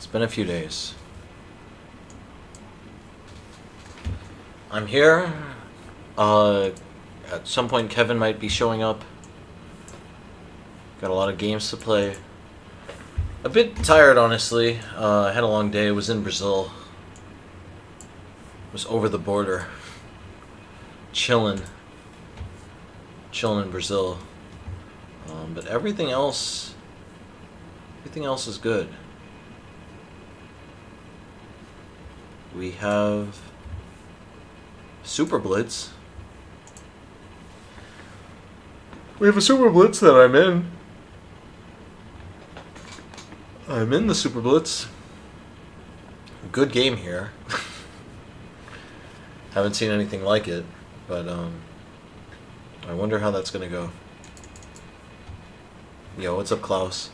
It's been a few days. I'm here. At some point Kevin might be showing up. Got a lot of games to play. A bit tired, honestly. I had a long day. I was in Brazil. Was over the border. Chilling in Brazil. But everything else is good. We have Superblitz. We have a Superblitz that I'm in. I'm in the Superblitz. Good game here. Haven't seen anything like it, but I wonder how that's gonna go. Yo, what's up, Klaus?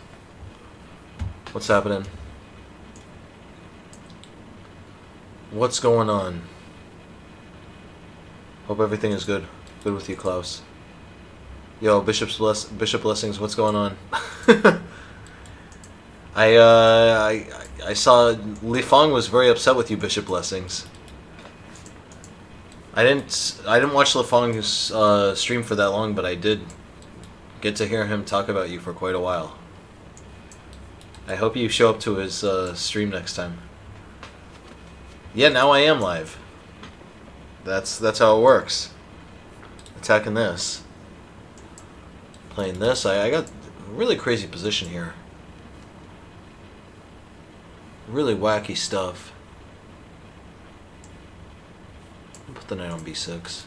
What's happening? What's going on? Hope everything is good. Good with you, Klaus. Yo, Bishop Blessings, what's going on? I saw Li Fong was very upset with you, Bishop Blessings. I didn't watch Li Fong's stream for that long, but I did get to hear him talk about you for quite a while. I hope you show up to his stream next time. Yeah, now I am live. That's how it works. Attacking this. Playing this. I got a really crazy position here. Really wacky stuff. I'll put the knight on b6.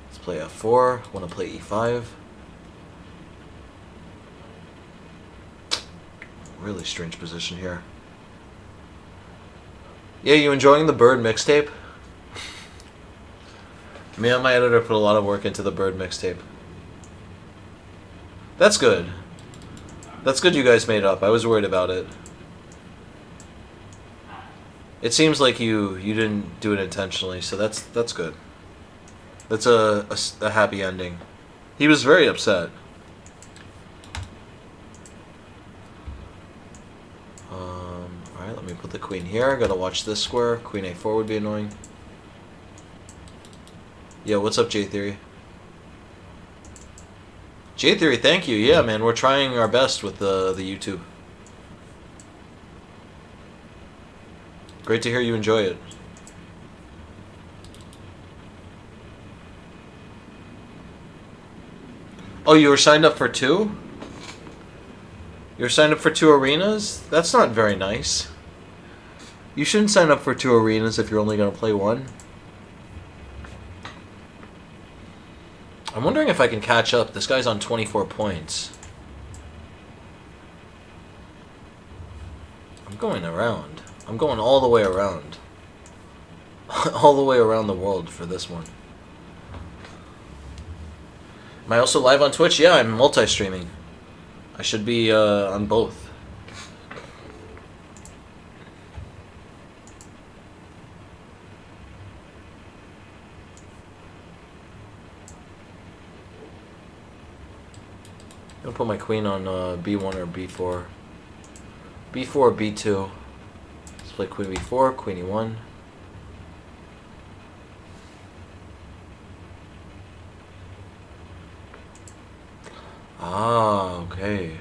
Let's play f4. Want to play e5. Really strange position here. Yeah, you enjoying the Bird mixtape? Me and my editor put a lot of work into the Bird mixtape. That's good. That's good you guys made up. I was worried about it. It seems like you didn't do it intentionally, so that's good. That's a happy ending. He was very upset. Alright, let me put the queen here. Gotta watch this square. Queen a4 would be annoying. Yo, what's up, J-Theory? J-Theory, thank you. Yeah, man, we're trying our best with the YouTube. Great to hear you enjoy it. Oh, you were signed up for 2? You're signed up for 2 arenas? That's not very nice. You shouldn't sign up for 2 arenas if you're only going to play 1. I'm wondering if I can catch up. This guy's on 24 points. I'm going around. I'm going all the way around. All the way around the world for this one. Am I also live on Twitch? Yeah, I'm multi-streaming. I should be on both. I'm gonna put my queen on b1 or b4. b4 or b2. Let's play queen b4, queen e1. Ah, okay.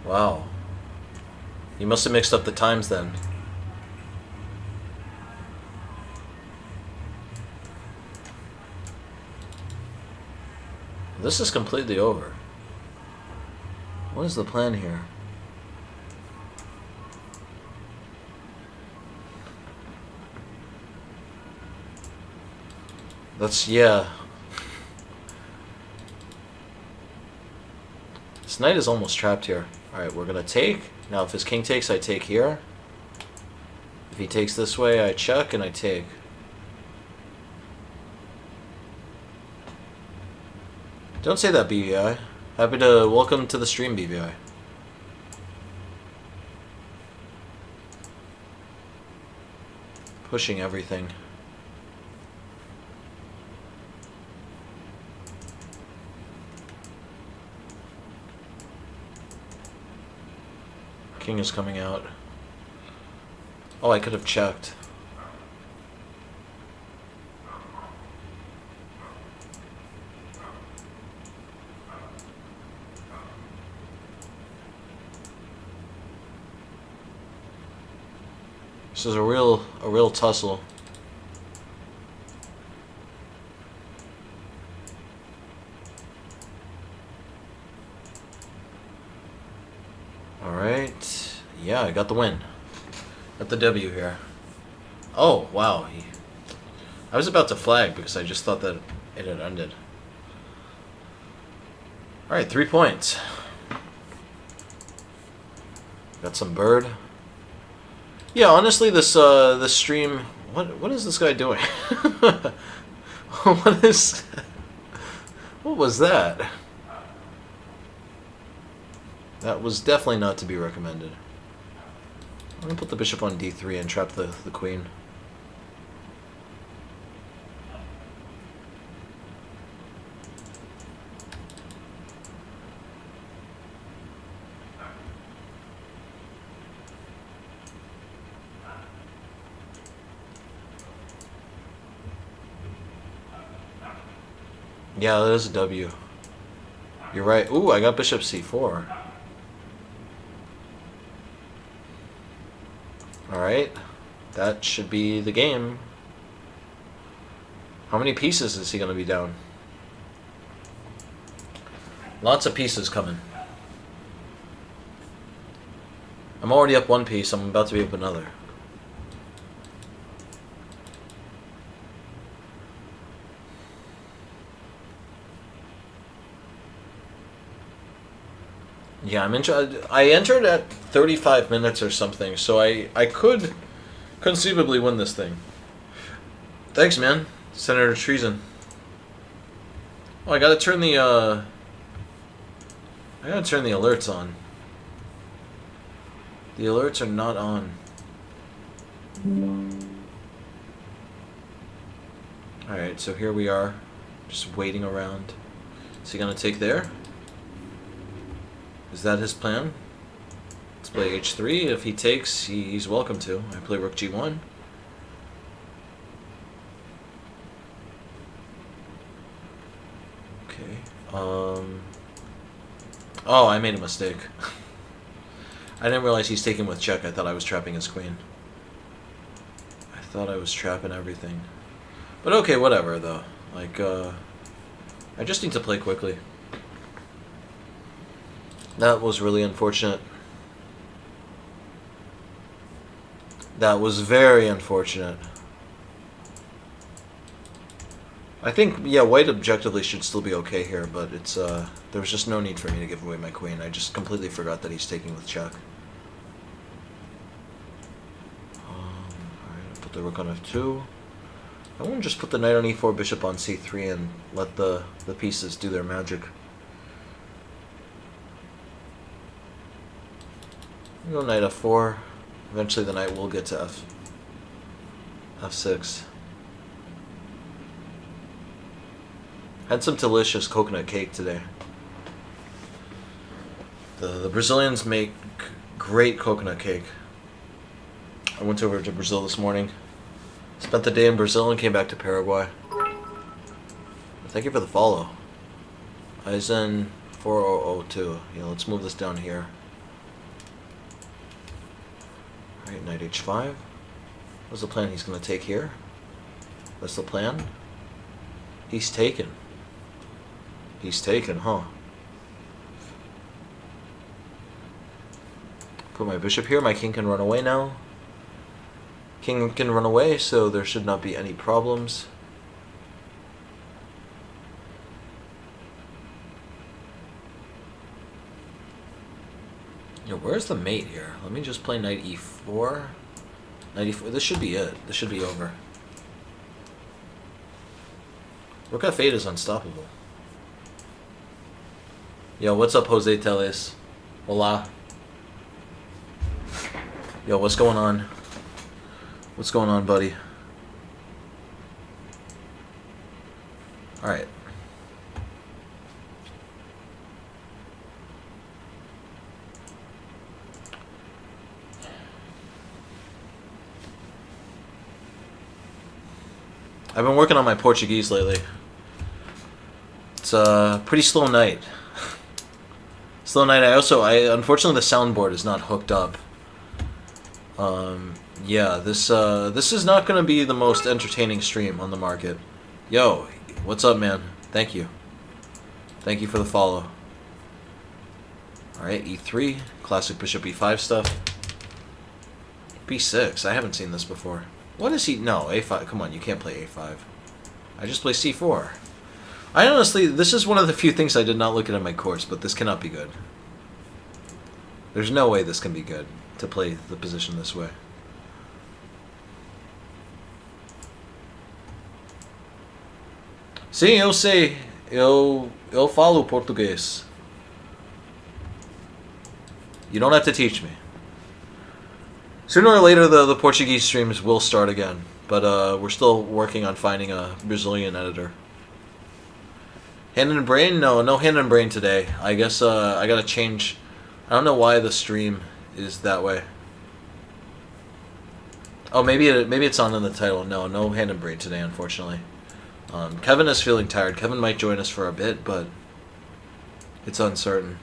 Wow. You must have mixed up the times then. This is completely over. What is the plan here? That's, yeah. This knight is almost trapped here. Alright, we're gonna take. Now if his king takes, I take here. If he takes this way, I check and I take. Don't say that, BVI. Happy to welcome to the stream, BVI. Pushing everything. king is coming out. Oh, I could have checked. This is a real tussle. Alright. Yeah, I got the win. Got the W here. Oh, wow. I was about to flag because I just thought that it had ended. Alright, 3 points. Got some bird. Yeah, honestly, this stream. What is this guy doing? What was that? That was definitely not to be recommended. I'm gonna put the bishop on d3 and trap the queen. Yeah, that is a W. You're right. Ooh, I got bishop c4. Alright. That should be the game. How many pieces is he going to be down? Lots of pieces coming. I'm already up 1 piece. I'm about to be up another. Yeah, I entered at 35 minutes or something, so I could conceivably win this thing. Thanks, man. Senator Treason. Oh, I gotta turn the alerts on. The alerts are not on. Alright, so here we are. Just waiting around. Is he gonna take there? Is that his plan? Let's play h3. If he takes, he's welcome to. I play rook g1. Okay. Oh, I made a mistake. I didn't realize he's taking with check. I thought I was trapping his queen. I thought I was trapping everything. But okay, whatever, though. Like, I just need to play quickly. That was really unfortunate. That was very unfortunate. I think, yeah, white objectively should still be okay here, but it's there was just no need for me to give away my queen. I just completely forgot that he's taking with check. Alright, I'll put the rook on f2. I won't just put the knight on e4, bishop on c3, and let the pieces do their magic. Go knight f4. Eventually the knight will get to f6. Had some delicious coconut cake today. The Brazilians make great coconut cake. I went over to Brazil this morning. Spent the day in Brazil and came back to Paraguay. Thank you for the follow. Aizen 4002. Yeah, let's move this down here. Alright, knight h5. What's the plan? He's going to take here. That's the plan. He's taken. He's taken, huh? Put my bishop here. My king can run away now. King can run away, so there should not be any problems. Yeah, where's the mate here? Let me just play knight e4. Knight e4. This should be it. This should be over. Rook f8 is unstoppable. Yo, what's up, Jose Teles? Hola. Yo, what's going on? What's going on, buddy? Alright. I've been working on my Portuguese lately. It's a pretty slow night. Slow night. Unfortunately the soundboard is not hooked up. Yeah, this is not gonna be the most entertaining stream on the market. Yo, what's up, man? Thank you. Thank you for the follow. Alright, E3, classic bishop E5 stuff. B6, I haven't seen this before. What is he? No, A5. Come on, you can't play A5. I just play C4. I honestly, this is one of the few things I did not look at in my course, but this cannot be good. There's no way this can be good, to play the position this way. Sim, eu sei. Eu falo português. You don't have to teach me. Sooner or later, the Portuguese streams will start again, but we're still working on finding a Brazilian editor. Hand and brain? No hand and brain today. I guess I gotta change. I don't know why the stream is that way. Oh, maybe it's on in the title. No hand and brain today, unfortunately. Kevin is feeling tired. Kevin might join us for a bit, but it's uncertain.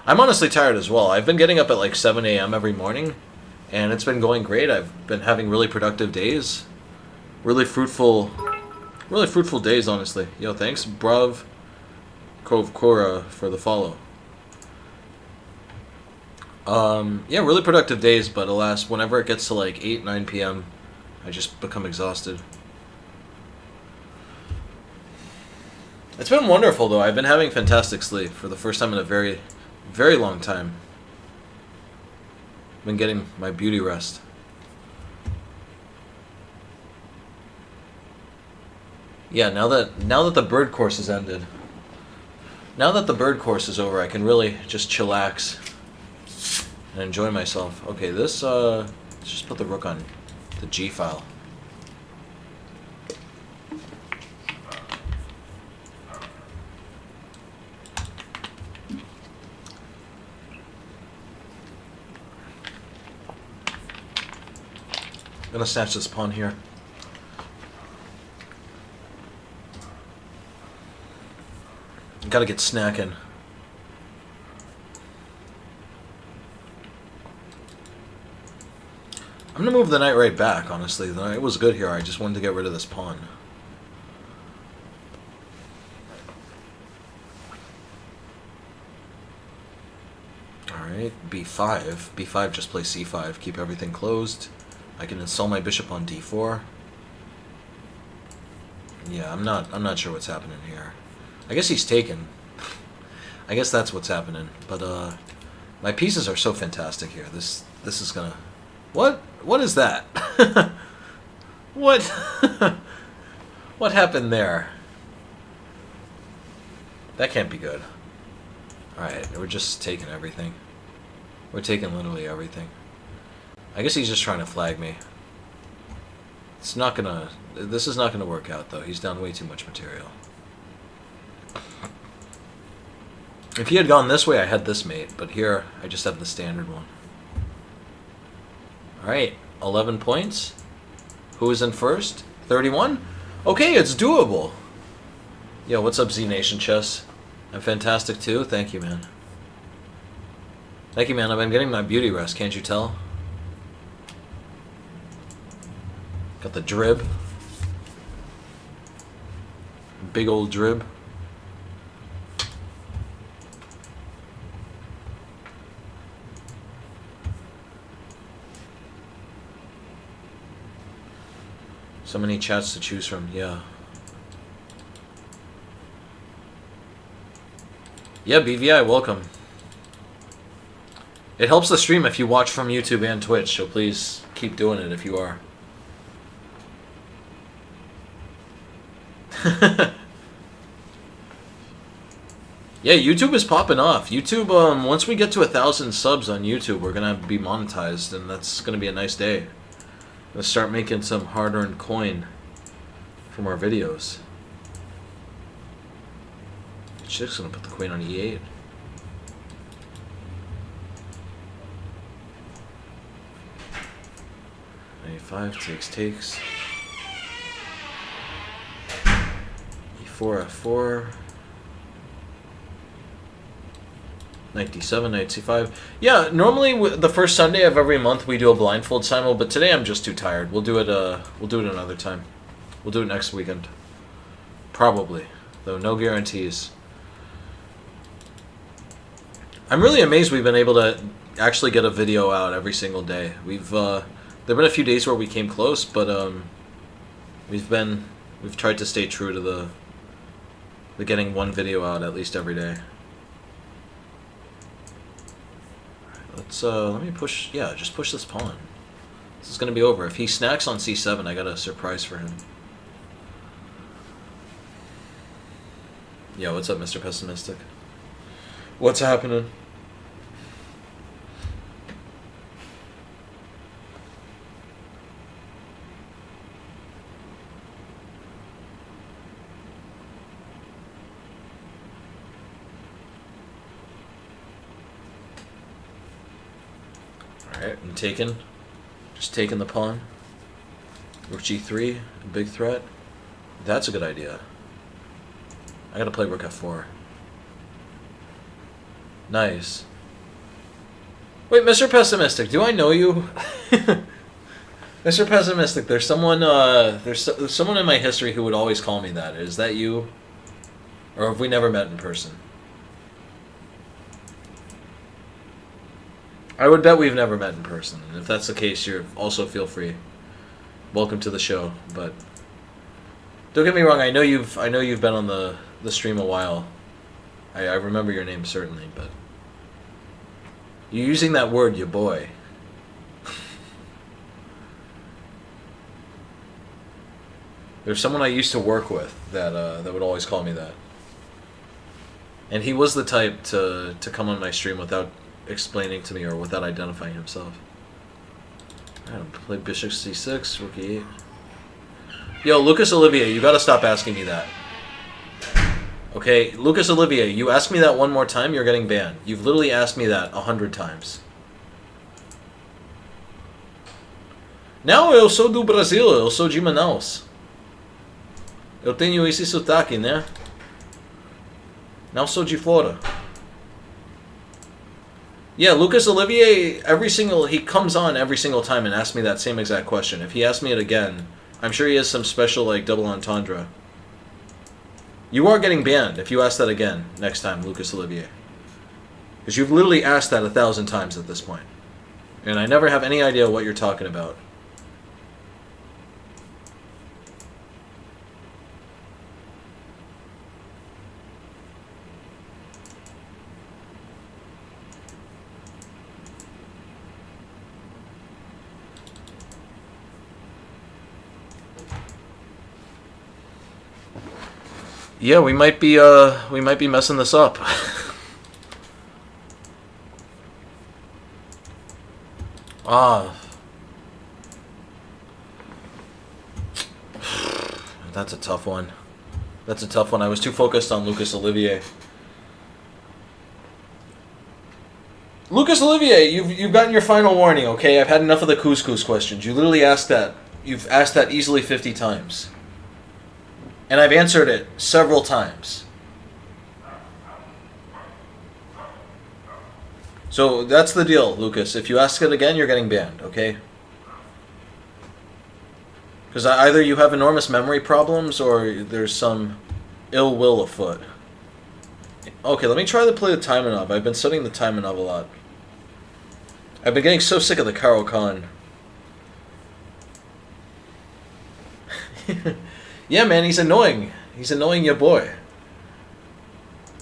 I'm honestly tired as well. I've been getting up at like 7 a.m. every morning, and it's been going great. I've been having really productive days. Really fruitful days, honestly. Yo, thanks, bruv, Cove Cora, for the follow. Yeah, really productive days, but alas, whenever it gets to like 8, 9 p.m., I just become exhausted. It's been wonderful, though. I've been having fantastic sleep for the first time in a very, very long time. I've been getting my beauty rest. Yeah, now that the bird course has ended, now that the bird course is over, I can really just chillax and enjoy myself. Okay, let's just put the rook on the G file. I'm gonna snatch this pawn here. Gotta get snacking. I'm gonna move the knight right back, honestly. The knight was good here. I just wanted to get rid of this pawn. Alright, b5. b5, just play c5. Keep everything closed. I can install my bishop on d4. Yeah, I'm not sure what's happening here. I guess he's taken. I guess that's what's happening. But my pieces are so fantastic here. This is gonna. What is that? What? What happened there? That can't be good. All right, we're just taking everything. We're taking literally everything. I guess he's just trying to flag me. It's not gonna. This is not gonna work out though. He's down way too much material. If he had gone this way, I had this mate, but here I just have the standard one. Alright, 11 points. Who is in first? 31? Okay, it's doable. Yo, what's up, Z Nation Chess? I'm fantastic too. Thank you, man. Thank you, man. I've been getting my beauty rest, can't you tell? Got the drib. Big old drib. So many chats to choose from, yeah. Yeah, BVI, welcome. It helps the stream if you watch from YouTube and Twitch, so please keep doing it if you are. Yeah, YouTube is popping off. YouTube, once we get to 1,000 subs on YouTube, we're gonna be monetized, and that's gonna be a nice day. Let's start making some hard-earned coin from our videos. Chick's gonna put the queen on e8. A5 takes. F4, F4. Knight D7, Knight C5. Yeah, normally the first Sunday of every month we do a blindfold simul, but today I'm just too tired. We'll do it another time. We'll do it next weekend. Probably, though no guarantees. I'm really amazed we've been able to actually get a video out every single day. We've there've been a few days where we came close, but we've tried to stay true to the getting one video out at least every day. Let's let me push. Yeah, just push this pawn. This is gonna be over. If he snacks on C7, I got a surprise for him. Yeah, what's up, Mr. Pessimistic? What's happening? Alright, I'm taking. Just taking the pawn. Rook G3, a big threat. That's a good idea. I gotta play Rook F4. Nice. Wait, Mr. Pessimistic, do I know you? Mr. Pessimistic, there's someone there's someone in my history who would always call me that. Is that you? Or have we never met in person? I would bet we've never met in person. And if that's the case, you're also feel free. Welcome to the show, but don't get me wrong, I know you've been on the stream a while. I remember your name certainly, but you're using that word, your boy. There's someone I used to work with that would always call me that. And he was the type to come on my stream without explaining to me or without identifying himself. Alright, play Bishop C6, Rook E8. Yo, Lucas Olivier, you gotta stop asking me that. Okay, Lucas Olivier, you ask me that one more time, you're getting banned. You've literally asked me that 100 times. Não, eu sou do Brasil, eu sou de Manaus. Eu tenho esse sotaque, né? Não sou de fora. Yeah, Lucas Olivier, he comes on every single time and asks me that same exact question. If he asks me it again, I'm sure he has some special, like, double entendre. You are getting banned if you ask that again next time, Lucas Olivier. Because you've literally asked that 1,000 times at this point. And I never have any idea what you're talking about. Yeah, we might be messing this up. That's a tough one. That's a tough one. I was too focused on Lucas Olivier. Lucas Olivier, you've gotten your final warning, okay? I've had enough of the couscous questions. You literally asked that. You've asked that easily 50 times. And I've answered it several times. So that's the deal, Lucas. If you ask it again, you're getting banned, okay? Because either you have enormous memory problems or there's some ill will afoot. Okay, let me try to play the Taimanov. I've been studying the Taimanov a lot. I've been getting so sick of the Karo Khan. Yeah, man, he's annoying. He's annoying your boy.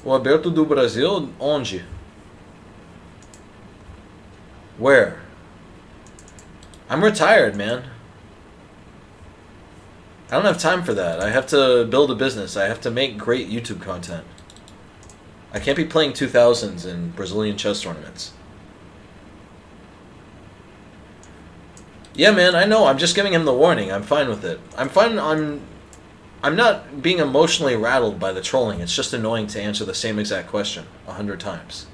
O Alberto do Brasil, onde? Where? I'm retired, man. I don't have time for that. I have to build a business. I have to make great YouTube content. I can't be playing 2000s in Brazilian chess tournaments. Yeah, man, I know. I'm just giving him the warning. I'm fine with it. I'm fine. I'm not being emotionally rattled by the trolling. It's just annoying to answer the same exact question 100 times.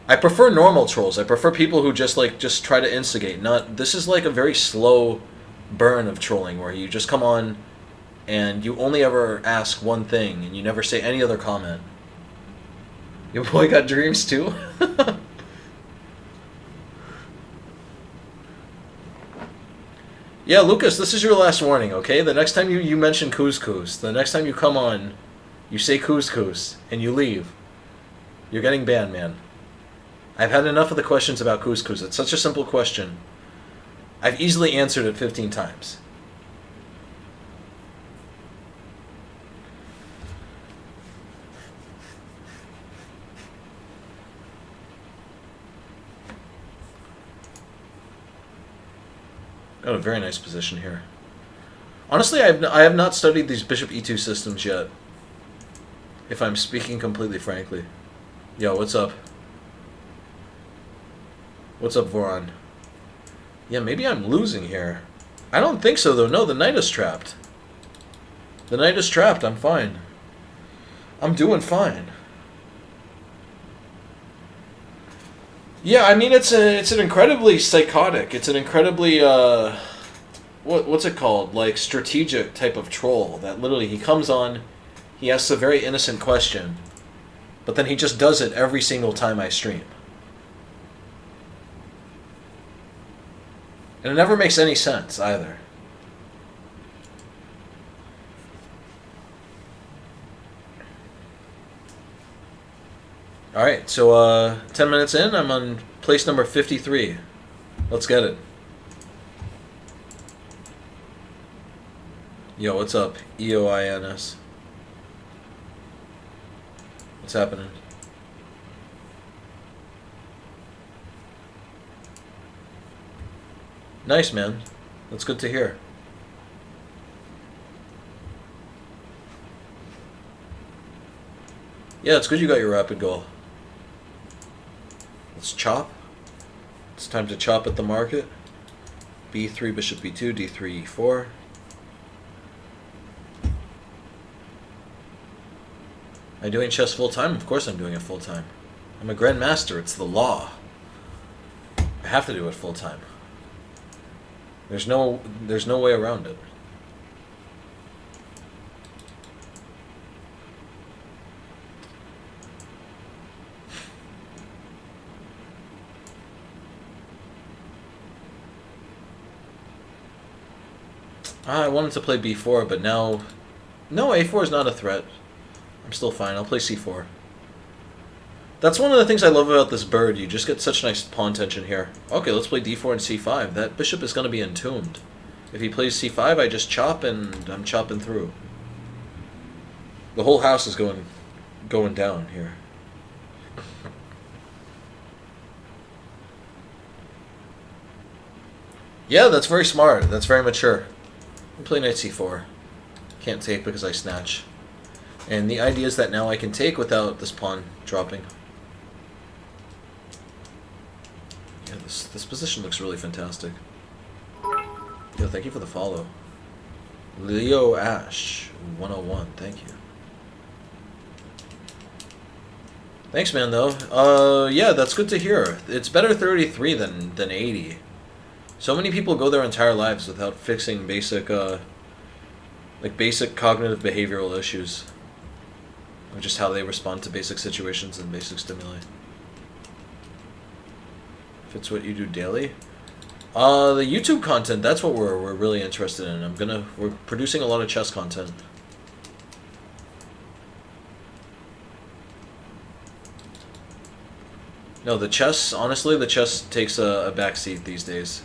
I prefer normal trolls. I prefer people who just try to instigate. Not this is like a very slow burn of trolling where you just come on and you only ever ask one thing and you never say any other comment. Your boy got dreams too? Yeah, Lucas, this is your last warning, okay? The next time you mention couscous, the next time you come on, you say couscous, and you leave, you're getting banned, man. I've had enough of the questions about couscous. It's such a simple question. I've easily answered it 15 times. Got a very nice position here. Honestly, I have not studied these bishop e2 systems yet, if I'm speaking completely frankly. Yo, what's up? What's up, Voron? Yeah, maybe I'm losing here. I don't think so, though. No, the knight is trapped. The knight is trapped. I'm fine. I'm doing fine. Yeah, I mean, it's an incredibly psychotic, it's an incredibly, what's it called? Like, strategic type of troll that literally he comes on, he asks a very innocent question, but then he just does it every single time I stream. And it never makes any sense, either. Alright, so 10 minutes in, I'm on place number 53. Let's get it. Yo, what's up? EOINS. What's happening? Nice, man. That's good to hear. Yeah, it's good you got your rapid goal. Let's chop. It's time to chop at the market. B3, bishop B2, D3, E4. Am I doing chess full time? Of course I'm doing it full time. I'm a grandmaster. It's the law. I have to do it full time. There's no way around it. I wanted to play B4, but now... No, A4 is not a threat. I'm still fine. I'll play C4. That's one of the things I love about this bird. You just get such nice pawn tension here. Okay, let's play D4 and C5. That bishop is going to be entombed. If he plays C5, I just chop and I'm chopping through. The whole house is going down here. Yeah, that's very smart. That's very mature. I'll play knight C4. Can't take because I snatch. And the idea is that now I can take without this pawn dropping. Yeah, this position looks really fantastic. Yo, thank you for the follow. Leo Ash 101, thank you. Thanks, man, though. Yeah, that's good to hear. It's better 33 than 80. So many people go their entire lives without fixing basic, like basic cognitive behavioral issues. Or just how they respond to basic situations and basic stimuli. If it's what you do daily. The YouTube content, that's what we're really interested in. We're producing a lot of chess content. No, the chess, honestly, the chess takes a backseat these days.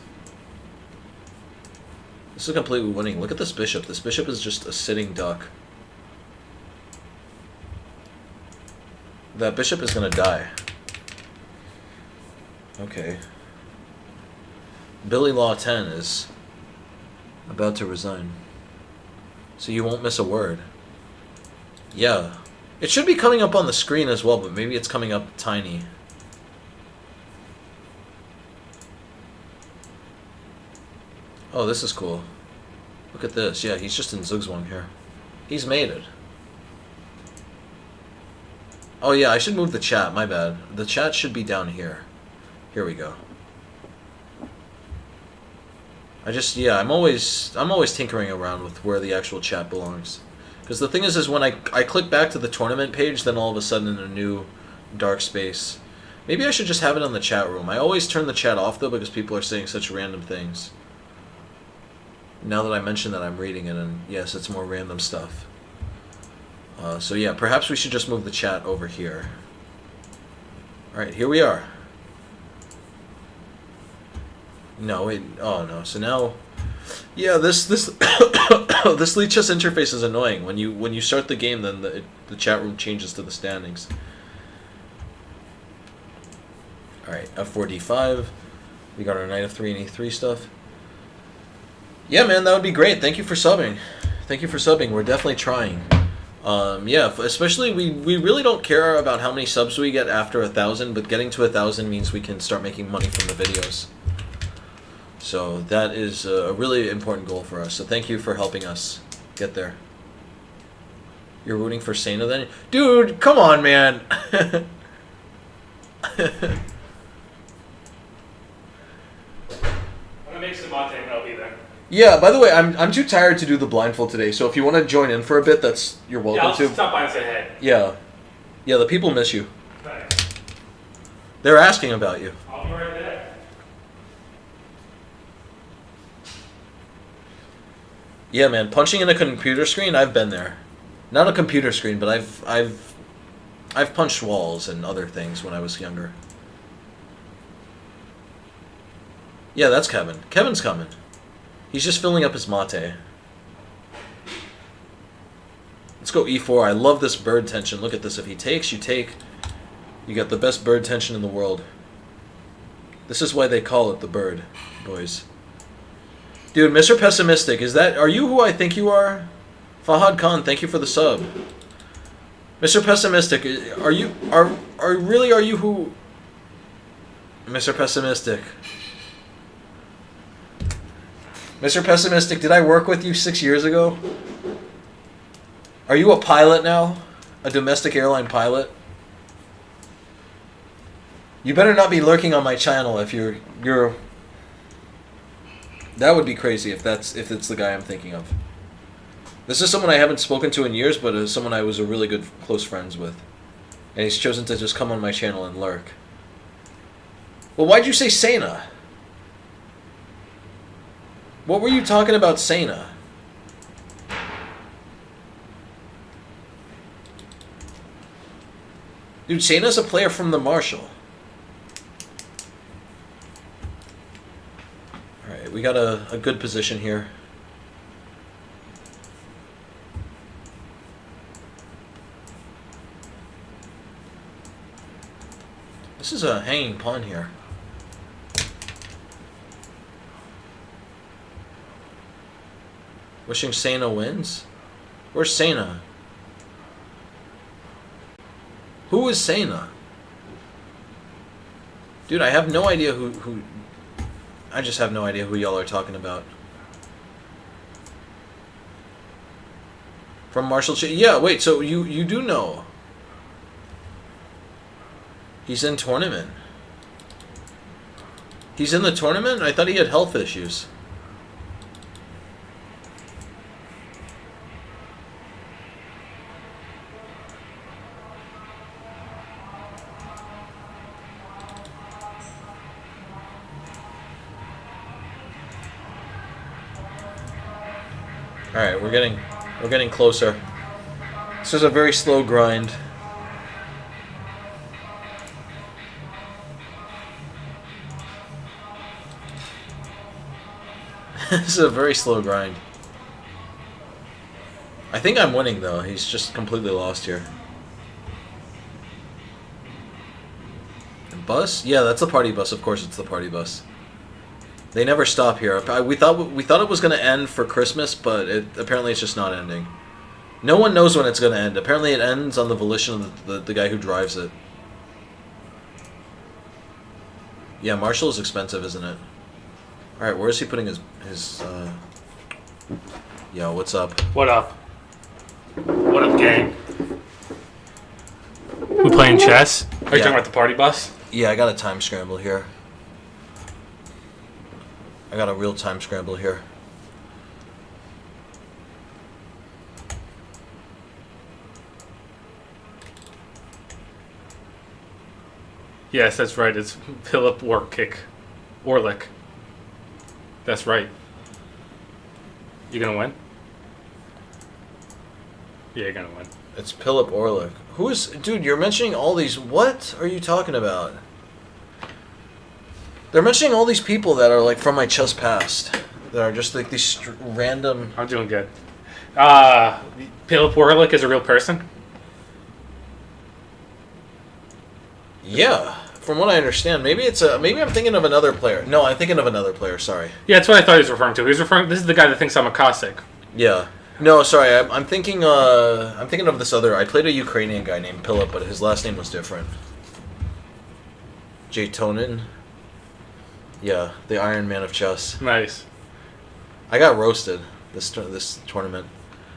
This is completely winning. Look at this bishop. This bishop is just a sitting duck. That bishop is going to die. Okay. Billy Law 10 is about to resign. So you won't miss a word. Yeah. It should be coming up on the screen as well, but maybe it's coming up tiny. Oh, this is cool. Look at this. Yeah, he's just in Zugzwang here. He's made it. Oh yeah, I should move the chat. My bad. The chat should be down here. Here we go. Yeah, I'm always tinkering around with where the actual chat belongs. Because the thing is when I click back to the tournament page, then all of a sudden in a new dark space. Maybe I should just have it on the chat room. I always turn the chat off though because people are saying such random things. Now that I mention that, I'm reading it, and yes, it's more random stuff. So yeah, perhaps we should just move the chat over here. Alright, here we are. No, wait. Oh no. So now, yeah, this this Lead Chess interface is annoying. When you start the game, then the chat room changes to the standings. All right, F4 D5. We got our Knight F3 and E3 stuff. Yeah, man, that would be great. Thank you for subbing. Thank you for subbing. We're definitely trying. Yeah, especially we really don't care about how many subs we get after 1,000, but getting to 1,000 means we can start making money from the videos. So that is a really important goal for us. So thank you for helping us get there. You're rooting for Sena then? Dude, come on, man. I'm gonna make some mate and I'll be there. Yeah, by the way, I'm too tired to do the blindfold today, so if you want to join in for a bit, you're welcome to. Yeah, I'll stop by and say hey. Yeah. Yeah, the people miss you. Thanks. They're asking about you. I'll be right there. Yeah, man, punching in a computer screen, I've been there. Not a computer screen, but I've punched walls and other things when I was younger. Yeah, that's Kevin. Kevin's coming. He's just filling up his mate. Let's go E4. I love this bird tension. Look at this. If he takes, you take. You got the best bird tension in the world. This is why they call it the bird, boys. Dude, Mr. Pessimistic, are you who I think you are? Fahad Khan, thank you for the sub. Mr. Pessimistic, are you who? Mr. Pessimistic. Mr. Pessimistic, did I work with you 6 years ago? Are you a pilot now? A domestic airline pilot? You better not be lurking on my channel if you're that would be crazy if it's the guy I'm thinking of. This is someone I haven't spoken to in years, but someone I was a really good close friends with. And he's chosen to just come on my channel and lurk. Well, why'd you say Sena? What were you talking about Sena? Dude, Sena's a player from the Marshall. Alright, we got a good position here. This is a hanging pawn here. Wishing Sena wins? Where's Sena? Who is Sena? Dude, I have no idea who I just have no idea who y'all are talking about. From Marshall yeah, wait, so you do know. He's in tournament. He's in the tournament? I thought he had health issues. Alright, we're getting closer. This is a very slow grind. This is a very slow grind. I think I'm winning though. He's just completely lost here. Bus? Yeah, that's the party bus. Of course, it's the party bus. They never stop here. We thought it was going to end for Christmas, but apparently it's just not ending. No one knows when it's going to end. Apparently it ends on the volition of the guy who drives it. Yeah, Marshall is expensive, isn't it? All right, where is he putting his Yo, what's up? What up? What up, gang? We playing chess? Are you talking about the party bus? Yeah, I got a time scramble here. I got a real time scramble here. Yes, that's right. It's Philip Orlick. That's right. You gonna win? Yeah, you're gonna win. It's Philip Orlick. Who is... Dude, you're mentioning all these... What are you talking about? They're mentioning all these people that are, like, from my chess past. That are just, like, these random... I'm doing good. Philip Orlick is a real person? Yeah. From what I understand. Maybe it's a... Maybe I'm thinking of another player. No, I'm thinking of another player. Sorry. Yeah, that's what I thought he was referring to. He was referring... This is the guy that thinks I'm a Cossack. Yeah. No, sorry. I'm thinking of this other... I played a Ukrainian guy named Philip, but his last name was different. Jaytonin. Yeah, the Iron Man of chess. Nice. I got roasted this tournament.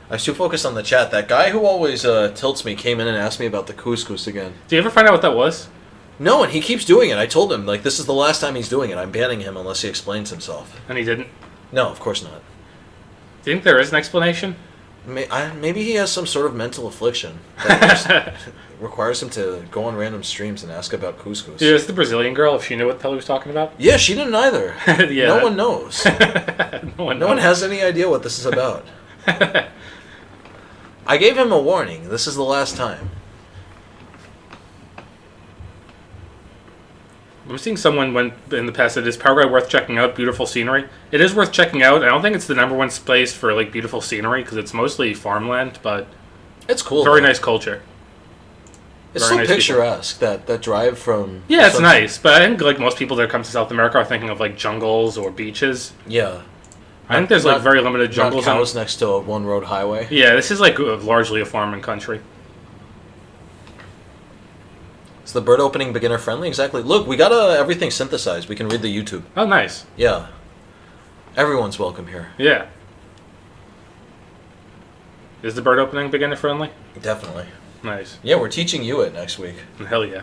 I was too focused on the chat. That guy who always tilts me came in and asked me about the couscous again. Did you ever find out what that was? No, and he keeps doing it. I told him, like, this is the last time he's doing it. I'm banning him unless he explains himself. And he didn't? No, of course not. Do you think there is an explanation? Maybe he has some sort of mental affliction that requires him to go on random streams and ask about couscous. Dude, it's the Brazilian girl, if she knew what the hell he was talking about. Yeah, she didn't either. Yeah. No one knows. No one has any idea what this is about. I gave him a warning. This is the last time. I'm seeing someone went in the past that is Paraguay worth checking out. Beautiful scenery. It is worth checking out. I don't think it's the #1 place for like beautiful scenery because it's mostly farmland, but it's cool. Very nice culture. It's so nice picturesque that drive from. Yeah, it's nice, but I think like most people that come to South America are thinking of like jungles or beaches. Yeah, I think there's like very limited jungles. Not cows next to a one-road highway. Yeah, this is like largely a farming country. Is the bird opening beginner friendly? Exactly. Look, we got everything synthesized. We can read the YouTube. Oh, nice. Yeah. Everyone's welcome here. Yeah. Is the bird opening beginner friendly? Definitely. Nice. Yeah, we're teaching you it next week. Hell yeah.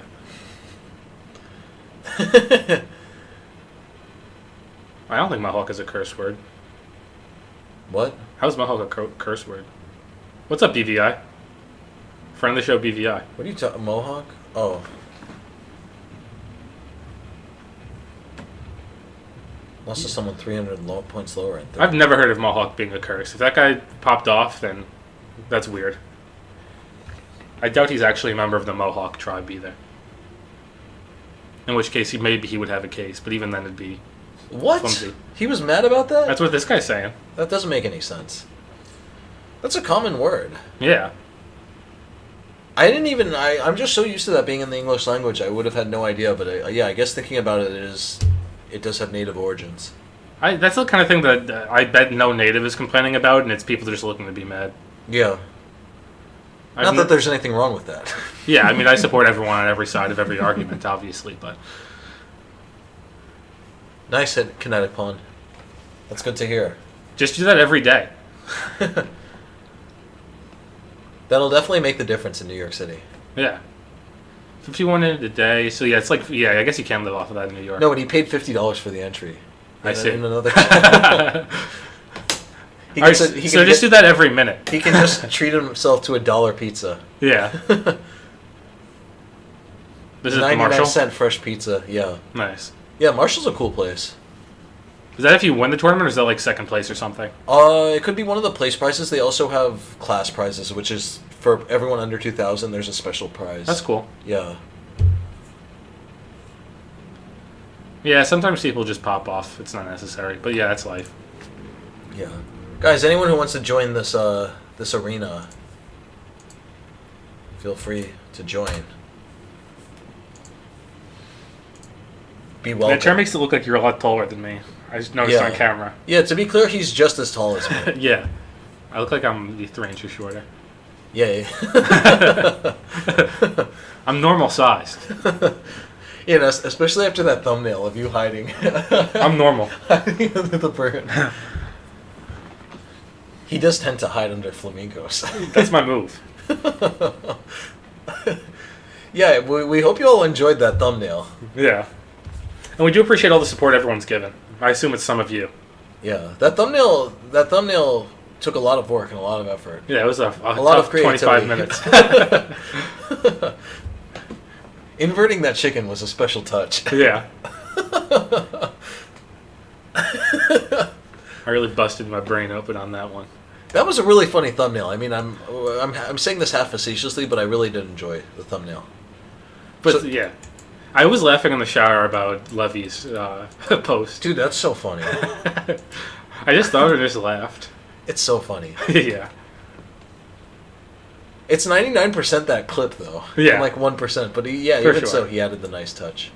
I don't think Mohawk is a curse word. What? How's Mohawk a curse word? What's up, BVI? Friend of the show, BVI. What are you talking? Mohawk? Oh. Lost to someone 300 points lower. I've never heard of Mohawk being a curse. If that guy popped off, then that's weird. I doubt he's actually a member of the Mohawk tribe either. In which case, maybe he would have a case, but even then it'd be what? Flimsy. He was mad about that? That's what this guy's saying. That doesn't make any sense. That's a common word. Yeah. I didn't even... I'm just so used to that being in the English language, I would have had no idea, but yeah, I guess thinking about it, it does have native origins. That's the kind of thing that I bet no native is complaining about, and it's people just looking to be mad. Yeah. Not that there's anything wrong with that. Yeah, I mean, I support everyone on every side of every argument, obviously, but... Nice hit, Kinetic Pawn. That's good to hear. Just do that every day. That'll definitely make the difference in New York City. Yeah. 51 in a day, so yeah, it's like, yeah, I guess you can live off of that in New York. No, but he paid $50 for the entry. I see. In another so just do that every minute. He can just treat himself to a $1 pizza. Yeah. This is the Marshall? 99-cent fresh pizza, yeah. Nice. Yeah, Marshall's a cool place. Is that if you win the tournament, or is that like second place or something? It could be one of the place prizes. They also have class prizes, which is for everyone under 2,000. There's a special prize. That's cool. Yeah. Yeah, sometimes people just pop off. It's not necessary, but yeah, that's life. Yeah, guys. Anyone who wants to join this this arena, feel free to join. Be welcome. The chair makes it look like you're a lot taller than me. I just noticed on camera. Yeah, to be clear, he's just as tall as me. Yeah. I look like I'm 3 inches shorter. Yeah. I'm normal sized. You know, especially after that thumbnail of you hiding. I'm normal. Hiding under the bird. He does tend to hide under flamingos. That's my move. Yeah, we hope you all enjoyed that thumbnail. Yeah. And we do appreciate all the support everyone's given. I assume it's some of you. Yeah, that thumbnail took a lot of work and a lot of effort. Yeah, it was a lot of tough 25 creativity. minutes. Inverting that chicken was a special touch. Yeah. I really busted my brain open on that one. That was a really funny thumbnail. I mean, I'm saying this half facetiously, but I really did enjoy the thumbnail. But So- yeah, I was laughing in the shower about Levy's post. Dude, that's so funny. I just thought and just laughed. It's so funny. Yeah. It's 99% that clip though. Yeah. And like 1%, but even sure. so, he added the nice touch.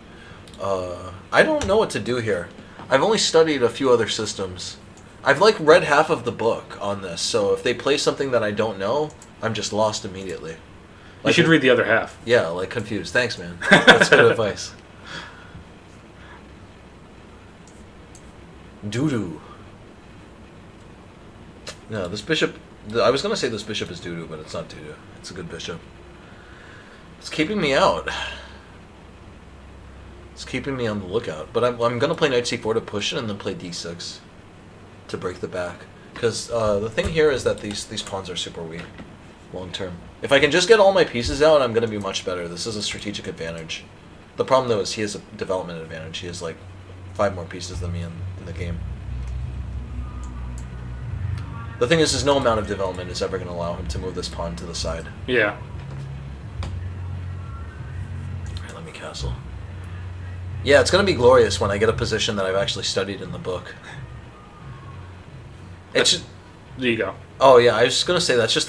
I don't know what to do here. I've only studied a few other systems. I've like read half of the book on this, so if they play something that I don't know, I'm just lost immediately. You should read the other half. Yeah, like confused. Thanks, man. That's good advice. Doo-doo. No, this bishop... I was going to say this bishop is doo-doo, but it's not doo-doo. It's a good bishop. It's keeping me out. It's keeping me on the lookout. But I'm going to play knight c4 to push it and then play d6 to break the back. Because the thing here is that these pawns are super weak long term. If I can just get all my pieces out, I'm going to be much better. This is a strategic advantage. The problem, though, is he has a development advantage. He has, like, 5 more pieces than me in the game. The thing is no amount of development is ever going to allow him to move this pawn to the side. Yeah. Alright, let me castle. Yeah, it's going to be glorious when I get a position that I've actually studied in the book. It's There you go. Oh yeah, I was just gonna say that's just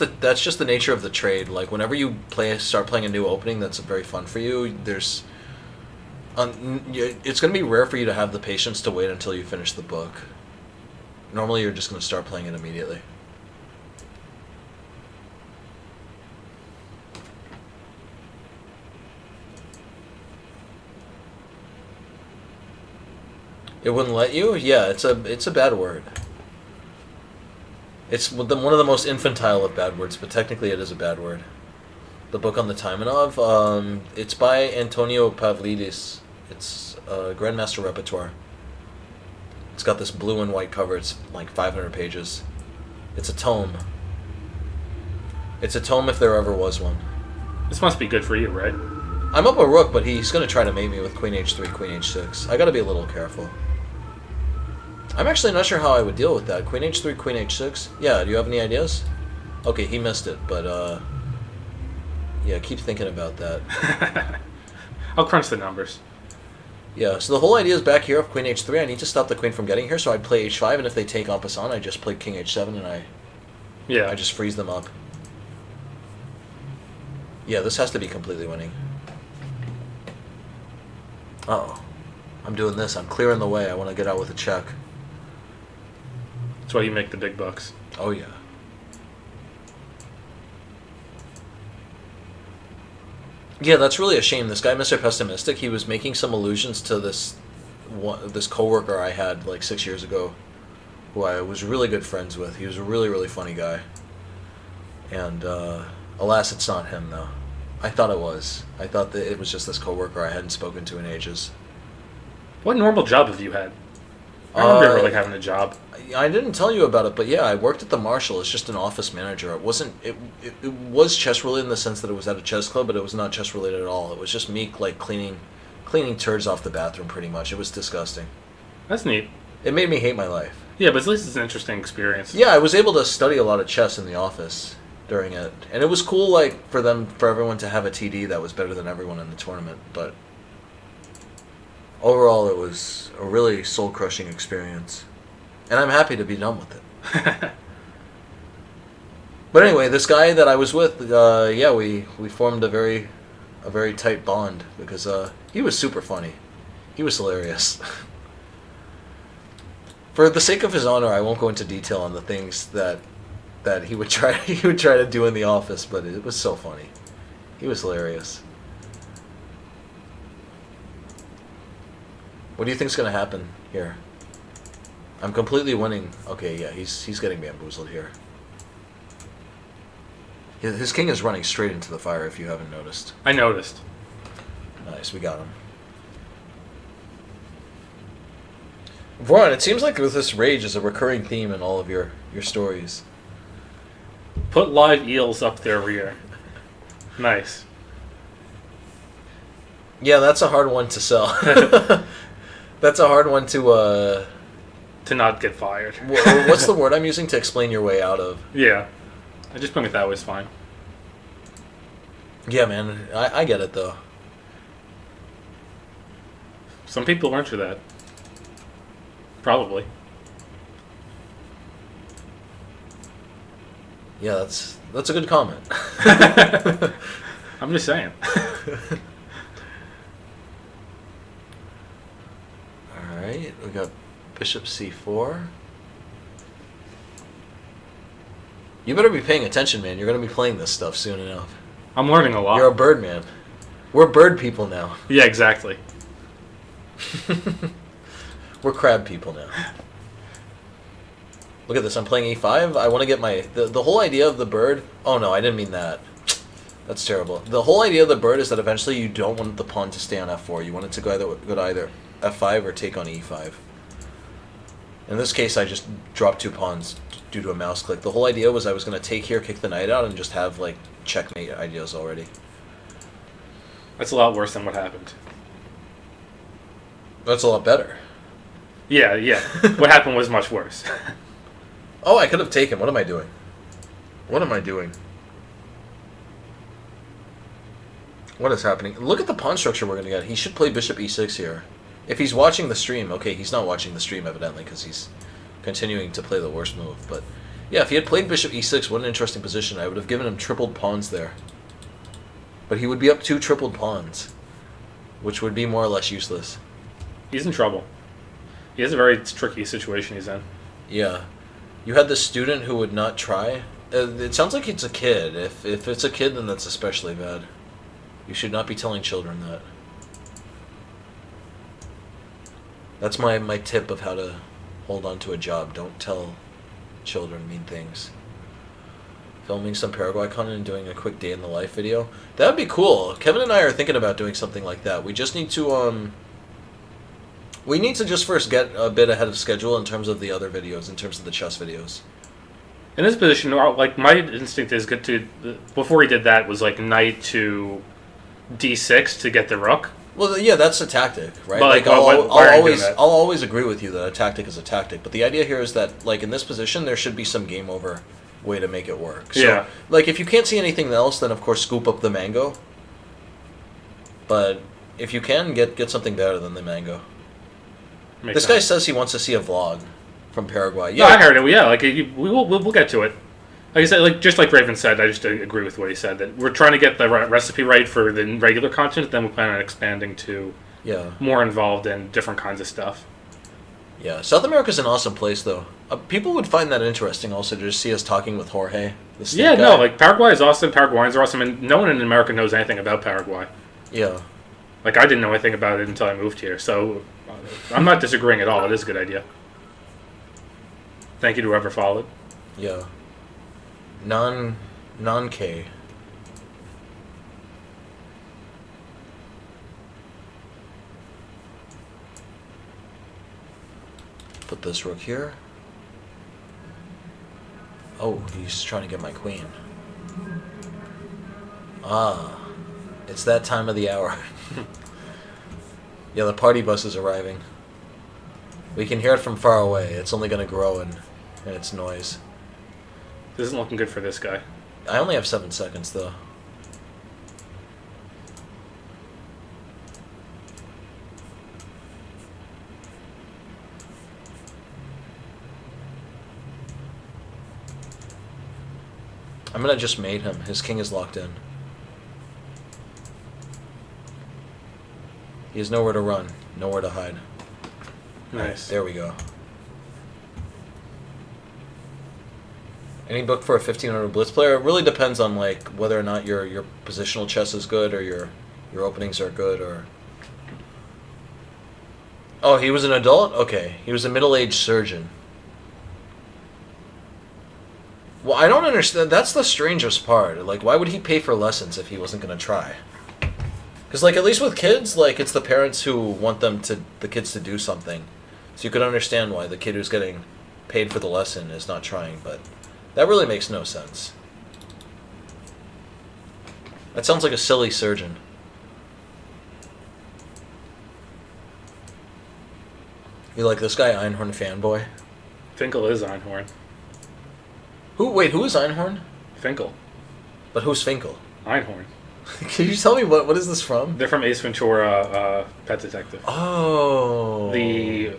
the nature of the trade. Like whenever you start playing a new opening that's very fun for you, it's gonna be rare for you to have the patience to wait until you finish the book. Normally, you're just gonna start playing it immediately. It wouldn't let you? Yeah, it's a bad word. It's one of the most infantile of bad words, but technically it is a bad word. The book on the Taimanov, it's by Antonio Pavlidis. It's Grandmaster Repertoire. It's got this blue and white cover. It's like 500 pages. It's a tome. It's a tome if there ever was one. This must be good for you, right? I'm up a rook, but he's going to try to mate me with queen h3, queen h6. I got to be a little careful. I'm actually not sure how I would deal with that. Queen h3, queen h6? Yeah, do you have any ideas? Okay, he missed it, but yeah, keep thinking about that. I'll crunch the numbers. Yeah, so the whole idea is back here of queen h3. I need to stop the queen from getting here, so I'd play h5, and if they take en passant, I just play king h7, and I just freeze them up. Yeah, this has to be completely winning. Uh-oh. I'm doing this. I'm clearing the way. I want to get out with a check. That's why you make the big bucks. Oh, yeah. Yeah, that's really a shame. This guy, Mr. Pessimistic, he was making some allusions to this coworker I had like 6 years ago, who I was really good friends with. He was a really, really funny guy. And alas, it's not him, though. I thought it was. I thought that it was just this coworker I hadn't spoken to in ages. What normal job have you had? I don't remember like having a job. I didn't tell you about it, but yeah, I worked at the Marshall as just an office manager. It wasn't. It was chess related in the sense that it was at a chess club, but it was not chess related at all. It was just me like cleaning turds off the bathroom, pretty much. It was disgusting. That's neat. It made me hate my life. Yeah, but at least it's an interesting experience. Yeah, I was able to study a lot of chess in the office during it, and it was cool, like for everyone to have a TD that was better than everyone in the tournament. But overall, it was a really soul-crushing experience, and I'm happy to be done with it. But anyway, this guy that I was with, yeah, we formed a very tight bond because he was super funny. He was hilarious. For the sake of his honor, I won't go into detail on the things that he would try to do in the office, but it was so funny. He was hilarious. What do you think's gonna happen here? I'm completely winning. Okay, yeah, he's getting bamboozled here. His king is running straight into the fire, if you haven't noticed. I noticed. Nice, we got him. Vaughn, it seems like this rage is a recurring theme in all of your stories. Put live eels up their rear. Nice. Yeah, that's a hard one to sell. That's a hard one to not get fired. What's the word I'm using to explain your way out of? Yeah. I just putting it that way is fine. Yeah, man. I get it, though. Some people aren't for that. Probably. Yeah, that's a good comment. I'm just saying. Alright, we got bishop c4. You better be paying attention, man. You're going to be playing this stuff soon enough. I'm learning a lot. You're a bird man. We're bird people now. Yeah, exactly. We're crab people now. Look at this. I'm playing e5. I want to get my... The whole idea of the bird... Oh, no, I didn't mean that. That's terrible. The whole idea of the bird is that eventually you don't want the pawn to stay on f4. You want it to go to either f5 or take on e5. In this case, I just dropped 2 pawns due to a mouse click. The whole idea was I was going to take here, kick the knight out, and just have, like, checkmate ideas already. That's a lot worse than what happened. That's a lot better. Yeah. What happened was much worse. Oh, I could have taken. What am I doing? What am I doing? What is happening? Look at the pawn structure we're going to get. He should play bishop e6 here. If he's watching the stream, okay, he's not watching the stream evidently because he's continuing to play the worst move. But yeah, if he had played bishop e6, what an interesting position. I would have given him tripled pawns there. But he would be up 2 tripled pawns, which would be more or less useless. He's in trouble. He has a very tricky situation he's in. Yeah. You had this student who would not try. It sounds like it's a kid. If it's a kid, then that's especially bad. You should not be telling children that. That's my tip of how to hold on to a job. Don't tell children mean things. Filming some Paraguay content and doing a quick day in the life video. That would be cool. Kevin and I are thinking about doing something like that. We just need to we need to just first get a bit ahead of schedule in terms of the other videos, in terms of the chess videos. In this position, like, my instinct is good to... Before he did that was, like, knight to d6 to get the rook. Well, yeah, that's a tactic, right? But, like, I'll always agree with you that a tactic is a tactic. But the idea here is that, like, in this position, there should be some game over way to make it work. So, yeah. Like, if you can't see anything else, then, of course, scoop up the mango. But if you can, get something better than the mango. This guy says he wants to see a vlog from Paraguay. Yeah, no, I heard it. Yeah, like we'll get to it. Like I said, like just like Raven said, I just agree with what he said. That we're trying to get the recipe right for the regular content. Then we plan on expanding to more involved in different kinds of stuff. Yeah, South America's an awesome place, though. People would find that interesting also to just see us talking with Jorge. Yeah, no, like Paraguay is awesome. Paraguayans are awesome, and no one in America knows anything about Paraguay. Yeah. Like I didn't know anything about it until I moved here, so I'm not disagreeing at all. It is a good idea. Thank you to whoever followed. Yeah. Non-K. Put this rook here. Oh, he's trying to get my queen. Ah, it's that time of the hour. Yeah, the party bus is arriving. We can hear it from far away. It's only going to grow in its noise. This isn't looking good for this guy. I only have 7 seconds, though. I'm going to just mate him. His king is locked in. He has nowhere to run, nowhere to hide. Nice. There we go. Any book for a 1500 Blitz player? It really depends on like whether or not your positional chess is good or your openings are good or. Oh, he was an adult? Okay. He was a middle-aged surgeon. Well, I don't understand. That's the strangest part. Like, why would he pay for lessons if he wasn't going to try? Because, like, at least with kids, like, it's the parents who want the kids to do something. So you could understand why the kid who's getting paid for the lesson is not trying, but that really makes no sense. That sounds like a silly surgeon. You like this guy, Einhorn fanboy? Finkel is Einhorn. Who is Einhorn? Finkel. But who's Finkel? Einhorn. Can you tell me what is this from? They're from Ace Ventura, Pet Detective. Oh. The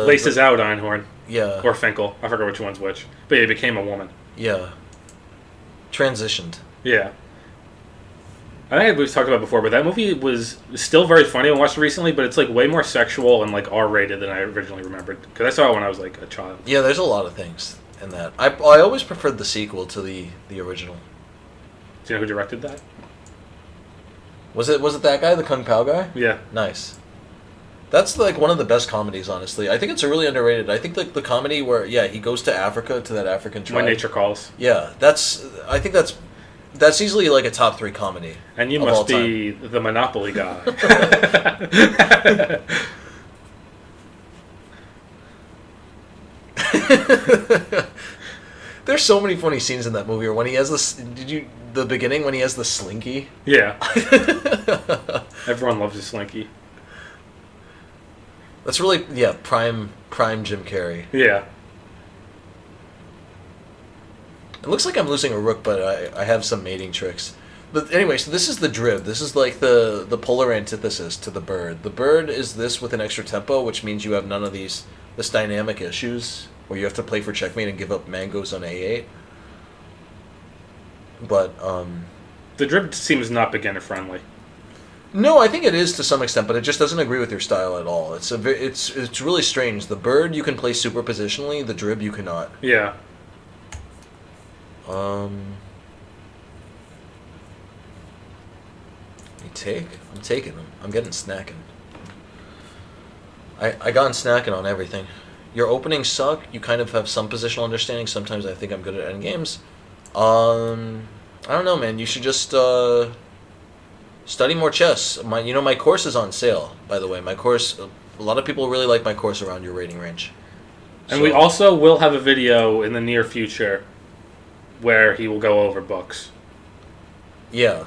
Laces out Einhorn. Yeah. Or Finkel. I forget which one's which. But yeah, he became a woman. Yeah. Transitioned. Yeah. I think we've talked about it before, but that movie was still very funny. I watched it recently, but it's like way more sexual and like R-rated than I originally remembered. Because I saw it when I was like a child. Yeah, there's a lot of things in that. I always preferred the sequel to the original. Do you know who directed that? Was it that guy, the Kung Pao guy? Yeah. Nice. That's like one of the best comedies, honestly. I think it's a really underrated. I think like the comedy where he goes to Africa, to that African tribe. When Nature Calls. Yeah, I think that's easily like a top 3 comedy. And you must be the Monopoly guy. There's so many funny scenes in that movie. Or when he has the beginning when he has the slinky? Yeah. Everyone loves a slinky. That's really prime Jim Carrey. Yeah. It looks like I'm losing a rook, but I have some mating tricks. But anyway, so this is the drib. This is like the polar antithesis to the bird. The bird is this with an extra tempo, which means you have none of this dynamic issues where you have to play for checkmate and give up mangoes on A8. But the drib seems not beginner friendly. No, I think it is to some extent, but it just doesn't agree with your style at all. It's really strange. The bird you can play superpositionally, the drib you cannot. Yeah. You take? I'm taking them. I'm getting snacking. I got snacking on everything. Your openings suck. You kind of have some positional understanding. Sometimes I think I'm good at endgames. I don't know, man. You should just study more chess. My course is on sale, by the way. My course, a lot of people really like my course around your rating range. And we also will have a video in the near future where he will go over books. Yeah,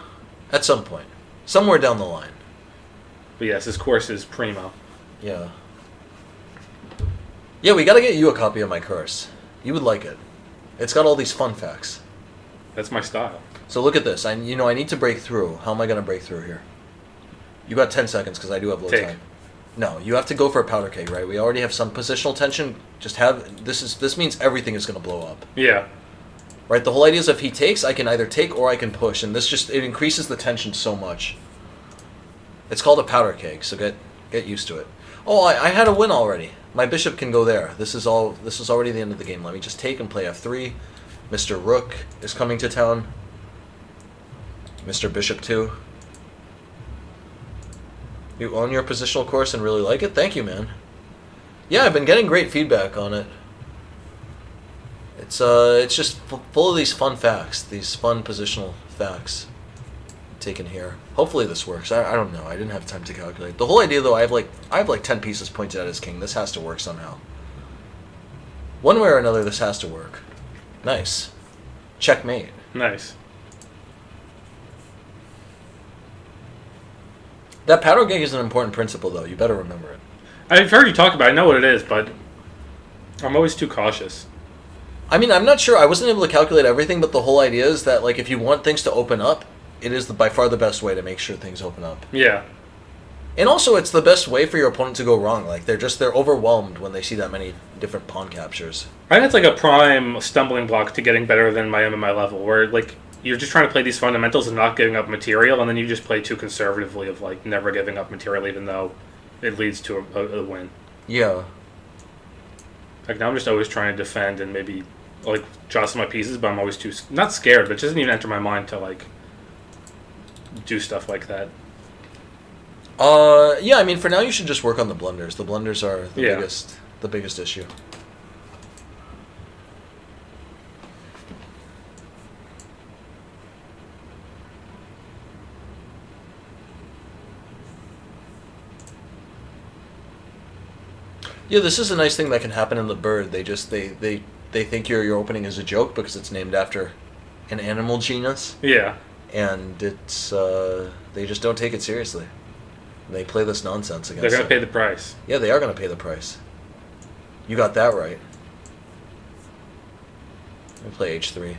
at some point. Somewhere down the line. But yes, his course is primo. Yeah. Yeah, we gotta get you a copy of my course. You would like it. It's got all these fun facts. That's my style. So look at this. I need to break through. How am I gonna break through here? You got 10 seconds because I do have low time. No, you have to go for a powder keg, right? We already have some positional tension. Just have this means everything is gonna blow up. Yeah. Right? The whole idea is if he takes, I can either take or I can push, and this it increases the tension so much. It's called a powder keg, so get used to it. Oh, I had a win already. My bishop can go there. This is already the end of the game. Let me just take and play f3. Mr. Rook is coming to town. Mr. Bishop 2. You own your positional course and really like it? Thank you, man. Yeah, I've been getting great feedback on it. It's just full of these fun facts, these fun positional facts taken here. Hopefully this works. I don't know. I didn't have time to calculate. The whole idea, though, I have like 10 pieces pointed at his king. This has to work somehow. One way or another, this has to work. Nice. Checkmate. Nice. That powder keg is an important principle, though. You better remember it. I've heard you talk about it. I know what it is, but I'm always too cautious. I mean, I'm not sure. I wasn't able to calculate everything, but the whole idea is that, like, if you want things to open up, it is by far the best way to make sure things open up. Yeah. And also, it's the best way for your opponent to go wrong. Like, they're overwhelmed when they see that many different pawn captures. I think it's like a prime stumbling block to getting better than my MMA level, where, like, you're just trying to play these fundamentals and not giving up material, and then you just play too conservatively of, like, never giving up material even though it leads to a win. Yeah. Like, now I'm just always trying to defend and maybe, like, jostle my pieces, but I'm always too... Not scared, but it doesn't even enter my mind to, like, do stuff like that. Yeah, I mean, for now you should just work on the blunders. The blunders are the biggest issue. Yeah, this is a nice thing that can happen in the bird. They think your opening is a joke because it's named after an animal genus, Yeah. and it's they just don't take it seriously. They play this nonsense against They're going it. to pay the price. Yeah, they are going to pay the price. You got that right. We play h3.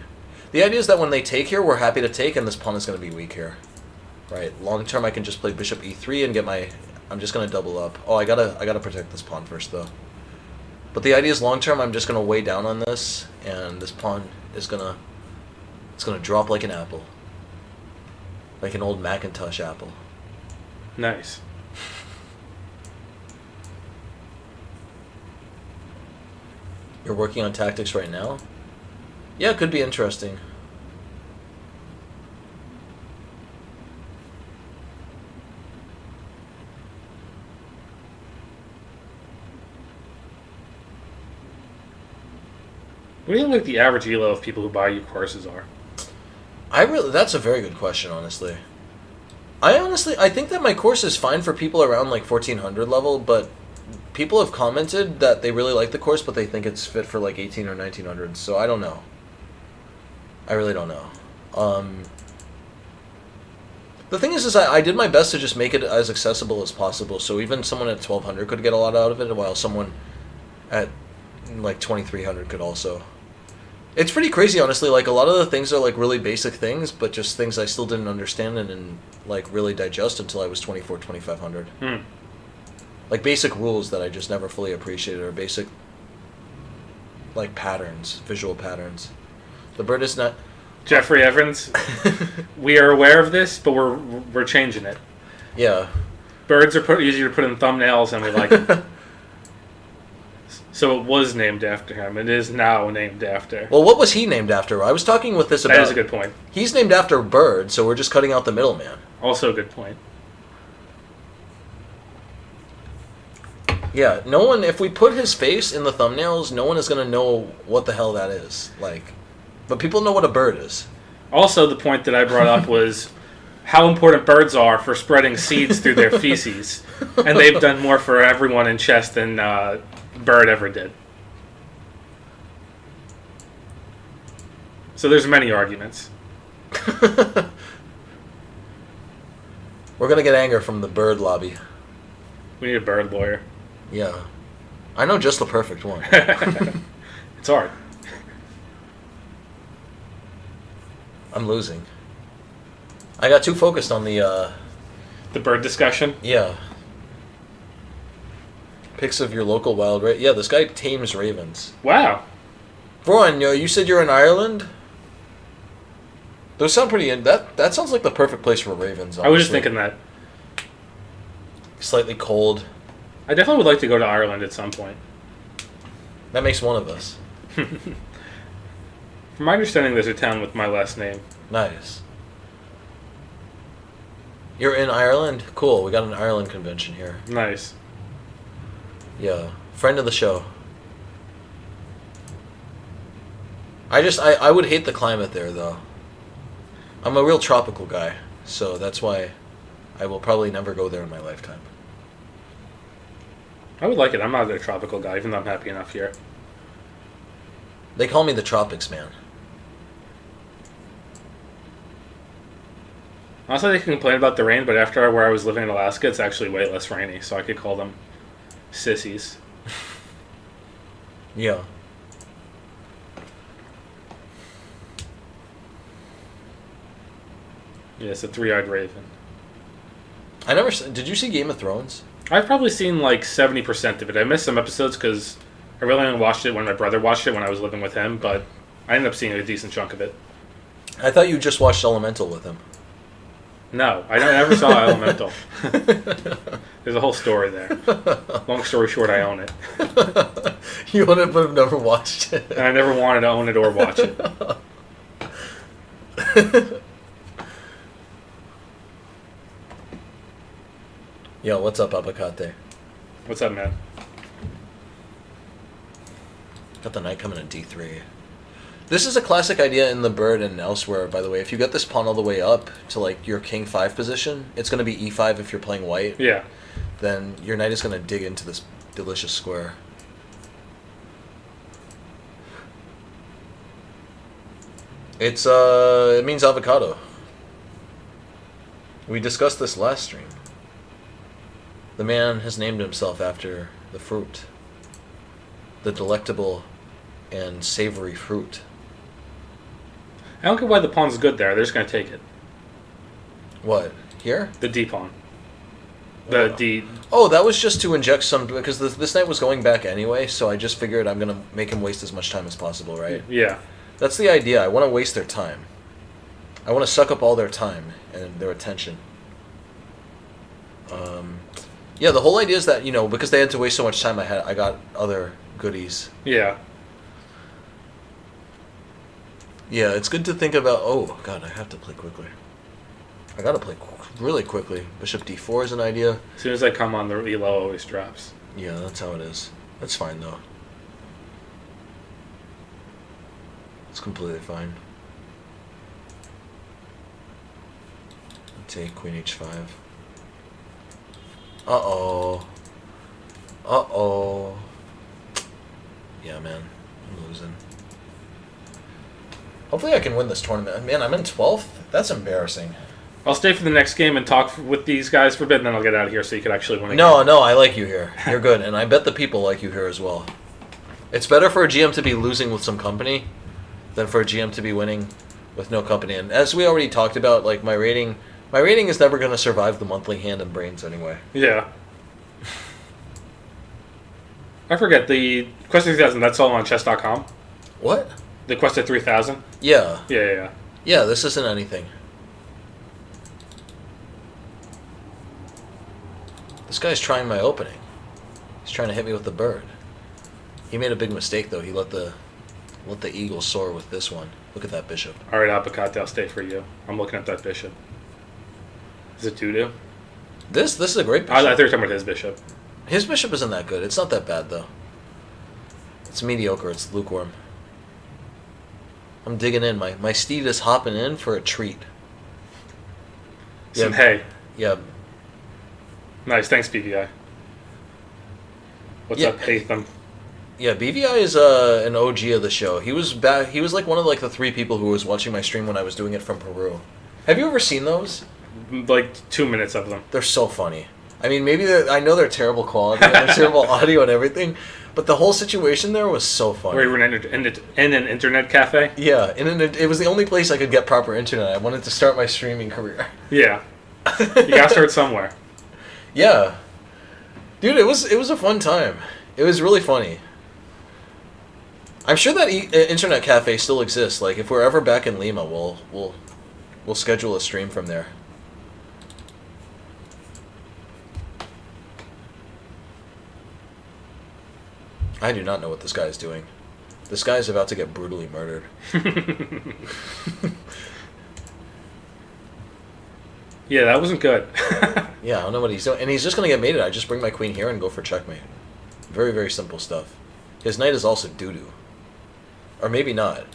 The idea is that when they take here, we're happy to take, and this pawn is going to be weak here. Right. Long term, I can just play bishop e3 and get my... I'm just going to double up. Oh, I gotta protect this pawn first, though. But the idea is long term, I'm just going to weigh down on this, and this pawn is going to... It's going to drop like an apple. Like an old Macintosh apple. Nice. You're working on tactics right now? Yeah, it could be interesting. What do you think like the average elo of people who buy you courses are? That's a very good question, honestly. I think that my course is fine for people around like 1400 level, but people have commented that they really like the course, but they think it's fit for like 18 or 1900. So I don't know. I really don't know. The thing is I did my best to just make it as accessible as possible, so even someone at 1200 could get a lot out of it, while someone at like 2300 could also. It's pretty crazy, honestly. Like, a lot of the things are like really basic things, but just things I still didn't understand and like really digest until I was 2500. Like basic rules that I just never fully appreciated, or basic like patterns, visual patterns. The bird is not... Jeffrey Evans, we are aware of this, but we're changing it. Yeah. Birds are easier to put in thumbnails, and we like them. So it was named after him. It is now named after. Well, what was he named after? I was talking with this about... That is a good point. He's named after a bird, so we're just cutting out the middleman. Also a good point. Yeah, no one... If we put his face in the thumbnails, no one is going to know what the hell that is. Like... But people know what a bird is. Also, the point that I brought up was how important birds are for spreading seeds through their feces. And they've done more for everyone in chess than bird ever did. So there's many arguments. We're going to get anger from the bird lobby. We need a bird lawyer. Yeah. I know just the perfect one. It's hard. I'm losing. I got too focused on the bird discussion? Yeah. Pics of your local wild raven. Yeah, this guy tames ravens. Wow. Vroin, you said you're in Ireland? Those sound pretty... That sounds like the perfect place for ravens, honestly. I was just thinking that. Slightly cold. I definitely would like to go to Ireland at some point. That makes one of us. From my understanding, there's a town with my last name. Nice. You're in Ireland? Cool, we got an Ireland convention here. Nice. Yeah. Friend of the show. I would hate the climate there, though. I'm a real tropical guy, so that's why I will probably never go there in my lifetime. I would like it. I'm not a tropical guy, even though I'm happy enough here. They call me the tropics man. Honestly, they can complain about the rain, but after where I was living in Alaska, it's actually way less rainy, so I could call them sissies. Yeah. Yeah, it's a three-eyed raven. Did you see Game of Thrones? I've probably seen like 70% of it. I missed some episodes because I really only watched it when my brother watched it when I was living with him, but I ended up seeing a decent chunk of it. I thought you just watched Elemental with him. No, I never saw Elemental. There's a whole story there. Long story short, I own it. You own it but have never watched it. And I never wanted to own it or watch it. Yo, what's up, Abacate? What's up, man? Got the knight coming at d3. This is a classic idea in the bird and elsewhere, by the way. If you get this pawn all the way up to like your king 5 position, it's going to be e5 if you're playing white. Yeah. Then your knight is going to dig into delicious square. It means avocado. We discussed this last stream. The man has named himself after the fruit. The delectable and savory fruit. I don't get why the pawn's good there. They're just going to take it. What? Here? The D pawn. The D. Oh, that was just to inject some... Because this knight was going back anyway, so I just figured I'm going to make him waste as much time as possible, right? Yeah. That's the idea. I want to waste their time. I want to suck up all their time and their attention. Yeah, the whole idea is that, because they had to waste so much time, I got other goodies. Yeah. Yeah, it's good to think about... Oh, God, I have to play quickly. I gotta play really quickly. Bishop d4 is an idea. As soon as I come on, the elo always drops. Yeah, that's how it is. That's fine, though. It's completely fine. Take queen h5. Uh-oh. Uh-oh. Yeah, man. I'm losing. Hopefully I can win this tournament. Man, I'm in 12th? That's embarrassing. I'll stay for the next game and talk with these guys for a bit, and then I'll get out of here so you can actually win a game. No, I like you here. You're good, and I bet the people like you here as well. It's better for a GM to be losing with some company than for a GM to be winning with no company. And as we already talked about, like, my rating is never going to survive the monthly hand and brains anyway. Yeah. I forget, the Quest 3000, that's all on chess.com? What? The Quest 3000? Yeah. Yeah. Yeah, this isn't anything. This guy's trying my opening. He's trying to hit me with the bird. He made a big mistake, though. He let the eagle soar with this one. Look at that bishop. All right, Abacate, I'll stay for you. I'm looking at that bishop. Is it doo-doo? This is a great bishop. I thought you were talking about his bishop. His bishop isn't that good. It's not that bad, though. It's mediocre. It's lukewarm. I'm digging in. My steed is hopping in for a treat. Some hay. Yeah. Nice, thanks, BVI. What's up, Hatham? Yeah, BVI is an OG of the show. He was back. He was like one of the 3 people who was watching my stream when I was doing it from Peru. Have you ever seen those? Like 2 minutes of them. They're so funny. I mean, maybe I know they're terrible quality, and they're terrible audio and everything, but the whole situation there was so funny. Where you were in an internet cafe? Yeah, it was the only place I could get proper internet. I wanted to start my streaming career. Yeah, you gotta start somewhere. Yeah, dude, it was a fun time. It was really funny. I'm sure that internet cafe still exists. Like, if we're ever back in Lima, we'll schedule a stream from there. I do not know what this guy is doing. This guy is about to get brutally murdered. Yeah, that wasn't good. Yeah, I don't know what he's doing. And he's just going to get mated. I just bring my queen here and go for checkmate. Very, very simple stuff. His knight is also doo-doo. Or maybe not.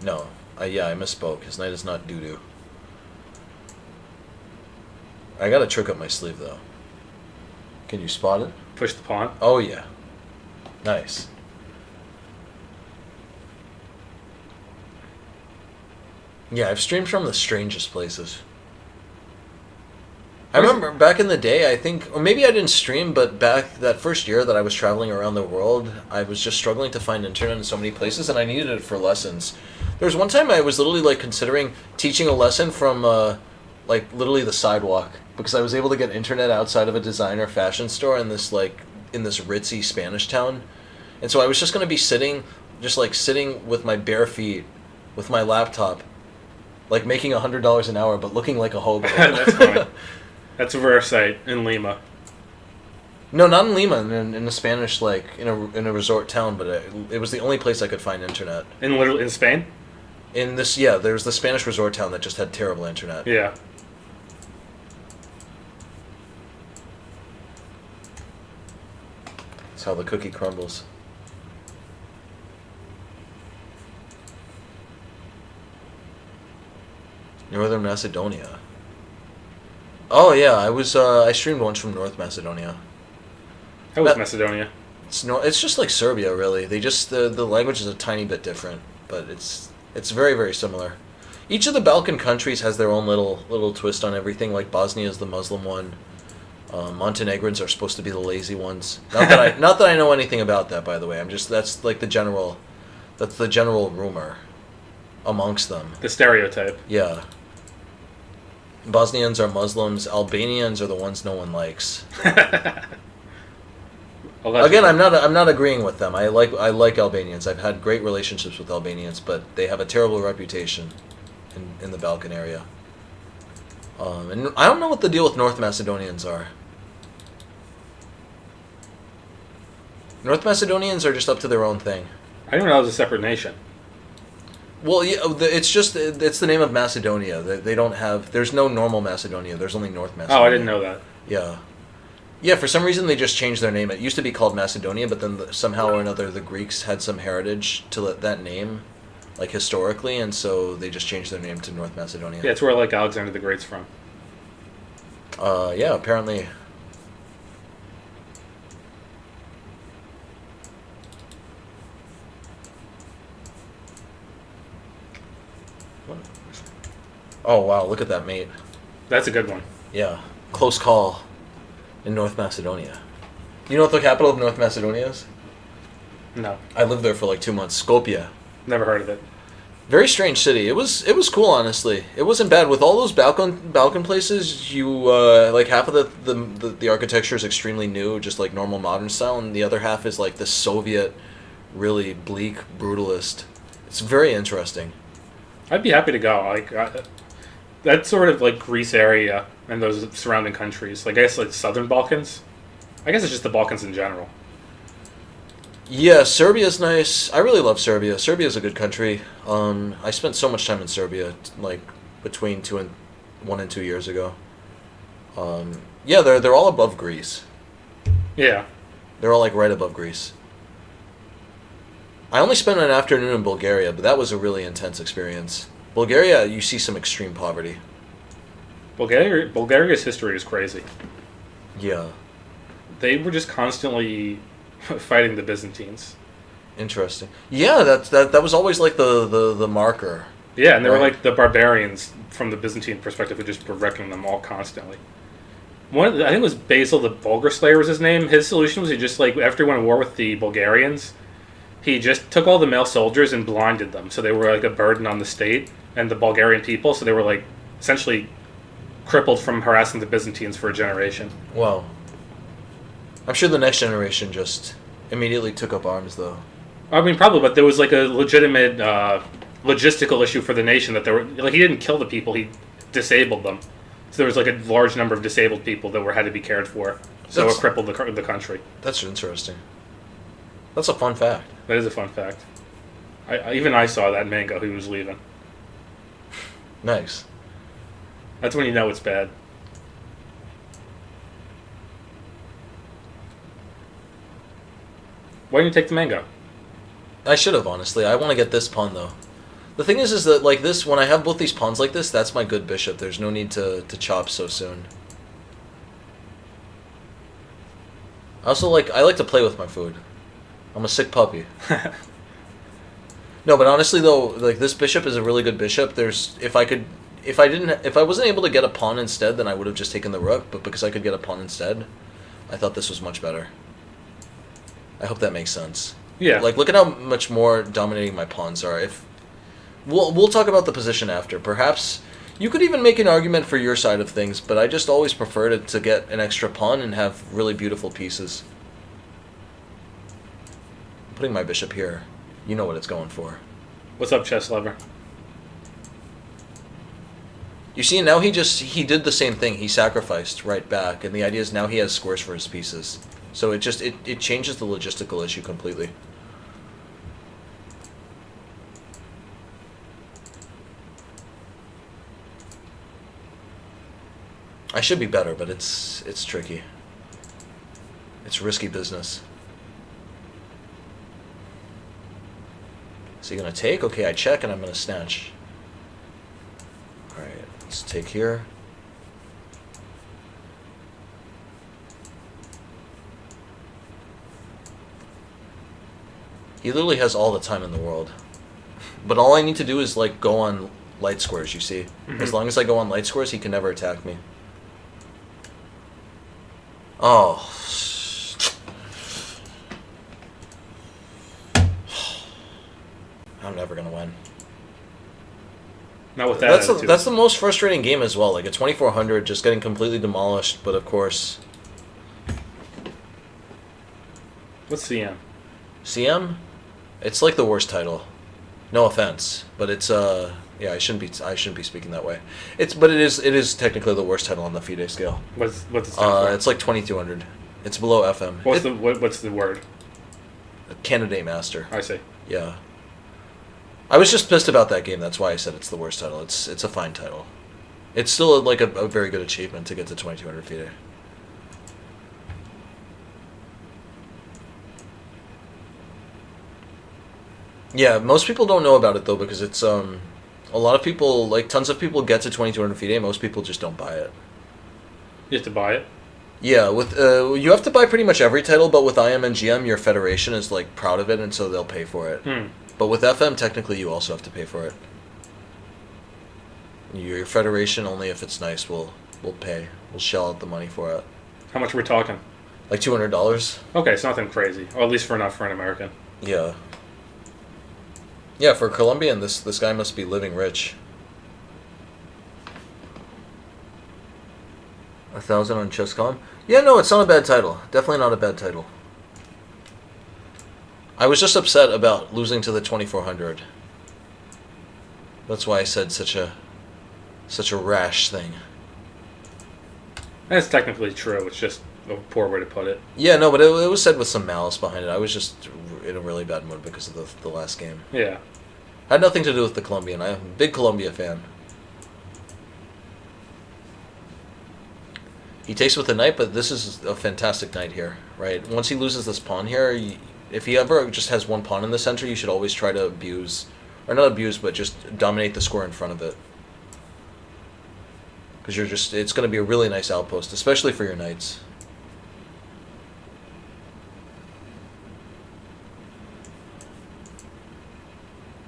No. Yeah, I misspoke. His knight is not doo-doo. I got a trick up my sleeve, though. Can you spot it? Push the pawn. Oh, yeah. Nice. Yeah, I've streamed from the strangest places. I remember back in the day, I think, or maybe I didn't stream, but back that first year that I was traveling around the world, I was just struggling to find internet in so many places, and I needed it for lessons. There was one time I was literally considering teaching a lesson from literally the sidewalk, because I was able to get internet outside of a designer fashion store in this ritzy Spanish town. And so I was just going to be sitting with my bare feet, with my laptop, making $100 an hour, but looking like a hobo. That's fine. That's a rare sight in Lima. No, not in Lima. In a Spanish, in a resort town, but it was the only place I could find internet. In Spain? There's the Spanish resort town that just had terrible internet. Yeah. That's how the cookie crumbles. Northern Macedonia. Oh yeah, I streamed once from North Macedonia. That was Macedonia. It's just like Serbia, really. They just the language is a tiny bit different, but it's very very similar. Each of the Balkan countries has their own little twist on everything. Like Bosnia is the Muslim one. Montenegrins are supposed to be the lazy ones. Not that I know anything about that, by the way. That's like the general rumor amongst them. The stereotype. Yeah. Bosnians are Muslims. Albanians are the ones no one likes. Again, I'm not agreeing with them. I like Albanians. I've had great relationships with Albanians, but they have a terrible reputation in the Balkan area. And I don't know what the deal with North Macedonians are. North Macedonians are just up to their own thing. I didn't know it was a separate nation. Well, yeah, it's the name of Macedonia. They don't have. There's no normal Macedonia. There's only North Macedonia. Oh, I didn't know that. Yeah. Yeah, for some reason they just changed their name. It used to be called Macedonia, but then somehow or another the Greeks had some heritage to that name, like historically, and so they just changed their name to North Macedonia. Yeah, it's where like Alexander the Great's from. Yeah, apparently. Oh wow, look at that mate. That's a good one. Yeah, close call in North Macedonia. You know what the capital of North Macedonia is? No. I lived there for like 2 months. Skopje. Never heard of it. Very strange city. It was cool, honestly. It wasn't bad. With all those Balkan places, you like half of the architecture is extremely new, just like normal modern style, and the other half is like the Soviet, really bleak, brutalist. It's very interesting. I'd be happy to go. Like that sort of like Greece area and those surrounding countries. Like I guess like Southern Balkans. I guess it's just the Balkans in general. Yeah, Serbia's nice. I really love Serbia. Serbia's a good country. I spent so much time in Serbia, like between 1 and 2 years ago. Yeah, they're all above Greece. Yeah. They're all like right above Greece. I only spent an afternoon in Bulgaria, but that was a really intense experience. Bulgaria, you see some extreme poverty. Bulgaria's history is crazy. Yeah. They were just constantly fighting the Byzantines. Interesting. Yeah, that was always like the marker. Yeah, and they were Right. like the barbarians from the Byzantine perspective who just were wrecking them all constantly. I think it was Basil the Bulgar Slayer was his name. His solution was he just like after he went to war with the Bulgarians, he just took all the male soldiers and blinded them, so they were like a burden on the state and the Bulgarian people. So they were like essentially crippled from harassing the Byzantines for a generation. Wow. I'm sure the next generation just immediately took up arms, though. I mean, probably, but there was like a legitimate logistical issue for the nation that there were like he didn't kill the people, he disabled them. So there was like a large number of disabled people that had to be cared for. So it crippled the country. That's interesting. That's a fun fact. That is a fun fact. Even I saw that Mango who was leaving. Nice. That's when you know it's bad. Why didn't you take the Mango? I should have, honestly. I want to get this pawn, though. The thing is that, like, this, when I have both these pawns like this, that's my good bishop. There's no need to chop so soon. I like to play with my food. I'm a sick puppy. No, but honestly, though, like, this bishop is a really good bishop. If I wasn't able to get a pawn instead, then I would have just taken the rook, but because I could get a pawn instead, I thought this was much better. I hope that makes sense. Yeah. Like, look at how much more dominating my pawns are. We'll talk about the position after. Perhaps you could even make an argument for your side of things, but I just always prefer to get an extra pawn and have really beautiful pieces. I'm putting my bishop here. You know what it's going for. What's up, chess lover? You see, now he did the same thing. He sacrificed right back, and the idea is now he has squares for his pieces. So it changes the logistical issue completely. I should be better, but it's tricky. It's risky business. So you're gonna take? Okay, I check and I'm gonna snatch. Alright, let's take here. He literally has all the time in the world. But all I need to do is, like, go on light squares, you see? Mm-hmm. As long as I go on light squares, he can never attack me. Oh. I'm never gonna win. Not with that attitude. That's the most frustrating game as well. Like, a 2400 just getting completely demolished, but of course... What's CM? CM? It's like the worst title. No offense, but it's yeah, I shouldn't be speaking that way. It is technically the worst title on the FIDE scale. What's it stand for? It's like 2200. It's below FM. What's the word? Candidate Master. I see. Yeah. I was just pissed about that game. That's why I said it's the worst title. It's a fine title. It's still like a very good achievement to get to 2200 FIDE. Yeah, most people don't know about it though because it's a lot of people, like tons of people get to 2200 FIDE. Most people just don't buy it. You have to buy it? Yeah, with you have to buy pretty much every title, but with IM and GM, your federation is like proud of it, and so they'll pay for it. But with FM, technically, you also have to pay for it. Your federation, only if it's nice, will pay. Will shell out the money for it. How much are we talking? Like $200. Okay, it's nothing crazy, or at least for an American. Yeah. Yeah, for a Colombian, this guy must be living rich. 1,000 on Chess.com? Yeah, no, it's not a bad title. Definitely not a bad title. I was just upset about losing to the 2400. That's why I said such a rash thing. That's technically true. It's just a poor way to put it. Yeah, no, but it was said with some malice behind it. I was just in a really bad mood because of the last game. Yeah. Had nothing to do with the Colombian. I'm a big Colombia fan. He takes with the knight, but this is a fantastic knight here, right? Once he loses this pawn here, if he ever just has one pawn in the center, you should always try to abuse, or not abuse, but just dominate the square in front of it. Because it's going to be a really nice outpost, especially for your knights.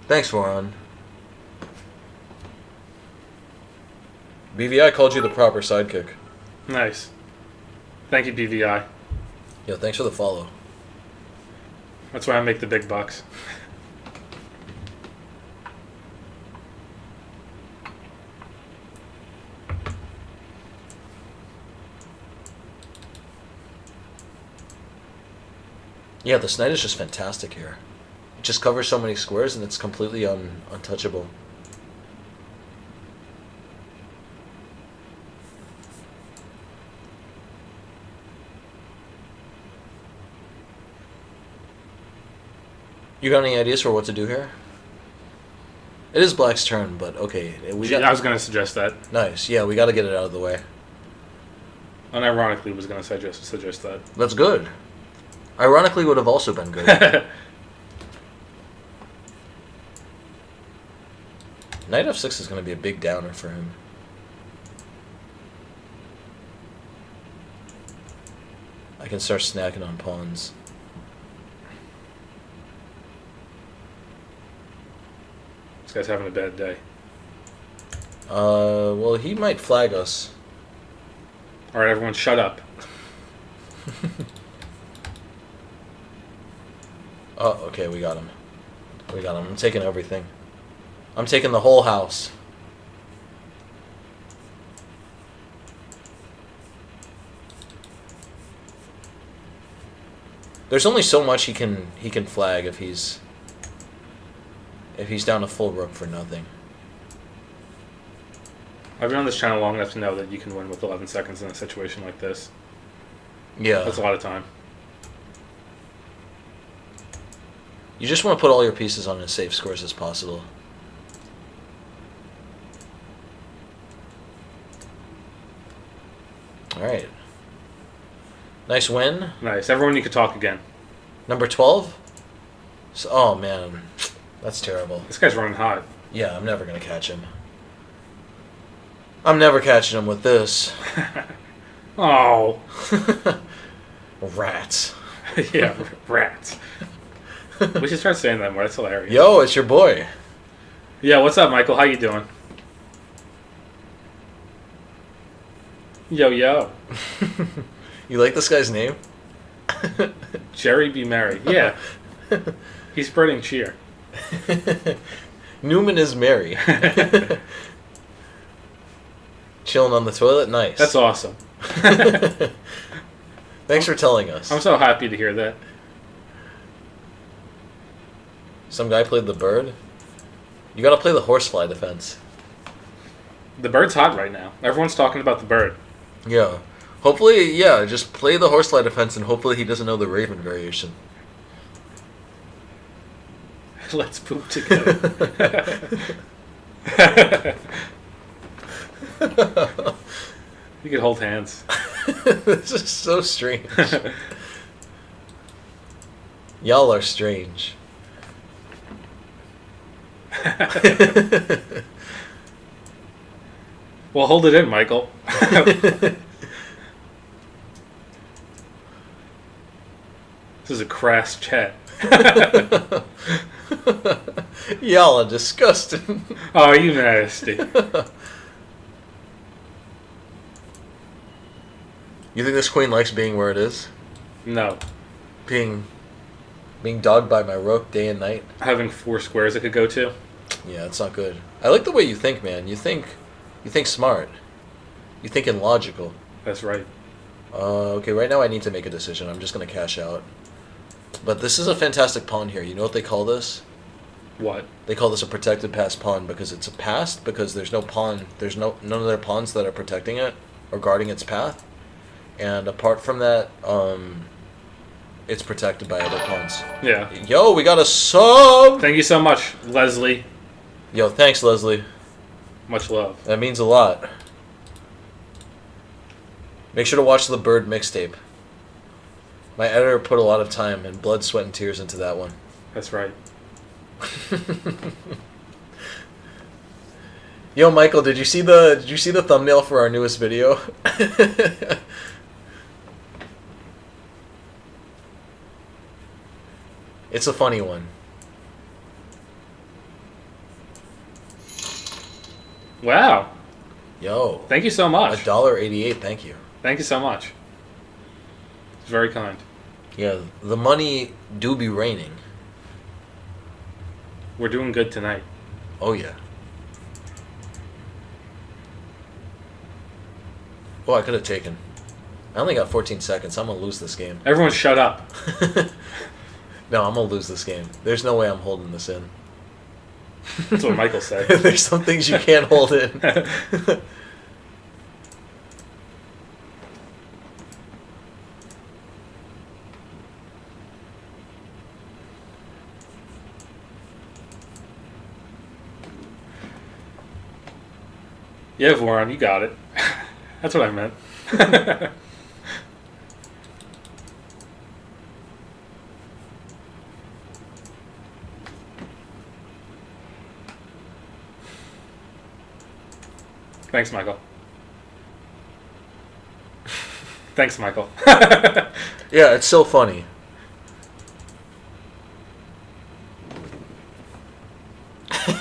Thanks, Voron. BVI called you the proper sidekick. Nice. Thank you, BVI. Yo, thanks for the follow. That's why I make the big bucks. Yeah, this knight is just fantastic here. It just covers so many squares and it's completely untouchable. You got any ideas for what to do here? It is Black's turn, but okay. I was going to suggest that. Nice. Yeah, we got to get it out of the way. Unironically, was going to suggest that. That's good. Ironically, would have also been good. Knight f6 is going to be a big downer for him. I can start snacking on pawns. This guy's having a bad day. Well, he might flag us. Alright, everyone shut up. Oh, okay, we got him. We got him. I'm taking everything. I'm taking the whole house. There's only so much he can flag if he's down a full rook for nothing. I've been on this channel long enough to know that you can win with 11 seconds in a situation like this. Yeah. That's a lot of time. You just want to put all your pieces on as safe scores as possible. Alright. Nice win. Nice. Everyone, you could talk again. Number 12? So, oh, man. That's terrible. This guy's running hot. Yeah, I'm never going to catch him. I'm never catching him with this. Oh. Rats. Yeah, rats. We should start saying that more. That's hilarious. Yo, it's your boy. Yeah, what's up, Michael? How you doing? Yo, yo. You like this guy's name? Jerry B. Merry. Yeah. He's spreading cheer. Newman is merry. Chilling on the toilet? Nice. That's awesome. Thanks for telling us. I'm so happy to hear that. Some guy played the bird? You gotta play the horsefly defense. The bird's hot right now. Everyone's talking about the bird. Yeah. Hopefully, yeah, just play the horsefly defense and hopefully he doesn't know the raven variation. Let's poop together. You could hold hands. This is so strange. Y'all are strange. Well, hold it in, Michael. This is a crass chat. Y'all are disgusting. Oh, you nasty. You think this queen likes being where it is? No. Being dogged by my rook day and night? Having 4 squares it could go to? Yeah, it's not good. I like the way you think, man. You think smart. You think in logical. That's right. Okay, right now I need to make a decision. I'm just going to cash out. But this is a fantastic pawn here. You know what they call this? What? They call this a protected passed pawn because it's a passed because there's no pawn. There's none of their pawns that are protecting it or guarding its path. And apart from that, it's protected by other pawns. Yeah. Yo, we got a sub! Thank you so much, Leslie. Yo, thanks, Leslie. Much love. That means a lot. Make sure to watch the Bird mixtape. My editor put a lot of time and blood, sweat, and tears into that one. That's right. Yo, Michael, did you see the thumbnail for our newest video? It's a funny one. Wow. Yo. Thank you so much. $1.88, thank you. Thank you so much. It's very kind. Yeah, the money do be raining. We're doing good tonight. Oh, yeah. Oh, I could have taken. I only got 14 seconds. I'm going to lose this game. Everyone shut up. No, I'm going to lose this game. There's no way I'm holding this in. That's what Michael said. There's some things you can't hold in. Yeah, Voron, you got it. That's what I meant. Thanks, Michael. Thanks, Michael. Yeah, it's so funny.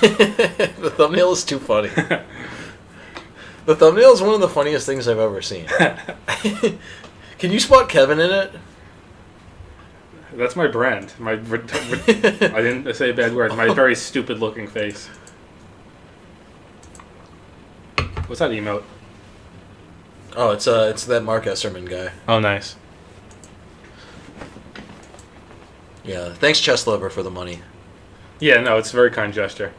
The thumbnail is too funny. The thumbnail is one of the funniest things I've ever seen. Can you spot Kevin in it? That's my brand. I didn't say a bad word. My very stupid looking face. What's that emote? Oh, it's that Mark Esserman guy. Oh, nice. Yeah, thanks Chess Lover for the money. Yeah, no, it's a very kind gesture.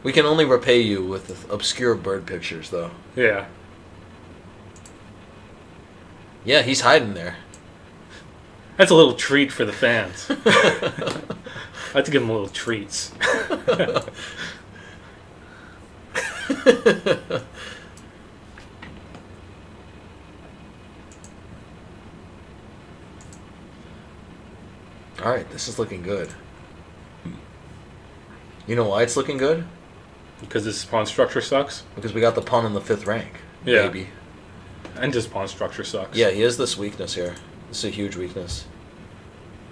We can only repay you with obscure bird pictures, though. Yeah. Yeah, he's hiding there. That's a little treat for the fans. I like to give them little treats. Alright, this is looking good. You know why it's looking good? Because this pawn structure sucks? Because we got the pawn in the 5th rank. Yeah. Baby. And his pawn structure sucks. Yeah, he has this weakness here. This is a huge weakness.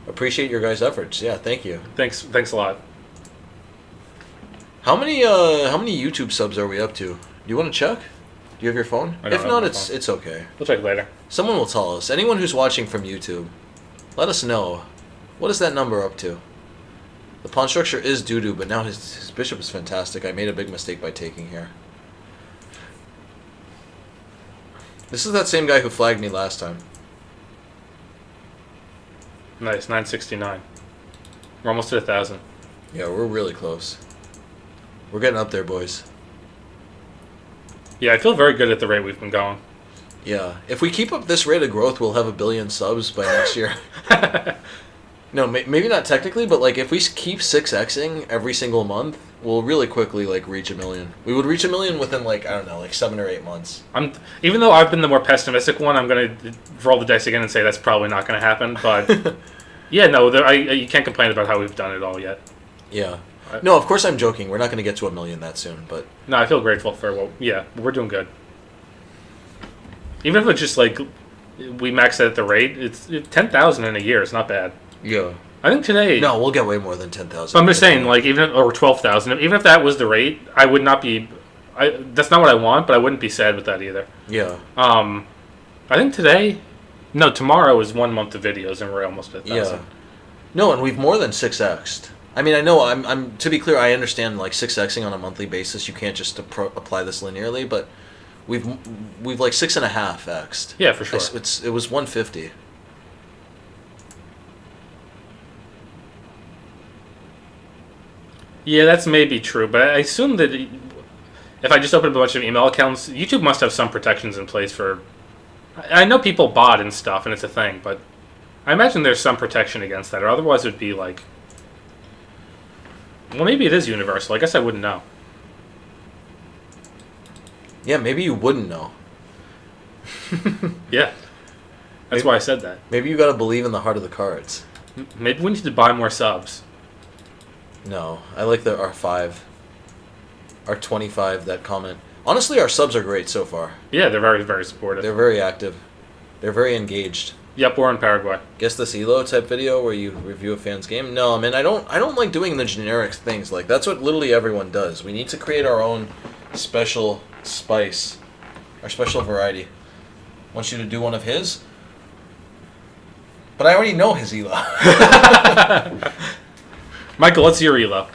Appreciate your guys' efforts. Yeah, thank you. Thanks a lot. How many YouTube subs are we up to? Do you want to check? Do you have your phone? I don't If have not, my it's phone. it's okay. We'll check later. Someone will tell us. Anyone who's watching from YouTube, let us know. What is that number up to? The pawn structure is doo-doo, but now his bishop is fantastic. I made a big mistake by taking here. This is that same guy who flagged me last time. Nice, 969. We're almost at 1,000. Yeah, we're really close. We're getting up there, boys. Yeah, I feel very good at the rate we've been going. Yeah, if we keep up this rate of growth, we'll have 1 billion subs by next year. No, maybe not technically, but like if we keep 6xing every single month, we'll really quickly like reach 1 million. We would reach 1 million within like, I don't know, like 7 or 8 months. Even though I've been the more pessimistic one, I'm gonna roll the dice again and say that's probably not gonna happen. But yeah, no, you can't complain about how we've done it all yet. Yeah. No, of course I'm joking. We're not going to get to 1 million that soon, but No, I feel grateful for we're doing good. Even if it's just like we max it at the rate, it's 10,000 in a year. It's not bad. yeah. I think today. No, we'll get way more than 10,000. But I'm just saying, like or 12,000. Even if that was the rate, I would not be. That's not what I want, but I wouldn't be sad with that either. Yeah. I think today. No, tomorrow is 1 month of videos, and we're almost at 1,000. Yeah. No, and we've more than 6x'd. I mean, I know, I'm to be clear, I understand, like, 6xing on a monthly basis, you can't just apply this linearly, but we've like 6.5x'd. Yeah, for sure. It was 150. Yeah, that's maybe true, but I assume that if I just open a bunch of email accounts, YouTube must have some protections in place for... I know people bot and stuff, and it's a thing, but I imagine there's some protection against that, or otherwise it would be like... Well, maybe it is universal. I guess I wouldn't know. Yeah, maybe you wouldn't know. Yeah. That's why I said that. Maybe you gotta believe in the heart of the cards. Maybe we need to buy more subs. No, I like our 5. Our 25 that comment. Honestly, our subs are great so far. Yeah, they're very, very supportive. They're very active. They're very engaged. Yep, we're in Paraguay. Guess this Elo type video where you review a fan's game? No, man, I don't like doing the generic things. Like, that's what literally everyone does. We need to create our own special spice. Our special variety. Want you to do one of his? But I already know his Elo. Michael, what's your Elo?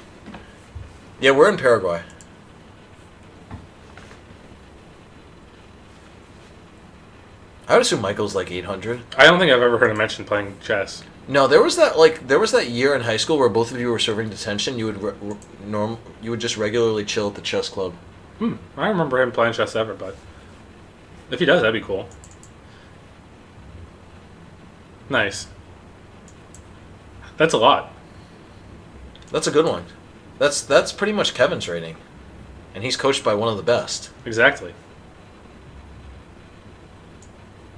Yeah, we're in Paraguay. I would assume Michael's like 800. I don't think I've ever heard him mention playing chess. No, there was that year in high school where both of you were serving detention. You would just regularly chill at the chess club. I don't remember him playing chess ever, but if he does, that'd be cool. Nice. That's a lot. That's a good one. That's pretty much Kevin's rating, and he's coached by one of the best. Exactly.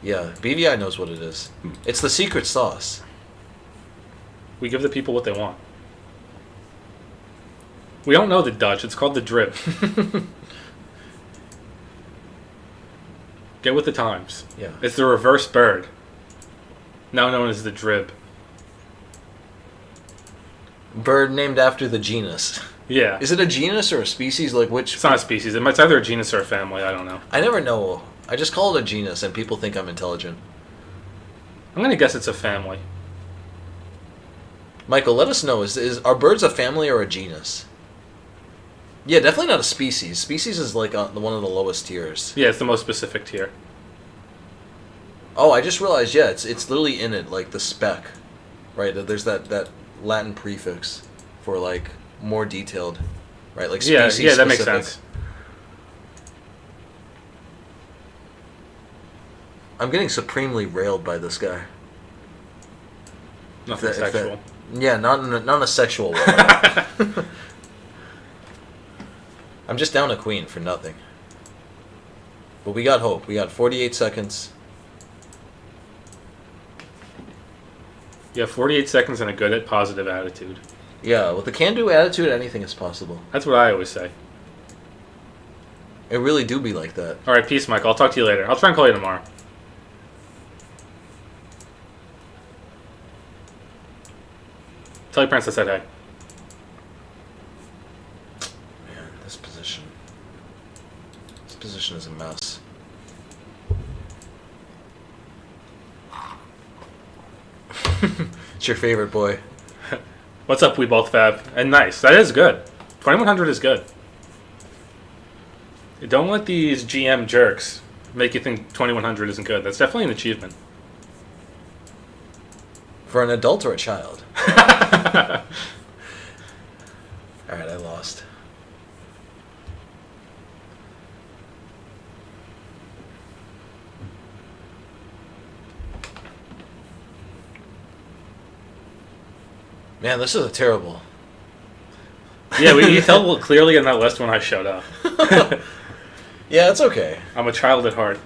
Yeah, BVI knows what it is. It's the secret sauce. We give the people what they want. We don't know the Dutch. It's called the drip. Get with the times. Yeah. It's the reverse bird, now known as the drib. Bird named after the genus. Yeah. Is it a genus or a species? Like which? It's not a species. It's either a genus or a family. I don't know. I never know. I just call it a genus, and people think I'm intelligent. I'm gonna guess it's a family. Michael, let us know. Are birds a family or a genus? Yeah, definitely not a species. Species is like one of the lowest tiers. Yeah, it's the most specific tier. Oh, I just realized. Yeah, it's literally in it, like the spec, right? There's that Latin prefix for like more detailed, right? Like species. Yeah, that makes specific. sense. I'm getting supremely railed by this guy. Nothing sexual. Yeah, not in a sexual way. I'm just down a queen for nothing. But we got hope. We got 48 seconds. You have 48 seconds and a good, positive attitude. Yeah, with a can-do attitude, anything is possible. That's what I always say. It really do be like that. All right, peace, Mike. I'll talk to you later. I'll try and call you tomorrow. Tell your parents I said hey. Man, this position. This position is a mess. It's your favorite boy. What's up, we both fab? And nice. That is good. 2100 is good. Don't let these GM jerks make you think 2100 isn't good. That's definitely an achievement. For an adult or a child? Alright, I lost. Man, this is terrible. Yeah, we can tell clearly in that list when I showed up. Yeah, it's okay. I'm a child at heart.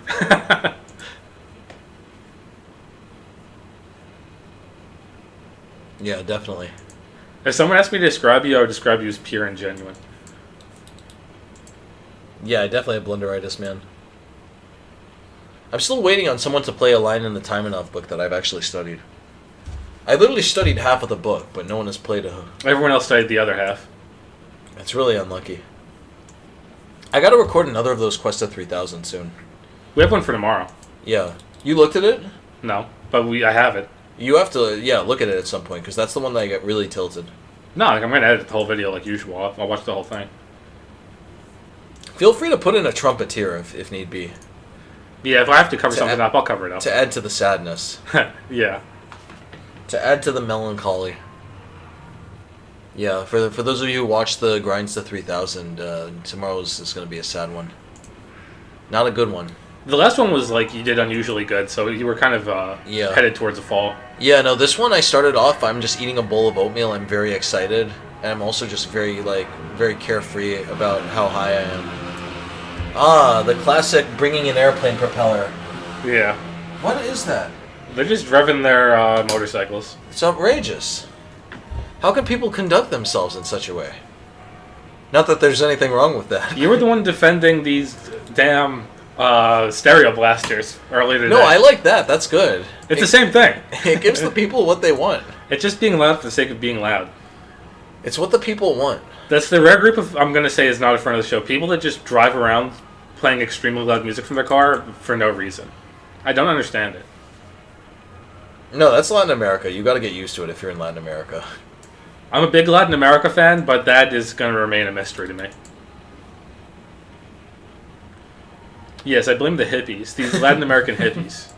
Yeah, definitely. If someone asked me to describe you, I would describe you as pure and genuine. Yeah, I definitely have blunderitis, man. I'm still waiting on someone to play a line in the Taimanov book that I've actually studied. I literally studied half of the book, but no one has played a... Everyone else studied the other half. It's really unlucky. I gotta record another of those Questa 3000 soon. We have one for tomorrow. Yeah. You looked at it? No, but I have it. You have to, yeah, look at it at some point, because that's the one that I get really tilted. No, like, I'm going to edit the whole video like usual. I'll watch the whole thing. Feel free to put in a trumpeter if need be. Yeah, if I have to cover something up, I'll cover it up. To add to the sadness. Yeah. To add to the melancholy. Yeah, for those of you who watch the Grinds to 3000, tomorrow's is going to be a sad one. Not a good one. The last one was like you did unusually good, so you were kind of headed towards a fall. Yeah, no, this one I started off, I'm just eating a bowl of oatmeal, I'm very excited, and I'm also just very carefree about how high I am. Ah, the classic bringing an airplane propeller. Yeah. What is that? They're just revving their motorcycles. It's outrageous. How can people conduct themselves in such a way? Not that there's anything wrong with that. You were the one defending these damn stereo blasters earlier today. No, I like that. That's good. It's the same thing. It gives the people what they want. It's just being loud for the sake of being loud. It's what the people want. That's the rare group of, I'm going to say is not a friend of the show, people that just drive around playing extremely loud music from their car for no reason. I don't understand it. No, that's Latin America. You got to get used to it if you're in Latin America. I'm a big Latin America fan, but that is going to remain a mystery to me. Yes, I blame the hippies. These Latin American hippies.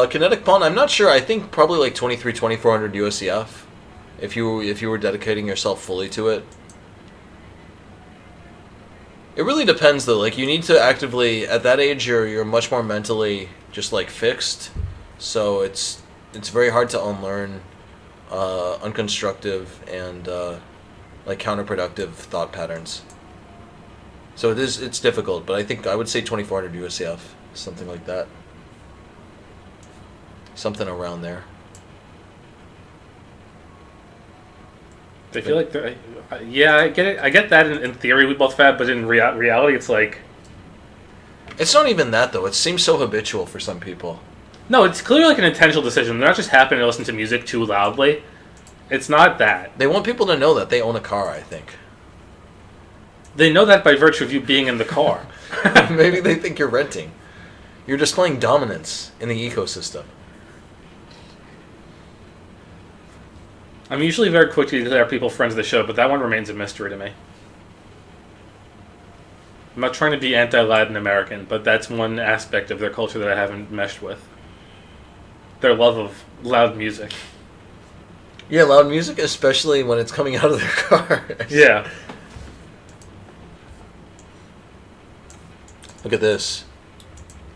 Kinetic Pawn, I'm not sure. I think probably like 2400 USCF. If you were dedicating yourself fully to it. It really depends though. Like you need to actively at that age you're much more mentally just like fixed. So it's very hard to unlearn unconstructive and like counterproductive thought patterns. So it's difficult, but I would say 2400 USCF, something like that. Something around there. I feel like, yeah, I get it. I get that in theory we both fab, but in reality it's like... It's not even that though. It seems so habitual for some people. No, it's clearly like an intentional decision. They're not just happening to listen to music too loudly. It's not that. They want people to know that they own a car, I think. They know that by virtue of you being in the car. Maybe they think you're renting. You're displaying dominance in the ecosystem. I'm usually very quick to declare people friends of the show, but that one remains a mystery to me. I'm not trying to be anti-Latin American, but that's one aspect of their culture that I haven't meshed with. Their love of loud music. Yeah, loud music, especially when it's coming out of their car. Yeah. Look at this.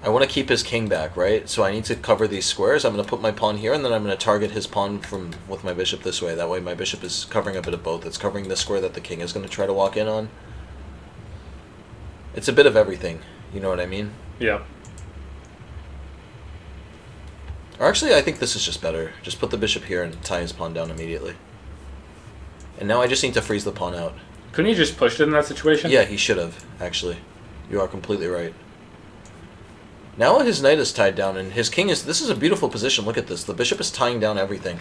I want to keep his king back, right? So I need to cover these squares. I'm going to put my pawn here, and then I'm going to target his pawn with my bishop this way. That way my bishop is covering a bit of both. It's covering the square that the king is going to try to walk in on. It's a bit of everything. You know what I mean? Yeah. Or actually, I think this is just better. Just put the bishop here and tie his pawn down immediately. And now I just need to freeze the pawn out. Couldn't you just pushed it in that situation? Yeah, he should have, actually. You are completely right. Now his knight is tied down, and his king is... This is a beautiful position. Look at this. The bishop is tying down everything.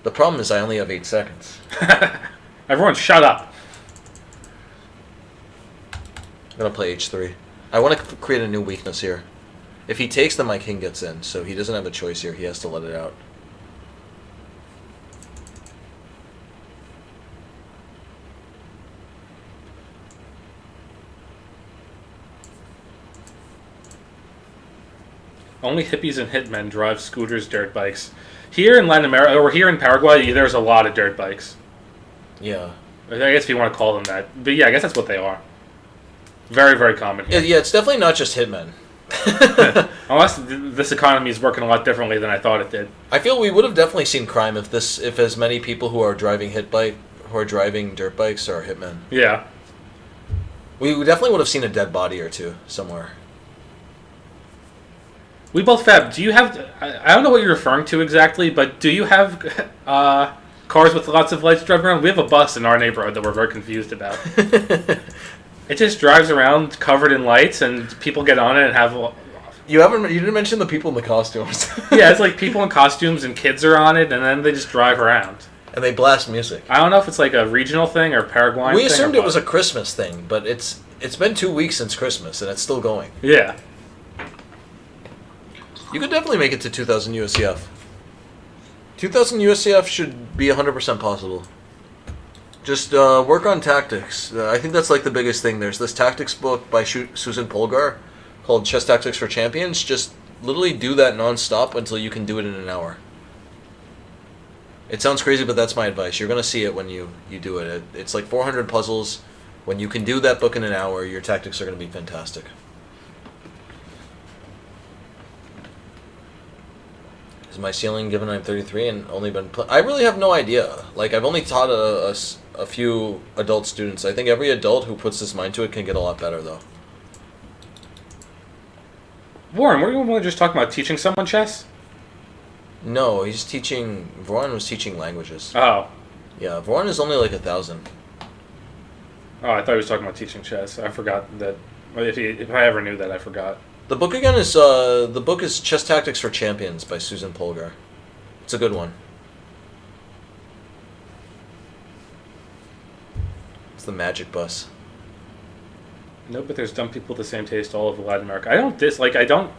The problem is I only have 8 seconds. Everyone shut up. I'm going to play h3. I want to create a new weakness here. If he takes, then my king gets in, so he doesn't have a choice here. He has to let it out. Only hippies and hitmen drive scooters, dirt bikes. Here in Latin America, or here in Paraguay, there's a lot of dirt bikes. Yeah. I guess if you want to call them that. But yeah, I guess that's what they are. Very, very common here. Yeah, it's definitely not just hitmen. Unless this economy is working a lot differently than I thought it did. I feel we would have definitely seen crime if as many people who are driving dirt bikes are hitmen. Yeah. We definitely would have seen a dead body or two somewhere. We both fab. Do you have... I don't know what you're referring to exactly, but do you have cars with lots of lights driving around? We have a bus in our neighborhood that we're very confused about. It just drives around covered in lights, and people get on it and have... You didn't mention the people in the costumes. Yeah, it's like people in costumes and kids are on it, and then they just drive around. And they blast music. I don't know if it's like a regional thing or Paraguayan thing. We assumed it was a Christmas thing, but it's been 2 weeks since Christmas, and it's still going. Yeah. You could definitely make it to 2,000 USCF. 2,000 USCF should be 100% possible. Just work on tactics. I think that's like the biggest thing. There's this tactics book by Susan Polgar called Chess Tactics for Champions. Just literally do that non-stop until you can do it in an hour. It sounds crazy, but that's my advice. You're going to see it when you do it. It's like 400 puzzles. When you can do that book in an hour, your tactics are going to be fantastic. Is my ceiling given I'm 33 and only been... I really have no idea. Like, I've only taught a few adult students. I think every adult who puts his mind to it can get a lot better, though. Warren, were you just talking about teaching someone chess? No, he's teaching... Voron was teaching languages. Oh. Yeah, Voron is only like 1,000. Oh, I thought he was talking about teaching chess. I forgot that... If I ever knew that, I forgot. The book again is the book is Chess Tactics for Champions by Susan Polgar. It's a good one. It's the magic bus. No, but there's dumb people with the same taste all over Latin America. I don't dislike. I don't.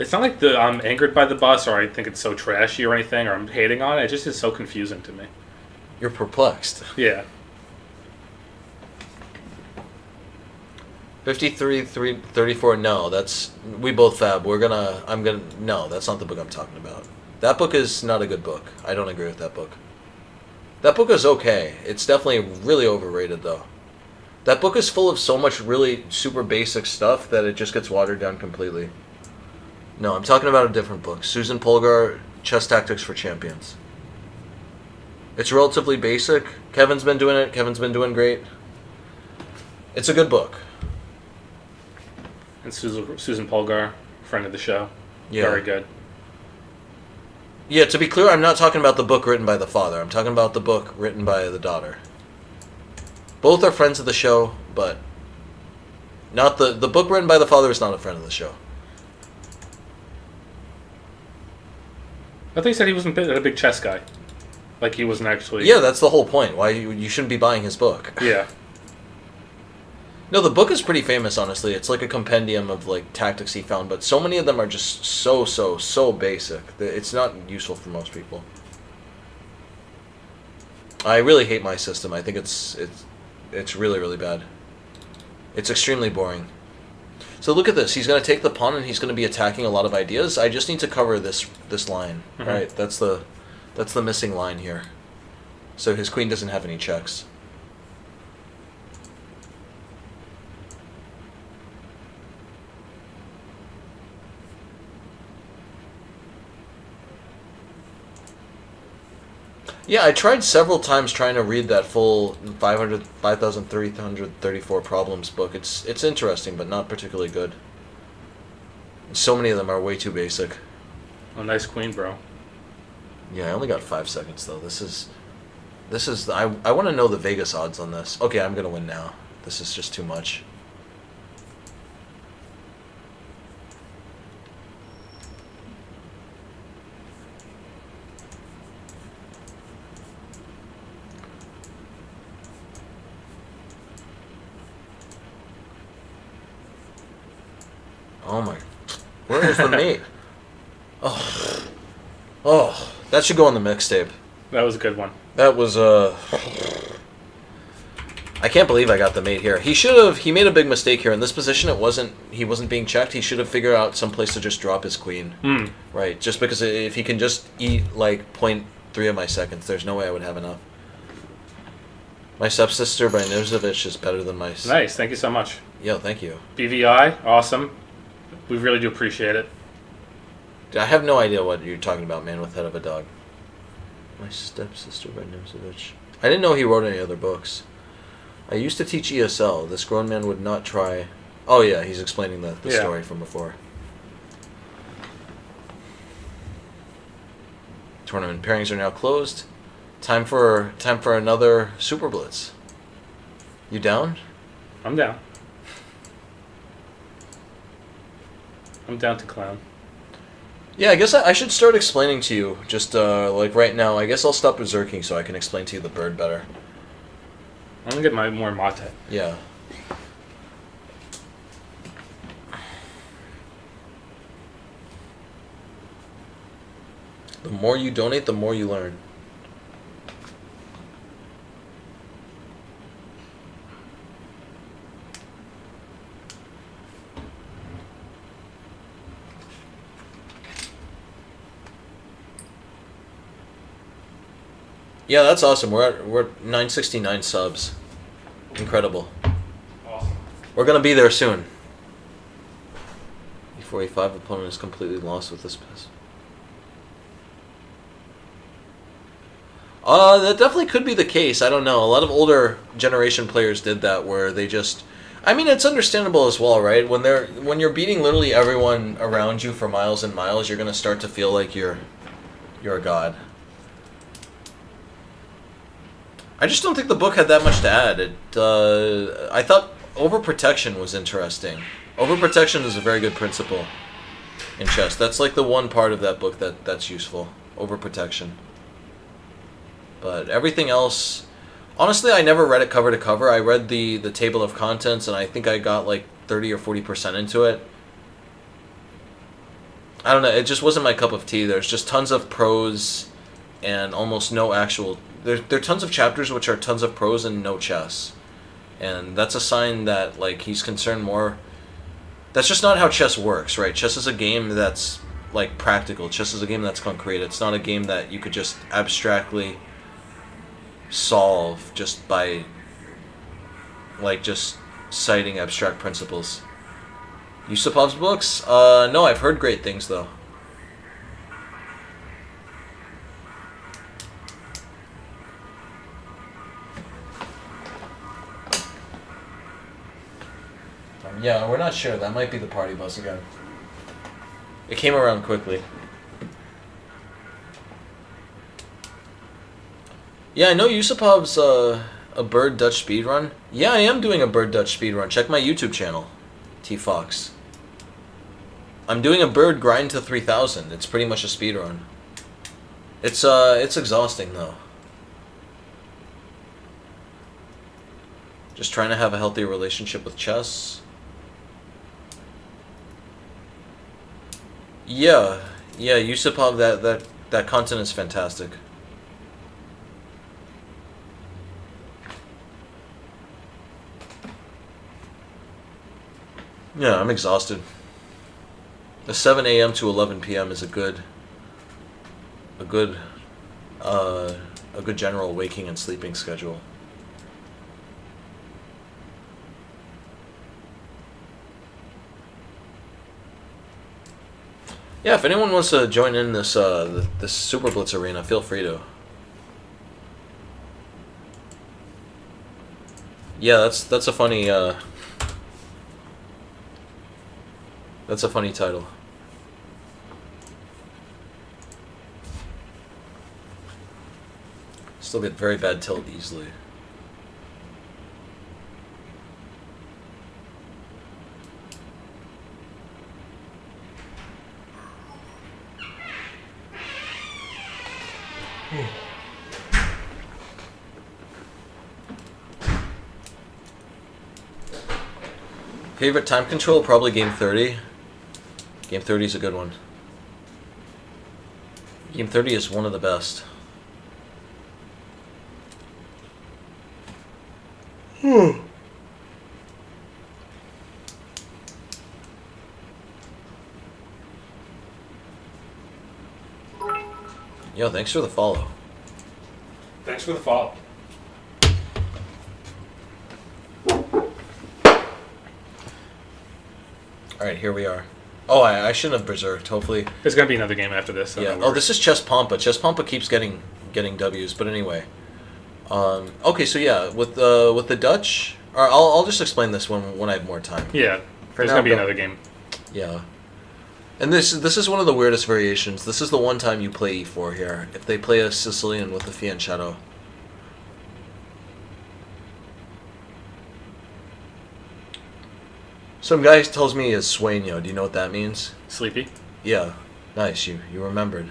It's not like I'm angered by the bus or I think it's so trashy or anything or I'm hating on it. It just is so confusing to me. You're perplexed. Yeah. 53, 34, no, that's... We both fab. No, that's not the book I'm talking about. That book is not a good book. I don't agree with that book. That book is okay. It's definitely really overrated, though. That book is full of so much really super basic stuff that it just gets watered down completely. No, I'm talking about a different book. Susan Polgar, Chess Tactics for Champions. It's relatively basic. Kevin's been doing it. Kevin's been doing great. It's a good book. And Susan Polgar, friend of the show. Yeah. Very good. Yeah, to be clear, I'm not talking about the book written by the father. I'm talking about the book written by the daughter. Both are friends of the show, but not the book written by the father is not a friend of the show. I thought you said he wasn't a big chess guy. Like he wasn't actually... Yeah, that's the whole point. Why you shouldn't be buying his book. Yeah. No, the book is pretty famous, honestly. It's like a compendium of like tactics he found, but so many of them are just so basic that it's not useful for most people. I really hate my system. I think it's really bad. It's extremely boring. So look at this. He's going to take the pawn and he's going to be attacking a lot of ideas. I just need to cover this line. Mm-hmm. Right? That's the missing line here. So his queen doesn't have any checks. Yeah, I tried several times trying to read that full 5,334 problems book. It's interesting, but not particularly good. So many of them are way too basic. Oh, nice queen, bro. Yeah, I only got 5 seconds, though. This is... This is I want to know the Vegas odds on this. Okay, I'm gonna win now. This is just too much. Oh my! Where is the mate? Oh, that should go on the mixtape. That was a good one. That was I can't believe I got the mate here. He made a big mistake here in this position. He wasn't being checked. He should have figured out some place to just drop his queen. Right, just because if he can just eat like 0.3 of my seconds, there's no way I would have enough. My Stepsister by Nivzovich is better than my... Nice, thank you so much. Yo, thank you. BVI, awesome. We really do appreciate it. I have no idea what you're talking about, man with head of a dog. My Stepsister by Nivzovich. I didn't know he wrote any other books. I used to teach ESL. This grown man would not try... Oh yeah, he's explaining the story from before. Tournament pairings are now closed. Time for another Superblitz. You down? I'm down. I'm down to clown. Yeah, I guess I should start explaining to you, just like right now. I guess I'll stop berserking so I can explain to you the bird better. I'm gonna get my more mate. Yeah. The more you donate, the more you learn. Yeah, that's awesome. We're at 969 subs. Incredible. Awesome. We're gonna be there soon. E485 opponent is completely lost with this piss. That definitely could be the case. I don't know. A lot of older generation players did that, where they just... I mean, it's understandable as well, right? When you're beating literally everyone around you for miles and miles, you're gonna start to feel like you're a god. I just don't think the book had that much to add. I thought overprotection was interesting. Overprotection is a very good principle in chess. That's like the one part of that book that's useful. Overprotection. But everything else... Honestly, I never read it cover to cover. I read the table of contents, and I think I got like 30 or 40% into it. I don't know. It just wasn't my cup of tea. There's just tons of prose and almost no actual... There are tons of chapters which are tons of prose and no chess. And that's a sign that, like, he's concerned more... That's just not how chess works, right? Chess is a game that's, like, practical. Chess is a game that's concrete. It's not a game that you could just abstractly solve just by, like, just citing abstract principles. Yusupov's books? No, I've heard great things, though. Yeah, we're not sure. That might be the party bus again. It came around quickly. Yeah, I know Yusupov's a bird Dutch speedrun. Yeah, I am doing a bird Dutch speedrun. Check my YouTube channel, T Fox. I'm doing a bird grind to 3000. It's pretty much a speedrun. It's exhausting though. Just trying to have a healthy relationship with chess. Yeah, Yusupov, that content is fantastic. Yeah, I'm exhausted. The 7 a.m. to 11 p.m. is a good general waking and sleeping schedule. Yeah, if anyone wants to join in this this Superblitz arena, feel free to. Yeah, that's a funny title. Still get very bad tilt easily. Favorite time control? Probably Game 30. Game 30 is a good one. Game 30 is one of the best. Yo, thanks for the follow. Thanks for the follow. Alright, here we are. Oh, I shouldn't have berserked. Hopefully. There's gonna be another game after this. So Yeah. Oh, this is Chess Pampa. Chess Pampa keeps getting W's, but anyway. Okay, so yeah, with the Dutch, or I'll just explain this when I have more time. Yeah. There's now, gonna be go. another game. Yeah. And this is one of the weirdest variations. This is the one time you play e4 here. If they play a Sicilian with a fianchetto. Some guy tells me is sueño. Do you know what that means? Sleepy. Yeah. Nice. You remembered.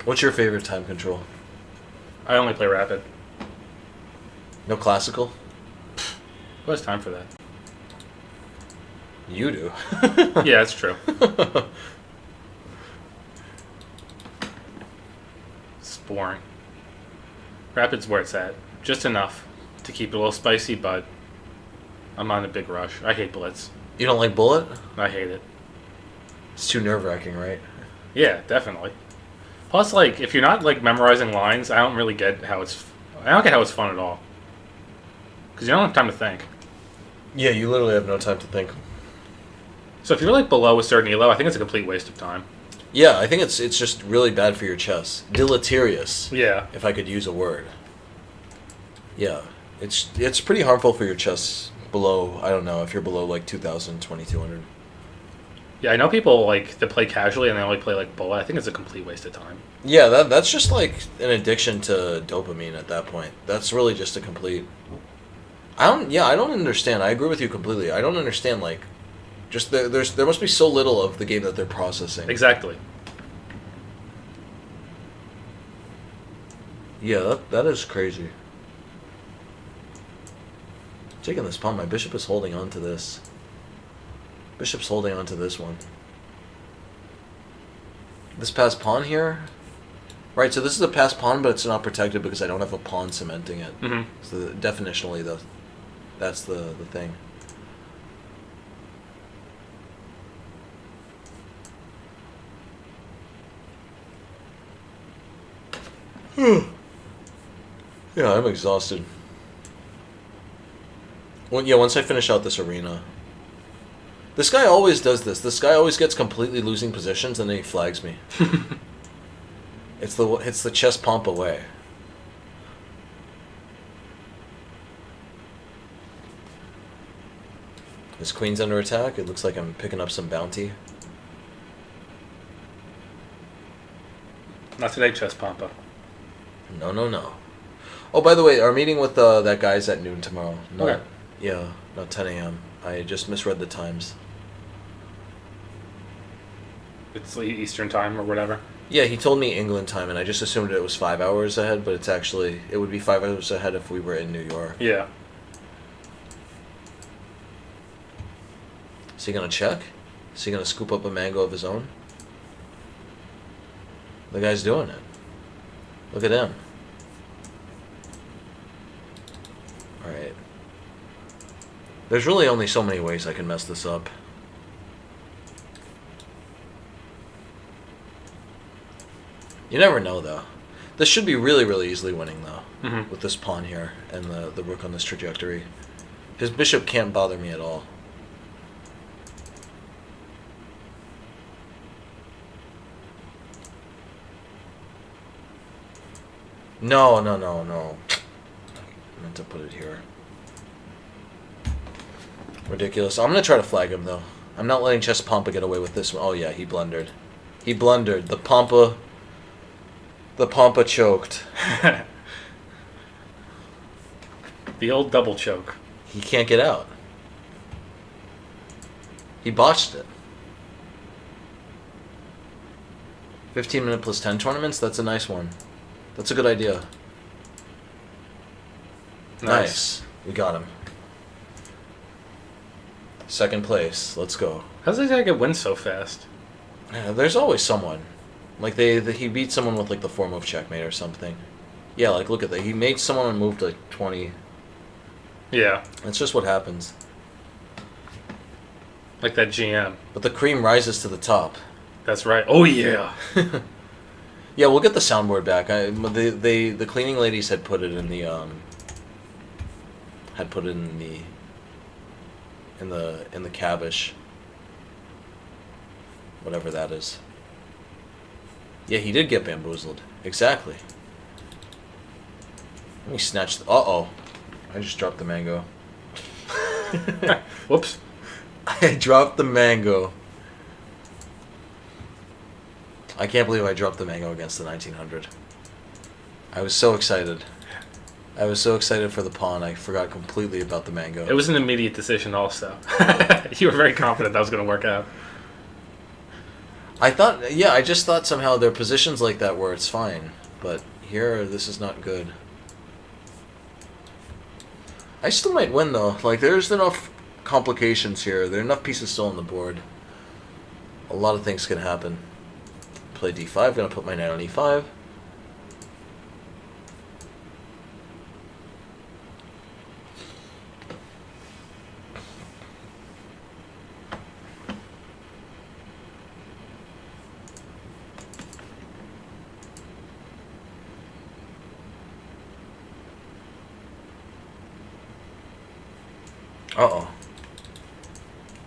What's your favorite time control? I only play rapid. No classical? Who has time for that? You do. Yeah, that's true. It's boring. Rapid's where it's at. Just enough to keep it a little spicy, but I'm on a big rush. I hate Blitz. You don't like bullet? I hate it. It's too nerve-wracking, right? Yeah, definitely. Plus, like, if you're not, like, memorizing lines, I don't really get how it's... I don't get how it's fun at all. Because you don't have time to think. Yeah, you literally have no time to think. So if you're, like, below a certain elo, I think it's a complete waste of time. Yeah, I think it's just really bad for your chess. Deleterious, Yeah. if I could use a word. Yeah, it's pretty harmful for your chess below, I don't know, if you're below like 2,000, 2,200. Yeah, I know people, like, that play casually and they only play, like, bullet. I think it's a complete waste of time. Yeah, that's just like an addiction to dopamine at that point. That's really just a complete... I don't understand. I agree with you completely. I don't understand, like, just there must be so little of the game that they're processing. Exactly. Yeah, that is crazy. Taking this pawn, my bishop is holding on to this. Bishop's holding on to this one. This passed pawn here. Right, so this is a passed pawn, but it's not protected because I don't have a pawn cementing it. Mm-hmm. So definitionally, that's the thing. Yeah, I'm exhausted. Well, yeah, once I finish out this arena. This guy always does this. This guy always gets completely losing positions and then he flags me. It's the chess Pampa way. His queen's under attack. It looks like I'm picking up some bounty. Not today, Chess Pampa. No, no, no. Oh, by the way, our meeting with that guy's at noon tomorrow. Not, Okay. Yeah, not 10 a.m. I just misread the times. It's Eastern time or whatever. Yeah, he told me England time, and I just assumed it was 5 hours ahead, but it would be 5 hours ahead if we were in New York. Yeah. Is he going to check? Is he going to scoop up a mango of his own? The guy's doing it. Look at him. Alright. There's really only so many ways I can mess this up. You never know, though. This should be really, really easily winning, though, Mm-hmm. with this pawn here and the rook on this trajectory. His bishop can't bother me at all. No, no, no, no. I meant to put it here. Ridiculous. I'm going to try to flag him, though. I'm not letting Chess Pampa get away with this one. Oh yeah, he blundered. He blundered. The Pampa choked. The old double choke. He can't get out. He botched it. 15-minute plus 10 tournaments? That's a nice one. That's a good idea. Nice. We got him. Second place. Let's go. How's this guy get wins so fast? Yeah, there's always someone. Like he beat someone with like the 4-move checkmate or something. Yeah, like look at that. He made someone move like 20. Yeah. That's just what happens. Like that GM. But the cream rises to the top. That's right. Oh yeah. Yeah, we'll get the soundboard back. The cleaning ladies had put it in the in the cabish. Whatever that is. Yeah, he did get bamboozled. Exactly. Let me snatch the... Uh-oh. I just dropped the mango. Whoops. I dropped the mango. I can't believe I dropped the mango against the 1900. I was so excited. I was so excited for the pawn, I forgot completely about the mango. It was an immediate decision also. You were very confident that was going to work out. I just thought somehow there are positions like that where it's fine. But here, this is not good. I still might win, though. Like, there's enough complications here. There are enough pieces still on the board. A lot of things can happen. Play d5, gonna put my knight on e5. Uh-oh.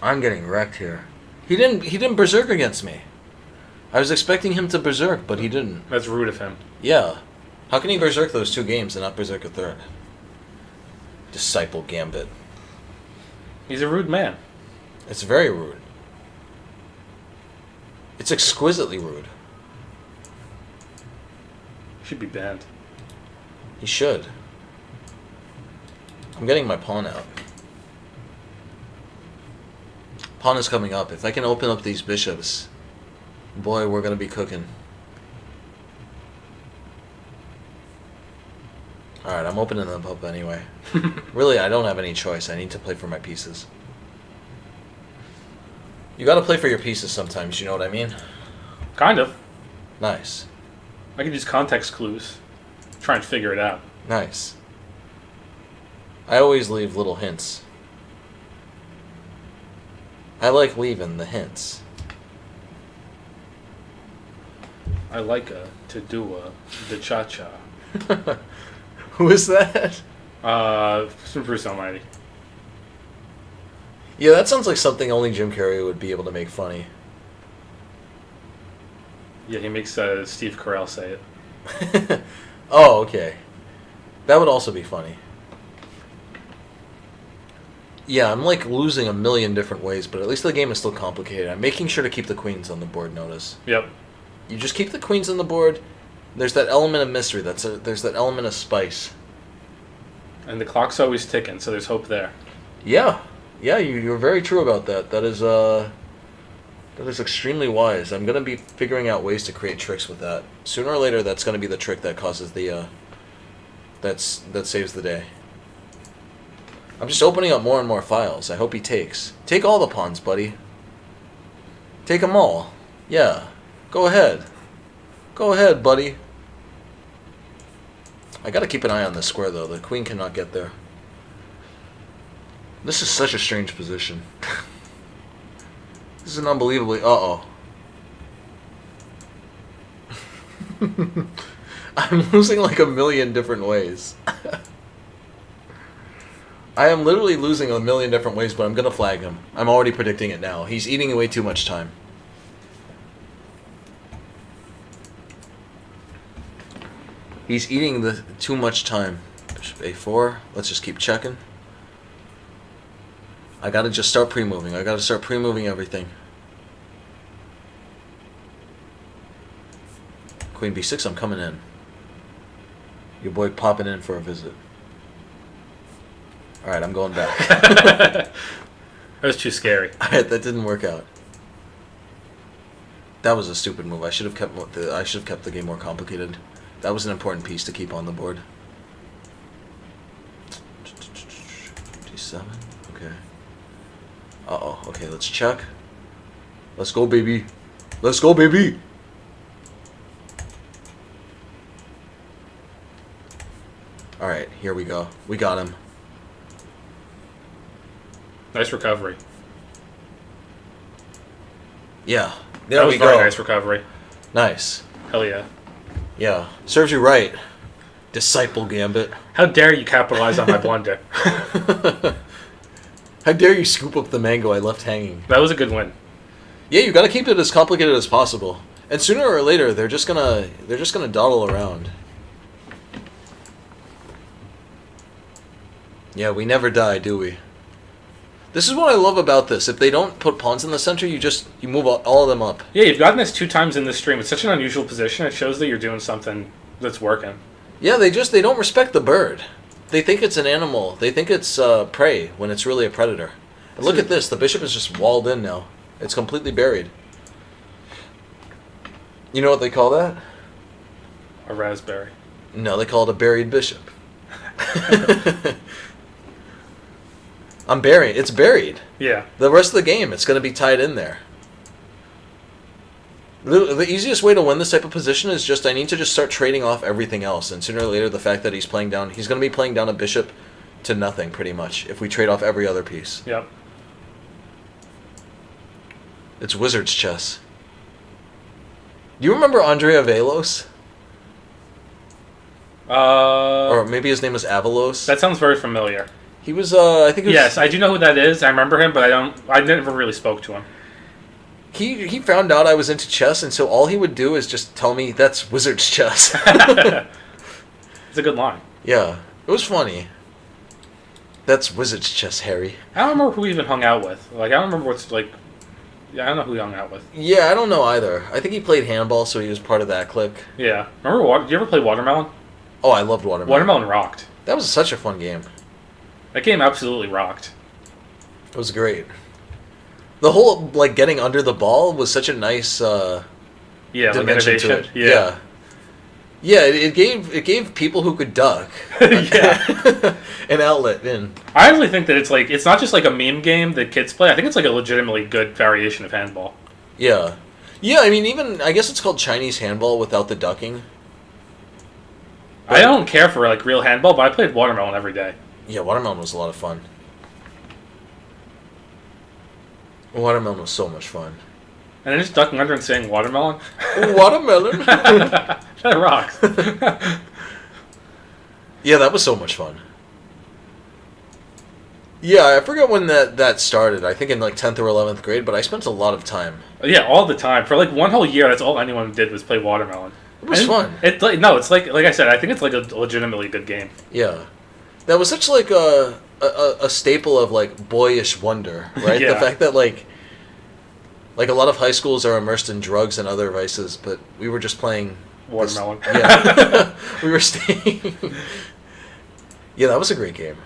I'm getting wrecked here. He didn't berserk against me. I was expecting him to berserk, but he didn't. That's rude of him. Yeah. How can he berserk those 2 games and not berserk a third? Disciple Gambit. He's a rude man. It's very rude. It's exquisitely rude. Should be banned. He should. I'm getting my pawn out. Pawn is coming up. If I can open up these bishops, boy, we're going to be cooking. Alright, I'm opening them up anyway. Really, I don't have any choice. I need to play for my pieces. You gotta play for your pieces sometimes, you know what I mean? Kind of. Nice. I can use context clues. Try and figure it out. Nice. I always leave little hints. I like leaving the hints. I like to do the cha-cha. Who is that? Bruce Almighty. Yeah, that sounds like something only Jim Carrey would be able to make funny. Yeah, he makes Steve Carell say it. Oh, okay. That would also be funny. Yeah, I'm like losing a million different ways, but at least the game is still complicated. I'm making sure to keep the queens on the board, notice. Yep. You just keep the queens on the board. There's that element of mystery. There's that element of spice. And the clock's always ticking, so there's hope there. Yeah. Yeah, you're very true about that. That is extremely wise. I'm going to be figuring out ways to create tricks with that. Sooner or later, that's going to be the trick that causes the... that saves the day. I'm just opening up more and more files. I hope he takes. Take all the pawns, buddy. Take them all. Yeah. Go ahead. Go ahead, buddy. I gotta keep an eye on this square, though. The queen cannot get there. This is such a strange position. This is an unbelievably... Uh-oh. I'm losing like a million different ways. I am literally losing a million different ways, but I'm going to flag him. I'm already predicting it now. He's eating away too much time. He's eating too much time. Bishop a4. Let's just keep checking. I gotta just start pre-moving. I gotta start pre-moving everything. Queen b6, I'm coming in. Your boy popping in for a visit. Alright, I'm going back. That was too scary. Alright, that didn't work out. That was a stupid move. I should have kept the game more complicated. That was an important piece to keep on the board. D7. Okay. Uh-oh. Okay, let's check. Let's go, baby. Let's go, baby. Alright, here we go. We got him. Nice recovery. Yeah. That There was we very go. nice recovery. Nice. Hell yeah. Yeah. Serves you right. Disciple Gambit. How dare you capitalize on my blunder? How dare you scoop up the mango I left hanging? That was a good win. Yeah, you gotta keep it as complicated as possible. And sooner or later they're just gonna dawdle around. Yeah, we never die, do we? This is what I love about this. If they don't put pawns in the center, you move all of them up. Yeah, you've gotten this 2 times in this stream. It's such an unusual position. It shows that you're doing something that's working. Yeah, they don't respect the bird. They think it's an animal. They think it's prey when it's really a predator. And look at this. The bishop is just walled in now. It's completely buried. You know what they call that? A raspberry. No, they call it a buried bishop. It's buried. Yeah. The rest of the game, it's going to be tied in there. The easiest way to win this type of position is I need to just start trading off everything else. And sooner or later, the fact that he's going to be playing down a bishop to nothing, pretty much, if we trade off every other piece. Yep. It's wizard's chess. Do you remember Andrea Velos? Or maybe his name was Avalos? That sounds very familiar. He was, I think he was... Yes, I do know who that is. I remember him, but I never really spoke to him. He found out I was into chess, and so all he would do is just tell me, that's wizard's chess. It's a good line. Yeah, it was funny. That's wizard's chess, Harry. I don't remember who he even hung out with. Like, I don't remember what's, like... Yeah, I don't know who he hung out with. Yeah, I don't know either. I think he played handball, so he was part of that clique. Yeah. Remember, did you ever play Watermelon? Oh, I loved Watermelon. Watermelon rocked. That was such a fun game. That game absolutely rocked. It was great. The whole, like, getting under the ball was such a nice dimension to it. Yeah. Yeah, it gave people who could duck Yeah. an outlet in. I actually think that it's not just like a meme game that kids play. I think it's like a legitimately good variation of handball. Yeah. Yeah, I mean, I guess it's called Chinese handball without the ducking. I don't care for like real handball, but I played Watermelon every day. Yeah, Watermelon was a lot of fun. Watermelon was so much fun. And then just ducking under and saying Watermelon. Watermelon? That rocks. Yeah, that was so much fun. Yeah, I forget when that started. I think in like 10th or 11th grade, but I spent a lot of time. Yeah, all the time. For like one whole year, that's all anyone did was play Watermelon. It was fun. It's like I said, I think it's like a legitimately good game. Yeah. That was such like a staple of like boyish wonder, right? Yeah. The fact that like a lot of high schools are immersed in drugs and other vices, but we were just playing Watermelon. Yeah. We were staying. Yeah, that was a great game.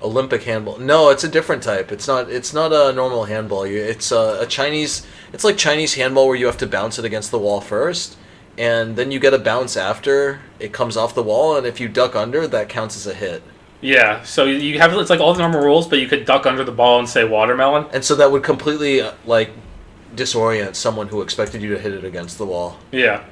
Olympic handball. No, it's a different type. It's not a normal handball. It's a Chinese. It's like Chinese handball where you have to bounce it against the wall first, and then you get a bounce after it comes off the wall, and if you duck under, that counts as a hit. Yeah, so you have it's like all the normal rules, but you could duck under the ball and say Watermelon. And so that would completely like disorient someone who expected you to hit it against the wall. Yeah.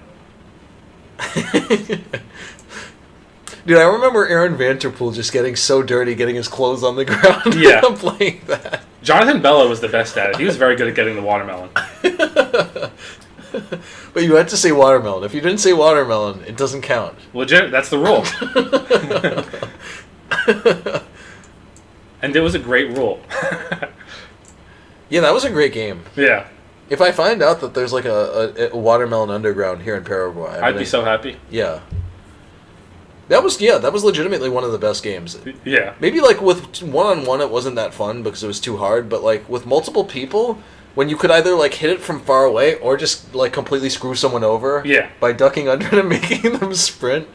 Dude, I remember Aaron Vanterpool just getting so dirty, getting his clothes on the ground. Yeah. Playing that. Jonathan Bello was the best at it. He was very good at getting the watermelon. But you had to say watermelon. If you didn't say watermelon, it doesn't count. Legit, that's the rule. And it was a great rule. Yeah, that was a great game. Yeah. If I find out that there's like a watermelon underground here in Paraguay, I'd be so happy. Yeah. That was legitimately one of the best games. Yeah. Maybe like with one-on-one it wasn't that fun because it was too hard, but like with multiple people, when you could either like hit it from far away or just like completely screw someone over Yeah. by ducking under it and making them sprint.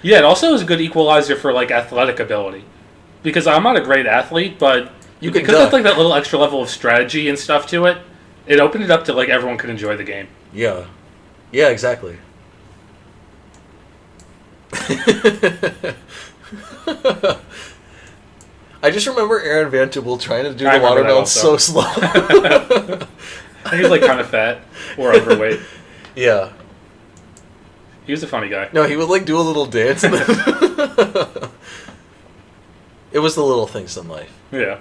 Yeah, it also is a good equalizer for like athletic ability. Because I'm not a great athlete, but because it's like that little extra level of strategy and stuff to it, it opened it up to like everyone could enjoy the game. Yeah. Yeah, exactly. I just remember Aaron Van Tubel trying to do the watermelon so slow. He was like kind of fat or overweight. Yeah. He was a funny guy. No, he would like do a little dance. And then it was the little things in life. Yeah.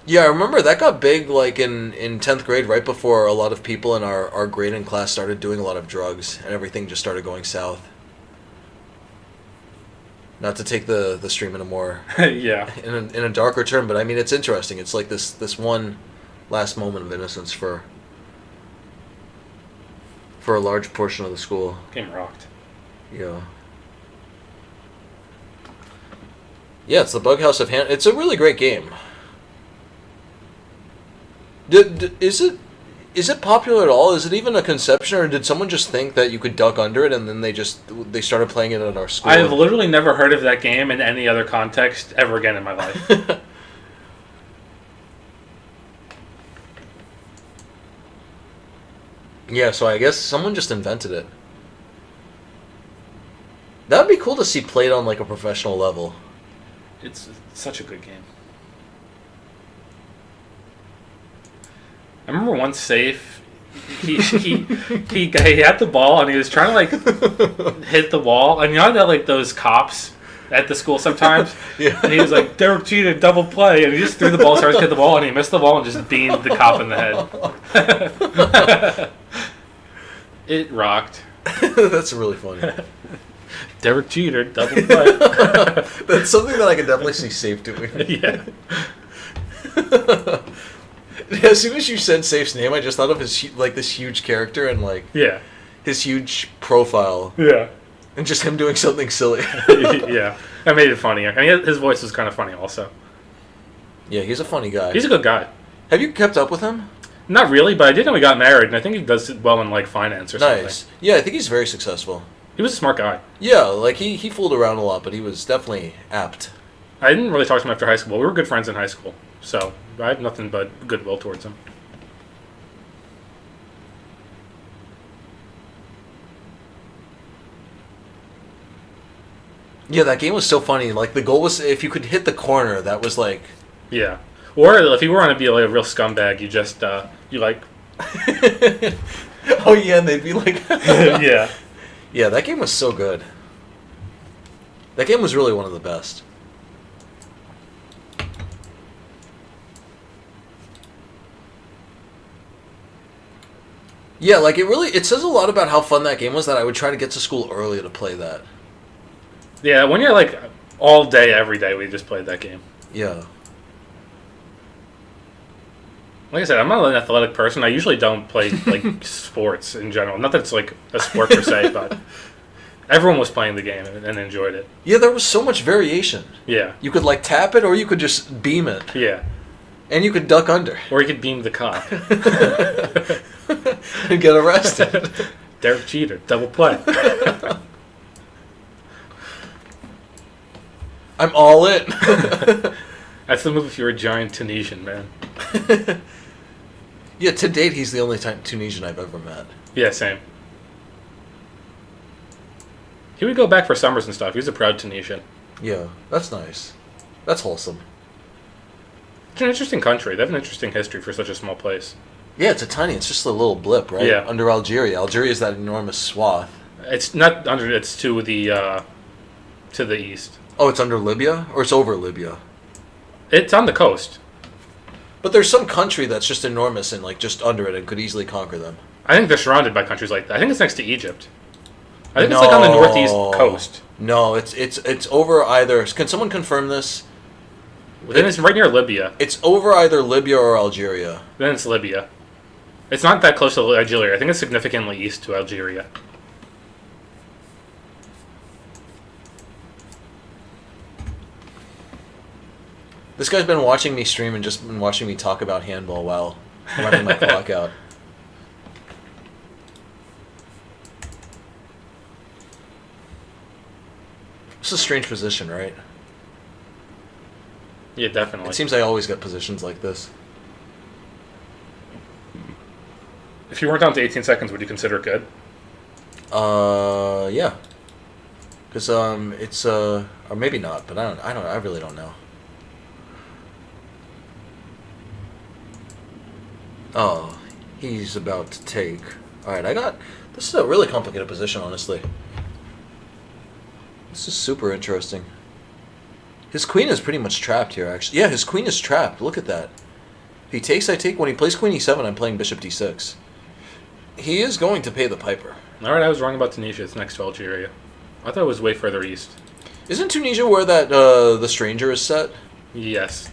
Yeah, I remember that got big like in 10th grade, right before a lot of people in our grade and class started doing a lot of drugs and everything just started going south. Not to take the stream in a more yeah in a darker turn, but I mean it's interesting. It's like this one last moment of innocence for a large portion of the school. Game rocked. Yeah. Yeah, it's the Bug House of It's a really great game. Is it popular at all? Is it even a conception, or did someone just think that you could duck under it and then they started playing it at our school? I have literally never heard of that game in any other context ever again in my life. Yeah, so I guess someone just invented it. That would be cool to see played on like a professional level. It's such a good game. I remember one safe. He had the ball and he was trying to like hit the wall, and you know that like those cops at the school sometimes. Yeah. And he was like, Derek cheated, double play, and he just threw the ball, started to hit the ball, and he missed the ball and just beamed the cop in the head. It rocked. That's really funny. Derek cheated, double play. That's something that I could definitely see Safe doing. Yeah. As soon as you said Safe's name, I just thought of his like this huge character and like his huge profile. Yeah. And just him doing something silly. Yeah. That made it funnier. And his voice was kind of funny also. Yeah, he's a funny guy. He's a good guy. Have you kept up with him? Not really, but I did know he got married, and I think he does well in like finance or something. Nice. Yeah, I think he's very successful. He was a smart guy. Yeah, like he fooled around a lot, but he was definitely apt. I didn't really talk to him after high school. We were good friends in high school, so I have nothing but goodwill towards him. Yeah, that game was so funny. Like the goal was if you could hit the corner, that was like. Yeah. Or if you want to be like a real scumbag, you just you like. Oh yeah, and they'd be like. Yeah. Yeah, that game was so good. That game was really one of the best. Yeah, like it says a lot about how fun that game was that I would try to get to school early to play that. Yeah, when you're like all day, every day, we just played that game. Yeah. Like I said, I'm not an athletic person. I usually don't play like sports in general. Not that it's like a sport per se, but everyone was playing the game and enjoyed it. Yeah, there was so much variation. Yeah. You could like tap it, or you could just beam it. Yeah. And you could duck under. Or you could beam the cop. And get arrested. Derek cheater, double play. I'm all in. That's the move if you're a giant Tunisian, man. Yeah, to date, he's the only Tunisian I've ever met. Yeah, same. He would go back for summers and stuff. He was a proud Tunisian. Yeah, that's nice. That's wholesome. It's an interesting country. They have an interesting history for such a small place. Yeah, it's just a little blip, right? Yeah. Under Algeria. Algeria is that enormous swath. It's not under. It's to the east. Oh, it's under Libya? Or it's over Libya? It's on the coast. But there's some country that's just enormous and like just under it and could easily conquer them. I think they're surrounded by countries like that. I think it's next to Egypt. I think it's like on the northeast coast. No, it's over either. Can someone confirm this? Then it's right near Libya. It's over either Libya or Algeria. Then it's Libya. It's not that close to Algeria. I think it's significantly east to Algeria. This guy's been watching me stream and just been watching me talk about handball while running my clock out. It's a strange position, right? Yeah, definitely. It seems I always get positions like this. If you weren't down to 18 seconds, would you consider it good? Yeah. Because, it's, or maybe not, but I really don't know. Oh, he's about to take. Alright, this is a really complicated position, honestly. This is super interesting. His queen is pretty much trapped here, actually. Yeah, his queen is trapped. Look at that. If he takes, I take. When he plays queen e7, I'm playing bishop d6. He is going to pay the piper. Alright, I was wrong about Tunisia. It's next to Algeria. I thought it was way further east. Isn't Tunisia where that the stranger is set? Yes.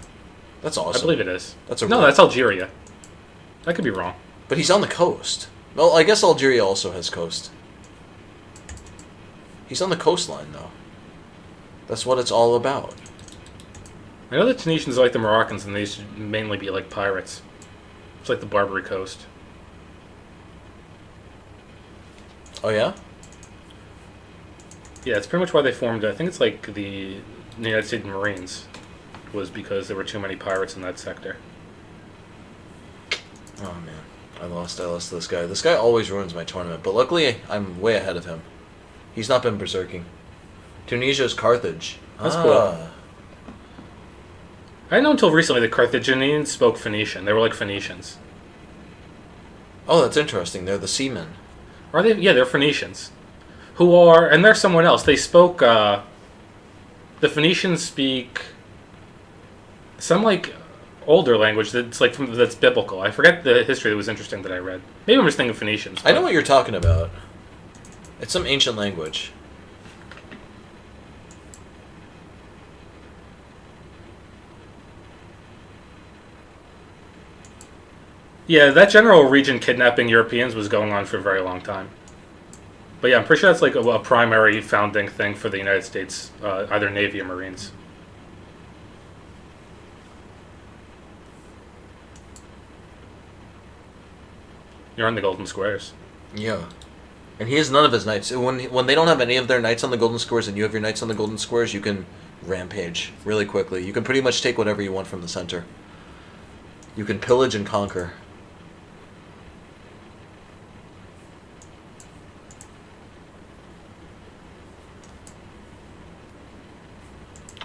That's awesome. I believe it is. No, that's Algeria. I could be wrong. But he's on the coast. Well, I guess Algeria also has coast. He's on the coastline, though. That's what it's all about. I know the Tunisians are like the Moroccans, and they should mainly be like pirates. It's like the Barbary Coast. Oh, yeah? Yeah, it's pretty much why they formed, I think it's like the United States Marines, was because there were too many pirates in that sector. Oh, man. I lost to this guy. This guy always ruins my tournament, but luckily I'm way ahead of him. He's not been berserking. Tunisia is Carthage. That's cool. I didn't know until recently that Carthaginians spoke Phoenician. They were like Phoenicians. Oh, that's interesting. They're the seamen. Are they? Yeah, they're Phoenicians. Who are... And they're someone else. They spoke... the Phoenicians speak... some, like... older language that's like that's biblical. I forget the history that was interesting that I read. Maybe I'm just thinking Phoenicians. I know what you're talking about. It's some ancient language. Yeah, that general region kidnapping Europeans was going on for a very long time. But yeah, I'm pretty sure that's like a primary founding thing for the United States, either Navy or Marines. You're on the Golden Squares. Yeah. And he has none of his knights. When they don't have any of their knights on the Golden Squares and you have your knights on the Golden Squares, you can rampage really quickly. You can pretty much take whatever you want from the center. You can pillage and conquer.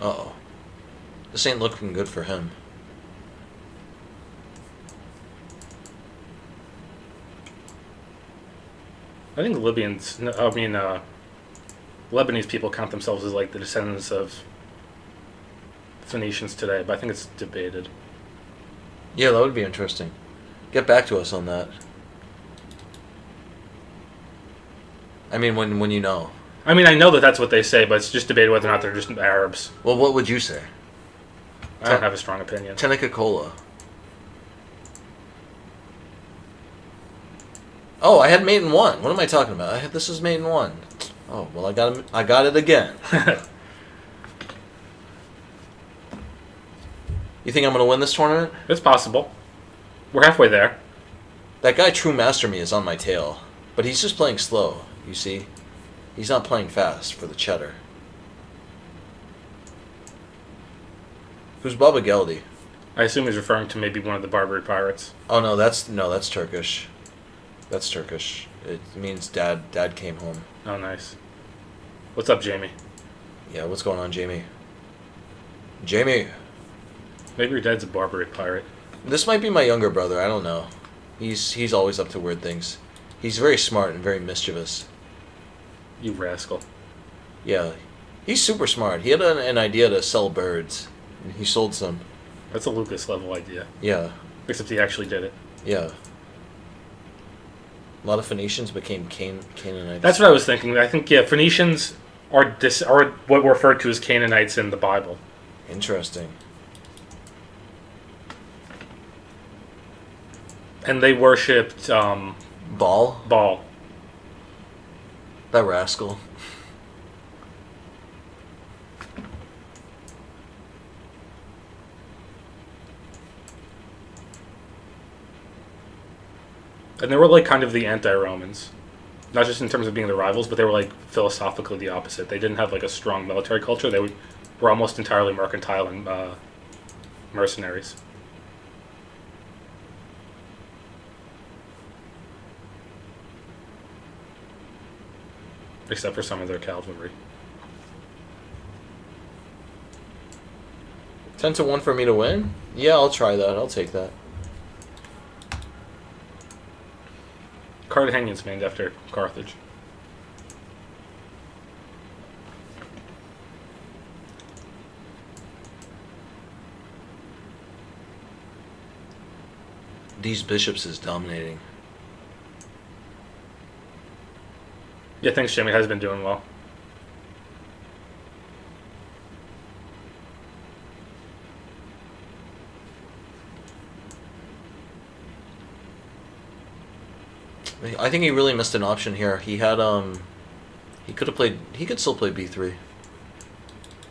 Uh-oh. This ain't looking good for him. I think Lebanese people count themselves as like the descendants of Phoenicians today, but I think it's debated. Yeah, that would be interesting. Get back to us on that. I mean, when you know. I mean, I know that that's what they say, but it's just debated whether or not they're just Arabs. Well, what would you say? I don't have a strong opinion. Tenica-Cola. Oh, I had mate in 1. What am I talking about? This is mate in 1. Oh, well, I got it again. You think I'm going to win this tournament? It's possible. We're halfway there. That guy True Master Me is on my tail. But he's just playing slow, you see? He's not playing fast for the cheddar. Who's Baba Geldi? I assume he's referring to maybe one of the Barbary pirates. Oh, no, that's Turkish. That's Turkish. It means dad came home. Oh, nice. What's up, Jamie? Yeah, what's going on, Jamie? Jamie! Maybe your dad's a Barbary pirate. This might be my younger brother, I don't know. He's always up to weird things. He's very smart and very mischievous. You rascal. Yeah, he's super smart. He had an idea to sell birds. And he sold some. That's a Lucas level idea. Yeah. Except he actually did it. Yeah. A lot of Phoenicians became Canaanites. That's what I was thinking. I think, yeah, Phoenicians are what were referred to as Canaanites in the Bible. Interesting. And they worshipped Ball? Baal. That rascal. And they were like kind of the anti-Romans. Not just in terms of being the rivals, but they were like philosophically the opposite. They didn't have like a strong military culture. They were almost entirely mercantile and mercenaries. Except for some of their cavalry. 10-1 for me to win? Yeah, I'll try that. I'll take that. Carthagen's named after Carthage. These bishops is dominating. Yeah, thanks, Jimmy. Has been doing well. I think he really missed an option here. He had he could have played. He could still play b3.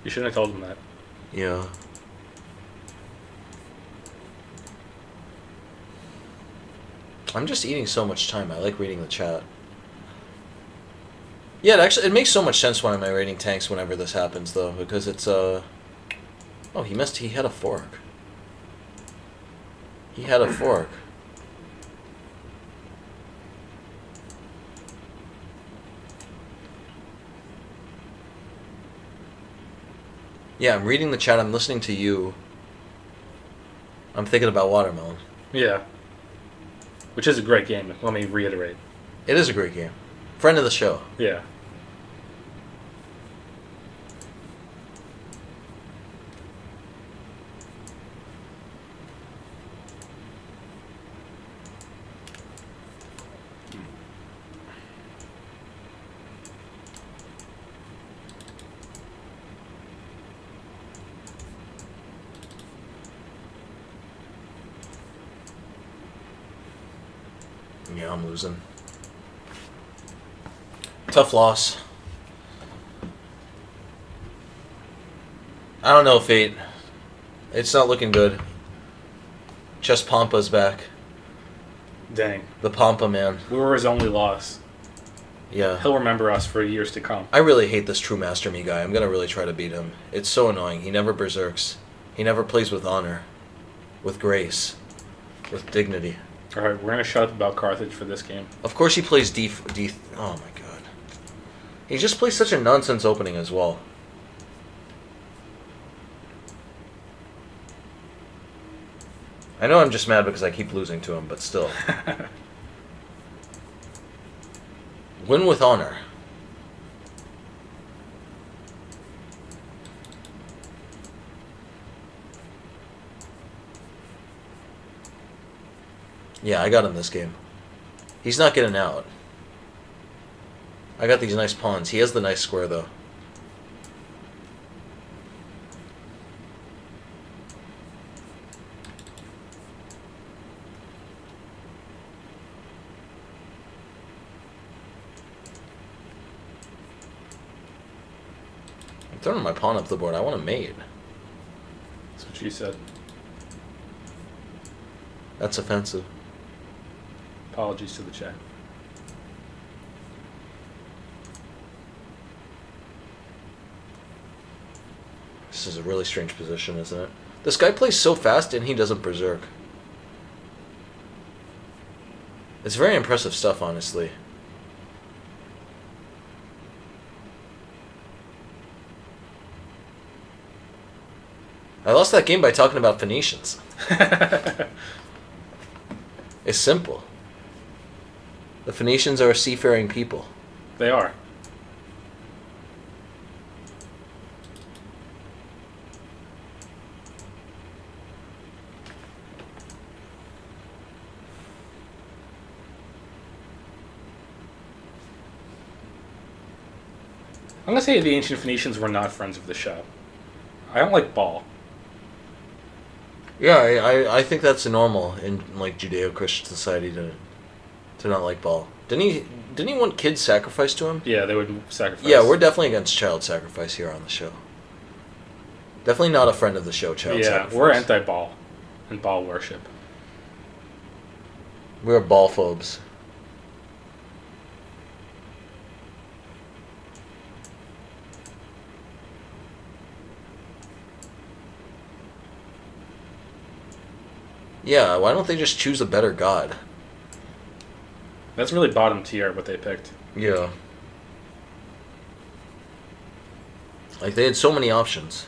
You shouldn't have told him that. Yeah. I'm just eating so much time. I like reading the chat. Yeah, it makes so much sense when I'm raiding tanks whenever this happens, though, because it's Oh, he missed. He had a fork. He had a fork. Yeah, I'm reading the chat. I'm listening to you. I'm thinking about watermelon. Yeah. Which is a great game, let me reiterate. It is a great game. Friend of the show. Yeah. Yeah, I'm losing. Tough loss. I don't know, Fate. It's not looking good. Just Pampa's back. Dang. The Pampa man. We were his only loss. Yeah. He'll remember us for years to come. I really hate this True Master Me guy. I'm gonna really try to beat him. It's so annoying. He never berserks. He never plays with honor. With grace. With dignity. Alright, we're going to shut up about Carthage for this game. Of course he plays oh my god. He just plays such a nonsense opening as well. I know I'm just mad because I keep losing to him, but still. Win with honor. Yeah, I got him this game. He's not getting out. I got these nice pawns. He has the nice square, though. I'm throwing my pawn up the board. I want a mate. That's what she said. That's offensive. Apologies to the chat. This is a really strange position, isn't it? This guy plays so fast and he doesn't berserk. It's very impressive stuff, honestly. I lost that game by talking about Phoenicians. It's simple. The Phoenicians are a seafaring people. They are. I'm going to say the ancient Phoenicians were not friends of the show. I don't like Baal. Yeah, I think that's normal in like Judeo-Christian society to not like ball. Didn't he want kids sacrificed to him? Yeah, they would sacrifice. Yeah, we're definitely against child sacrifice here on the show. Definitely not a friend of the show, child sacrifice. We're anti-ball and ball worship. We're ball phobes. Yeah, why don't they just choose a better god? That's really bottom tier what they picked. Yeah. Like, they had so many options.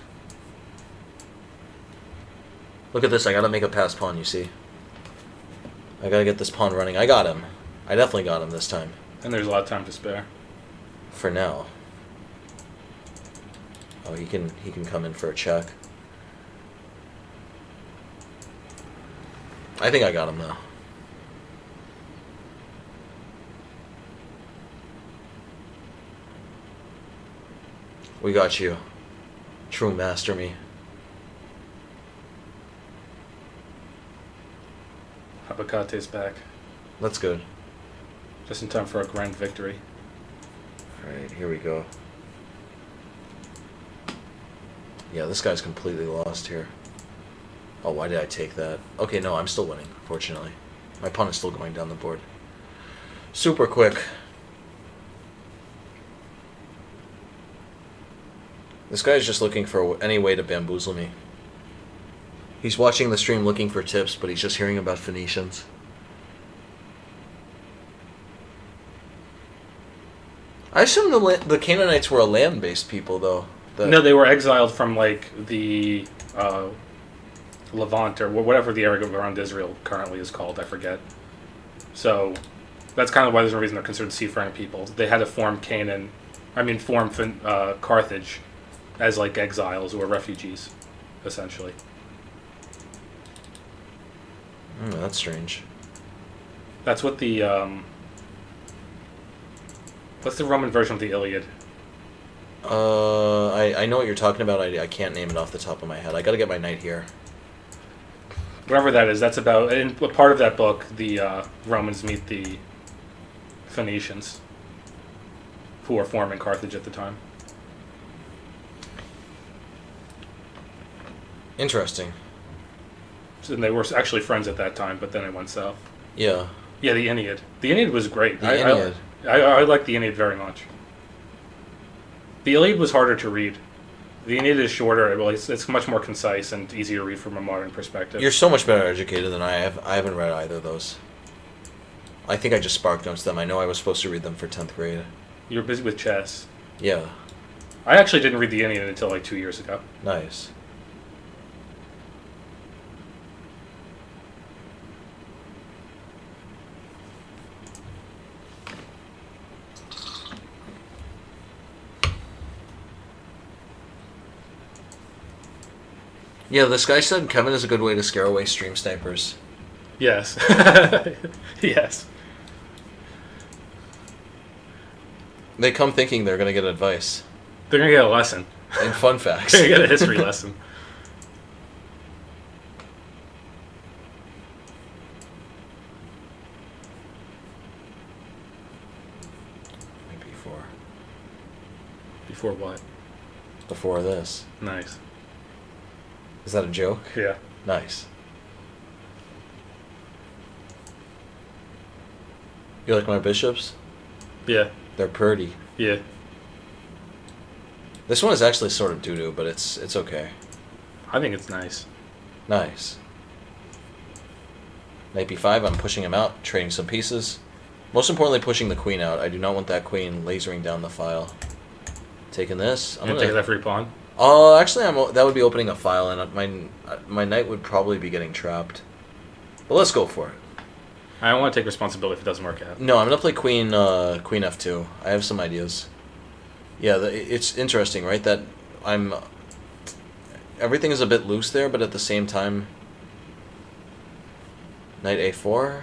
Look at this, I gotta make a pass pawn, you see? I gotta get this pawn running. I got him. I definitely got him this time. And there's a lot of time to spare. For now. Oh, he can come in for a check. I think I got him now. We got you. True master me. Abacate's back. That's good. Just in time for a grand victory. Alright, here we go. Yeah, this guy's completely lost here. Oh, why did I take that? Okay, no, I'm still winning, fortunately. My pawn is still going down the board. Super quick. This guy's just looking for any way to bamboozle me. He's watching the stream looking for tips, but he's just hearing about Phoenicians. I assume the Canaanites were a land-based people, though. No, they were exiled from, like, the Levant, or whatever the area around Israel currently is called, I forget. So, that's kind of why there's a reason they're considered seafaring people. They had to form Carthage as, like, exiles or refugees, essentially. That's strange. That's what the, what's the Roman version of the Iliad? I know what you're talking about. I can't name it off the top of my head. I gotta get my knight here. Whatever that is, that's about, in part of that book, the Romans meet the Phoenicians, who were forming Carthage at the time. Interesting. And they were actually friends at that time, but then it went south. Yeah. Yeah, the Aeneid. The Aeneid was great. The Aeneid. I like the Aeneid very much. The Iliad was harder to read. The Aeneid is shorter. Well, it's much more concise and easy to read from a modern perspective. You're so much better educated than I have. I haven't read either of those. I think I just spark notes them. I know I was supposed to read them for 10th grade. You were busy with chess. Yeah. I actually didn't read the Aeneid until like 2 years ago. Nice. Yeah, this guy said Kevin is a good way to scare away stream snipers. Yes. Yes. They come thinking they're going to get advice. They're going to get a lesson. And fun facts. They're going to get a history lesson. Before. Before what? Before this. Nice. Is that a joke? Yeah. Nice. You like my bishops? Yeah. They're pretty. Yeah. This one is actually sort of doo-doo, but it's okay. I think it's nice. Nice. Knight b5, I'm pushing him out, trading some pieces. Most importantly, pushing the queen out. I do not want that queen lasering down the file. Taking this. I'm going to take that free pawn. Actually, that would be opening a file, and my knight would probably be getting trapped. But let's go for it. I don't want to take responsibility if it doesn't work out. No, I'm gonna play queen f2. I have some ideas. Yeah, it's interesting, right? That everything is a bit loose there, but at the same time, knight a4.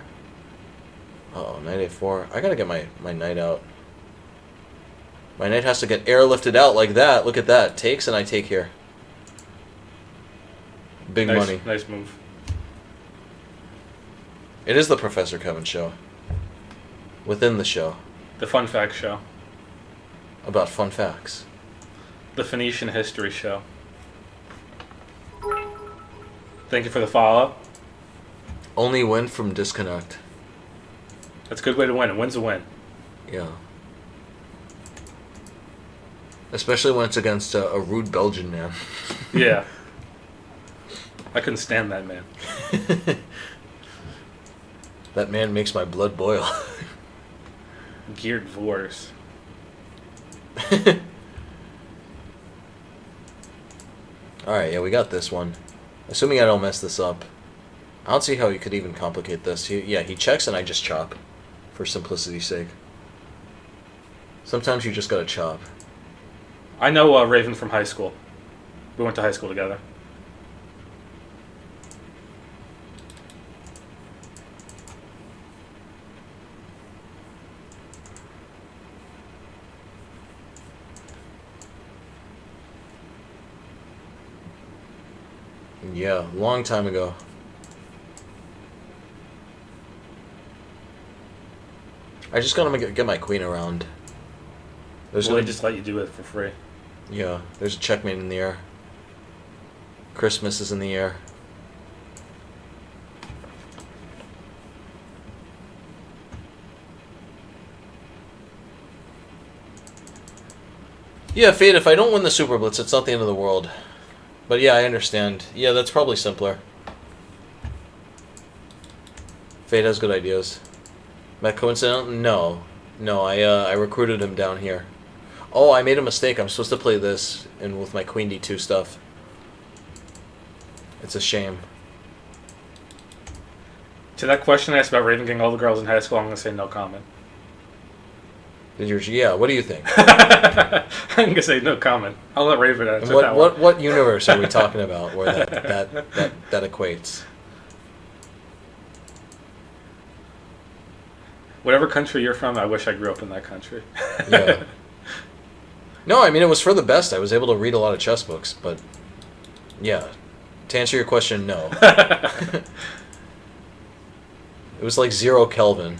Uh-oh, knight a4. I gotta get my knight out. My knight has to get airlifted out like that. Look at that. Takes, and I take here. big money. Nice move. It is the Professor Kevin show. Within the show. The Fun Fact Show. About fun facts. The Phoenician History Show. Thank you for the follow. Only win from disconnect. That's a good way to win. A win's a win. Yeah. Especially when it's against a rude Belgian man. Yeah. I couldn't stand that man. That man makes my blood boil. Geared Vors. Alright, yeah, we got this one. Assuming I don't mess this up. I don't see how you could even complicate this. He checks and I just chop. For simplicity's sake. Sometimes you just gotta chop. I know Raven from high school. We went to high school together. Yeah, long time ago. I just gotta get my queen around. Well, they just let you do it for free. Yeah, there's a checkmate in the air. Christmas is in the air. Yeah, Fate, if I don't win the Superblitz, it's not the end of the world. But yeah, I understand. Yeah, that's probably simpler. Fate has good ideas. Met coincidental? No. No, I recruited him down here. Oh, I made a mistake. I'm supposed to play this and with my Queen D2 stuff. It's a shame. To that question I asked about Raven getting all the girls in high school, I'm going to say no comment. Yeah, what do you think? I'm going to say no comment. I'll let Raven answer that one. What universe are we talking about where that equates? Whatever country you're from, I wish I grew up in that country. Yeah. No, I mean, it was for the best. I was able to read a lot of chess books, but yeah. To answer your question, no. It was like 0 Kelvin.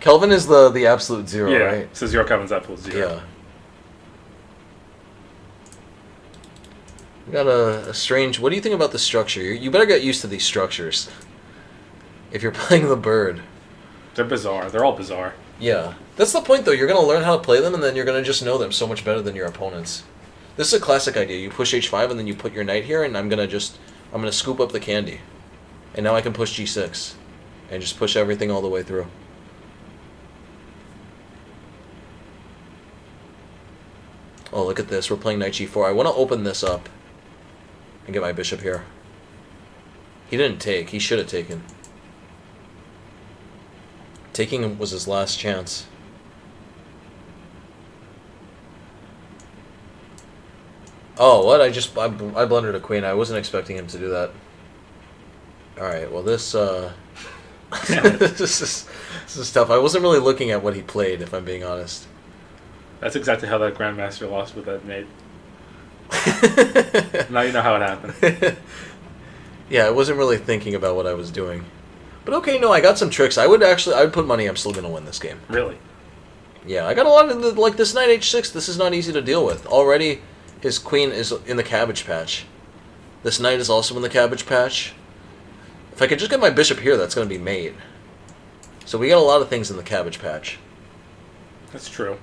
Kelvin is the absolute zero, yeah, right? So 0 Kelvin's absolute zero. Yeah. We got a strange... What do you think about the structure? You better get used to these structures. If you're playing the bird. They're bizarre. They're all bizarre. Yeah. That's the point, though. You're going to learn how to play them, and then you're going to just know them so much better than your opponents. This is a classic idea. You push h5, and then you put your knight here, and I'm going to scoop up the candy. And now I can push g6. And just push everything all the way through. Oh, look at this. We're playing knight g4. I want to open this up. And get my bishop here. He didn't take. He should have taken. Taking was his last chance. Oh, what? I blundered a queen. I wasn't expecting him to do that. Alright, well this this is tough. I wasn't really looking at what he played, if I'm being honest. That's exactly how that Grandmaster lost with that mate. Now you know how it happened. Yeah, I wasn't really thinking about what I was doing. But okay, no, I got some tricks. I would put money I'm still going to win this game. Really? Yeah, I got a lot of, like this knight h6, this is not easy to deal with. Already, his queen is in the cabbage patch. This knight is also in the cabbage patch. If I could just get my bishop here, that's going to be mate. So we got a lot of things in the cabbage patch. That's true.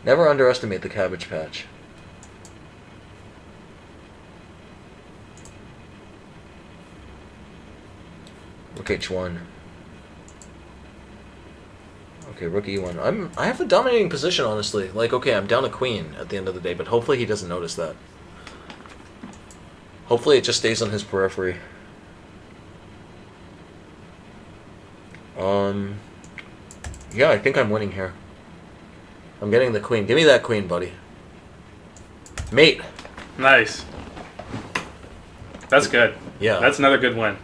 Never underestimate the cabbage patch. Rook h1. Okay, rook e1. I have a dominating position, honestly. Like, okay, I'm down a queen at the end of the day, but hopefully he doesn't notice that. Hopefully it just stays on his periphery. Yeah, I think I'm winning here. I'm getting the queen. Give me that queen, buddy. Mate. Nice. That's good. Yeah. That's another good win.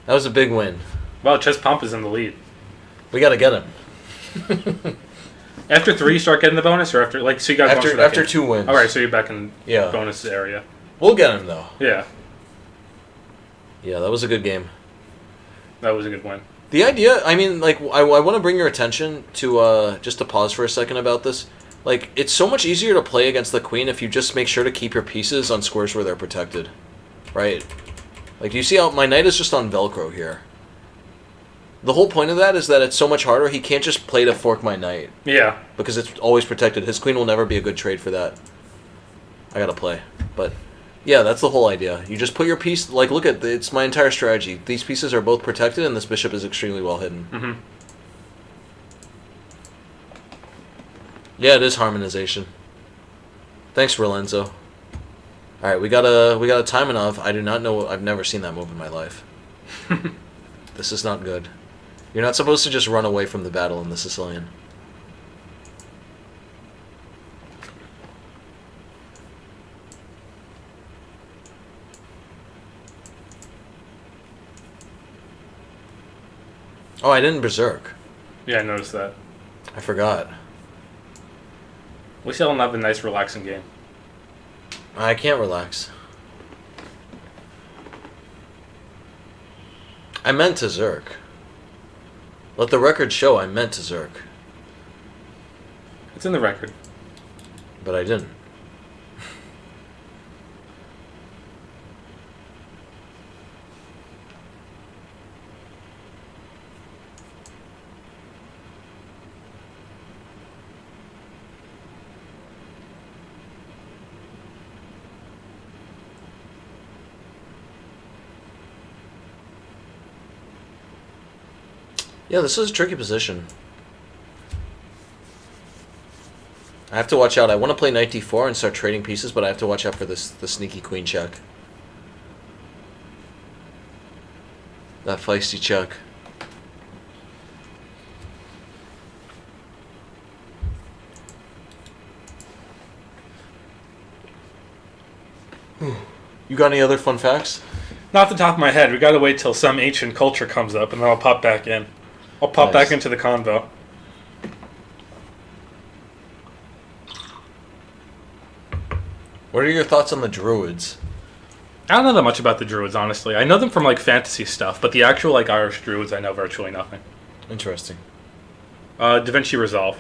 That was a big win. Well, Chess Pump is in the lead. We gotta get him. After 3, you start getting the bonus, or after, like, so you got bonus for that after game? 2 wins. All right, so you're back in Yeah. bonus area. We'll get him, though. Yeah, Yeah, that was a good game. that was a good win. The idea, I mean, like, I want to bring your attention to, just to pause for a second about this. Like, it's so much easier to play against the queen if you just make sure to keep your pieces on squares where they're protected. Right? Like, you see how my knight is just on Velcro here. The whole point of that is that it's so much harder, he can't just play to fork my knight. Yeah. Because it's always protected. His queen will never be a good trade for that. I gotta play. But, yeah, that's the whole idea. You just put your piece, like, look at, it's my entire strategy. These pieces are both protected, and this bishop is extremely well hidden. Mm-hmm. Yeah, it is harmonization. Thanks, Relenzo. Alright, we got a Taimanov. I do not know, I've never seen that move in my life. This is not good. You're not supposed to just run away from the battle in the Sicilian. Oh, I didn't berserk. Yeah, I noticed that. I forgot. We still don't have a nice, relaxing game. I can't relax. I meant to Zerk. Let the record show I meant to Zerk. It's in the record. But I didn't. Yeah, this is a tricky position. I have to watch out. I want to play knight d4 and start trading pieces, but I have to watch out for the sneaky queen check. That feisty check. You got any other fun facts? Not off the top of my head. We gotta wait till some ancient culture comes up, and then I'll pop back in. I'll pop back into the convo. What are your thoughts on the Druids? I don't know that much about the Druids, honestly. I know them from, like, fantasy stuff, but the actual, like, Irish Druids, I know virtually nothing. Interesting. Da Vinci Resolve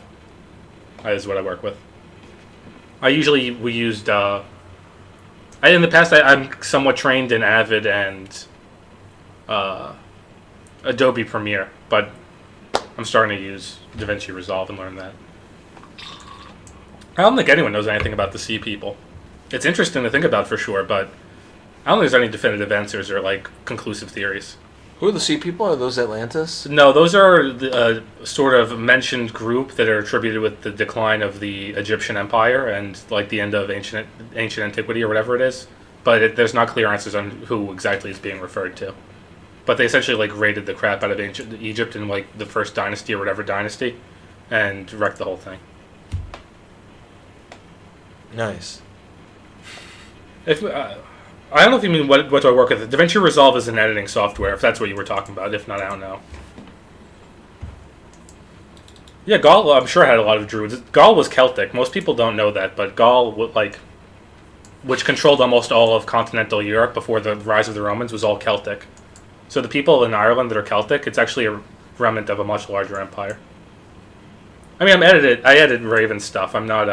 is what I work with. We used, in the past, I'm somewhat trained in Avid and Adobe Premiere, but I'm starting to use Da Vinci Resolve and learn that. I don't think anyone knows anything about the Sea People. It's interesting to think about for sure, but I don't think there's any definitive answers or, like, conclusive theories. Who are the Sea People? Are those Atlantis? No, those are the sort of mentioned group that are attributed with the decline of the Egyptian Empire and, like, the end of ancient antiquity or whatever it is. But there's not clear answers on who exactly is being referred to. But they essentially, like, raided the crap out of ancient Egypt in, like, the first dynasty or whatever dynasty and wrecked the whole thing. Nice. I don't know if you mean what do I work with. DaVinci Resolve is an editing software, if that's what you were talking about. If not, I don't know. Yeah, Gaul, I'm sure, had a lot of druids. Gaul was Celtic. Most people don't know that, but Gaul, which controlled almost all of continental Europe before the rise of the Romans, was all Celtic. So the people in Ireland that are Celtic, it's actually a remnant of a much larger empire. I mean, I edit Raven stuff. I'm not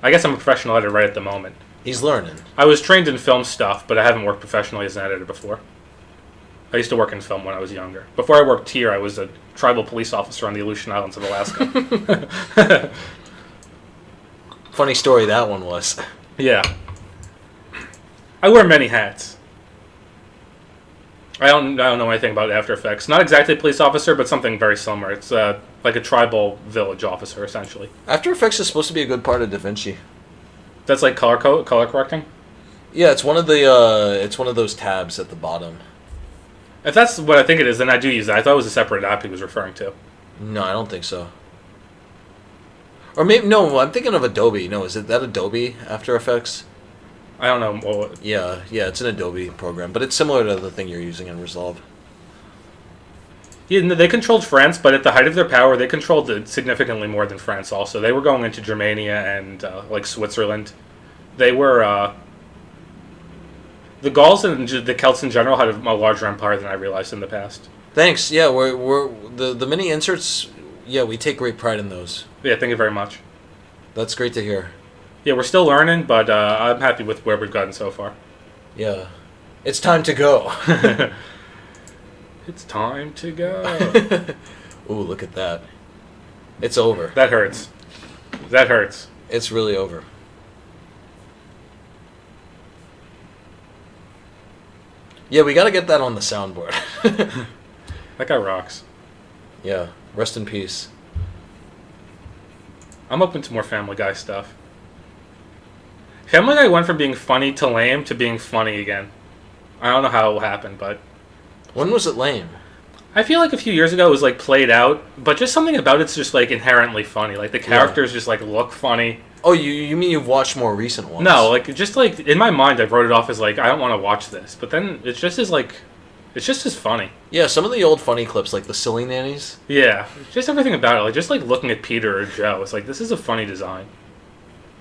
I guess I'm a professional editor right at the moment. He's learning. I was trained in film stuff, but I haven't worked professionally as an editor before. I used to work in film when I was younger. Before I worked here, I was a tribal police officer on the Aleutian Islands of Alaska. Funny story that one was. Yeah. I wear many hats. I don't know anything about After Effects. Not exactly a police officer, but something very similar. It's like a tribal village officer, essentially. After Effects is supposed to be a good part of DaVinci. That's like color correcting? Yeah, it's one of those tabs at the bottom. If that's what I think it is, then I do use that. I thought it was a separate app he was referring to. No, I don't think so. Or maybe no, I'm thinking of Adobe. No, is it that Adobe After Effects? I don't know. Well, yeah, it's an Adobe program, but it's similar to the thing you're using in Resolve. Yeah, they controlled France, but at the height of their power, they controlled it significantly more than France also. They were going into Germania and, like, Switzerland. They were The Gauls and the Celts in general had a larger empire than I realized in the past. Thanks. Yeah, we're the mini inserts. Yeah, we take great pride in those. Yeah, thank you very much. That's great to hear. Yeah, we're still learning, but I'm happy with where we've gotten so far. Yeah. It's time to go. It's time to go. Ooh, look at that. It's over. That hurts. That hurts. It's really over. Yeah, we gotta get that on the soundboard. That guy rocks. Yeah, rest in peace. I'm open to more Family Guy stuff. Family Guy went from being funny to lame to being funny again. I don't know how it happened, but... When was it lame? I feel like a few years ago it was, like, played out, but just something about it's just, like, inherently funny. Like, the characters just, like, look funny. Oh, you mean you've watched more recent ones? No, like, just, like, in my mind I wrote it off as, like, I don't want to watch this. But then it's just as, like... It's just as funny. Yeah, some of the old funny clips, like the Silly Nannies. Yeah, just everything about it. Like, just, like, looking at Peter or Joe, it's like, this is a funny design.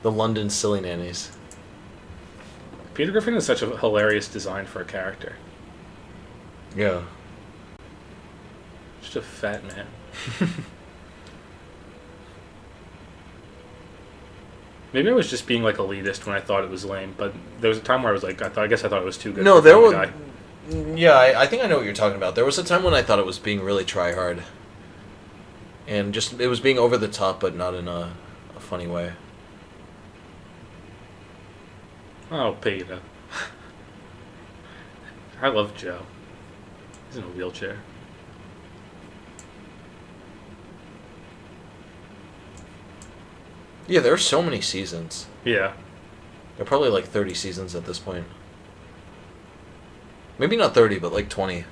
The London Silly Nannies. Peter Griffin is such a hilarious design for a character. Yeah. Just a fat man. Maybe I was just being, like, elitist when I thought it was lame, but there was a time where I was like, I guess I thought it was too good. No, for there Family was... Guy. Yeah, I think I know what you're talking about. There was a time when I thought it was being really try-hard. And just, it was being over the top, but not in a funny way. Oh, Peter. I love Joe. He's in a wheelchair. Yeah, there are so many seasons. Yeah. There are probably like 30 seasons at this point. Maybe not 30, but like 20.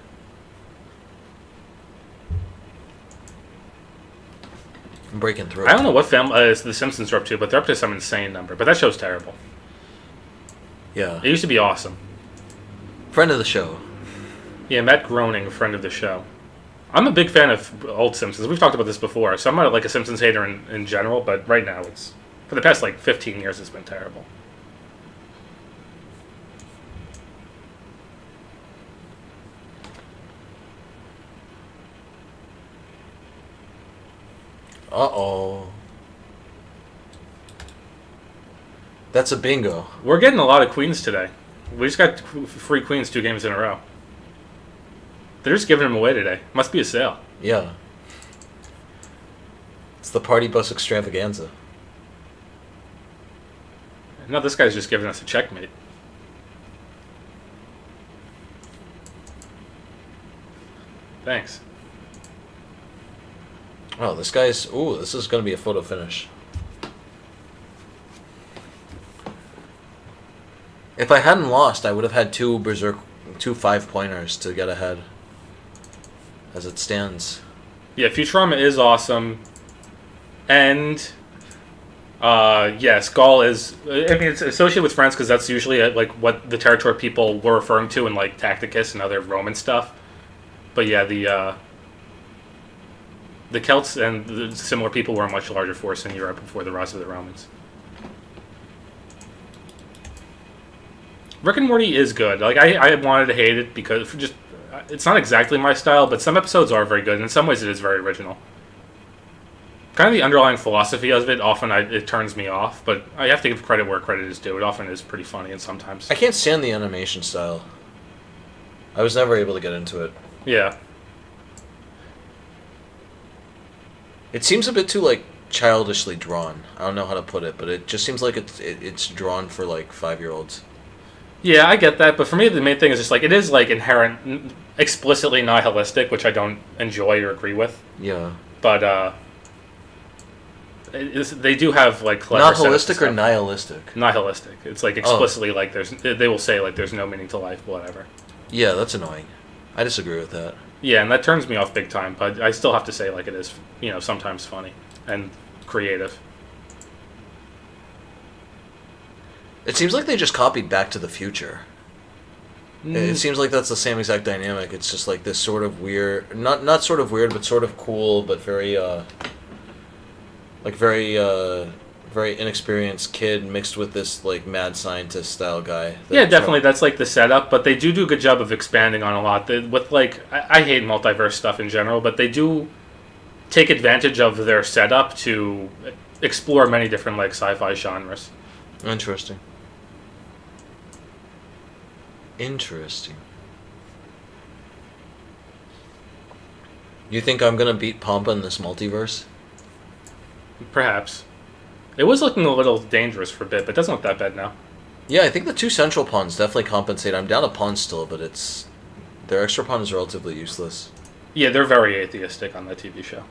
I'm breaking through. I don't know what The Simpsons are up to, but they're up to some insane number. But that show's terrible. Yeah. It used to be awesome. Friend of the show. Yeah, Matt Groening, friend of the show. I'm a big fan of old Simpsons. We've talked about this before, so I'm not like a Simpsons hater in general, but right now it's... For the past like 15 years, it's been terrible. Uh-oh. That's a bingo. We're getting a lot of queens today. We just got free queens 2 games in a row. They're just giving them away today. Must be a sale. Yeah. It's the party bus extravaganza. No, this guy's just giving us a checkmate. Thanks. Oh, this guy's... Ooh, this is going to be a photo finish. If I hadn't lost, I would have had 2 Berserk... 2 5-pointers to get ahead. As it stands. Yeah, Futurama is awesome. And... yes, Gaul is... I mean, it's associated with France because that's usually like what the territory people were referring to in like Tacticus and other Roman stuff. But yeah, the Celts and the similar people were a much larger force in Europe before the rise of the Romans. Rick and Morty is good. Like I wanted to hate it because just it's not exactly my style, but some episodes are very good. And in some ways, it is very original. Kind of the underlying philosophy of it often it turns me off, but I have to give credit where credit is due. It often is pretty funny, and sometimes I can't stand the animation style. I was never able to get into it. yeah. It seems a bit too, like, childishly drawn. I don't know how to put it, but it just seems like it's drawn for, like, 5-year-olds. Yeah, I get that, but for me, the main thing is just, like, it is, like, inherent, explicitly nihilistic, which I don't enjoy or agree with. Yeah. But, they do have, like, clever Not holistic stuff. or nihilistic? Nihilistic. It's, like, explicitly, like, they will say, like, there's no meaning to life, whatever. Yeah, that's annoying. I disagree with that. Yeah, and that turns me off big time, but I still have to say, like, it is, sometimes funny and creative. It seems like they just copied Back to the Future. It seems like that's the same exact dynamic. It's just like this sort of weird, not sort of weird, but sort of cool, but very very inexperienced kid mixed with this like mad scientist style guy. Yeah, definitely. That's like the setup, but they do a good job of expanding on a lot. With like, I hate multiverse stuff in general, but they do take advantage of their setup to explore many different like sci-fi genres. Interesting. Interesting. You think I'm gonna beat Pampa in this multiverse? Perhaps. It was looking a little dangerous for a bit, but it doesn't look that bad now. Yeah, I think the 2 central pawns definitely compensate. I'm down a pawn still, but their extra pawn is relatively useless. Yeah, they're very atheistic on that TV show.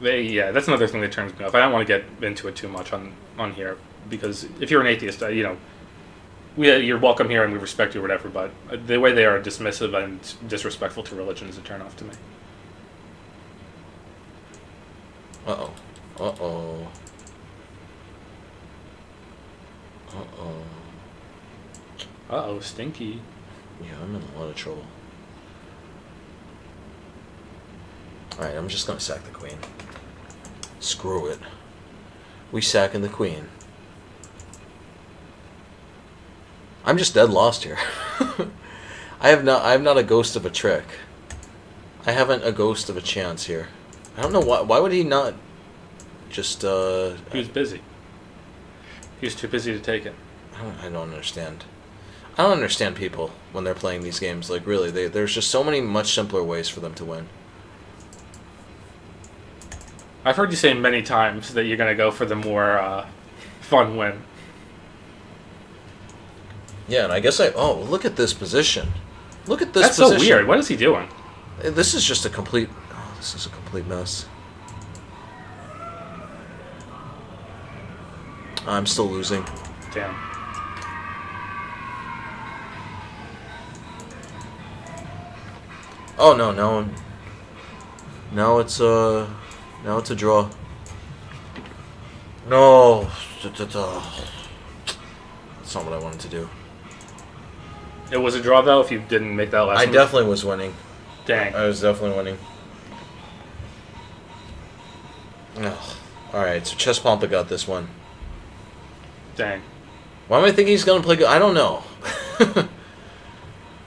That's another thing that turns me off. I don't want to get into it too much on here, because if you're an atheist, you're welcome here and we respect you or whatever, but the way they are dismissive and disrespectful to religion is a turn off to me. Uh-oh. Uh-oh. Uh-oh. Uh-oh, stinky. Yeah, I'm in a lot of trouble. Alright, I'm just gonna sack the queen. Screw it. We sacking the queen. I'm just dead lost here. I have not a ghost of a trick. I haven't a ghost of a chance here. I don't know why would he not just He was busy. He was too busy to take it. I don't understand. I don't understand people when they're playing these games. Like, really, there's just so many much simpler ways for them to win. I've heard you say many times that you're going to go for the more fun win. Yeah, and I guess oh, look at this position. Look at this That's position. so weird. What is he doing? This is just a complete... this is a complete mess. I'm still losing. Damn. Oh, no, no. Now it's a draw. No. That's not what I wanted to do. It was a draw, though, if you didn't make that last I move? definitely was winning. Dang. I was definitely winning. Ugh. Alright, so Chess Pampa got this one. Dang. Why am I thinking he's going to play good? I don't know.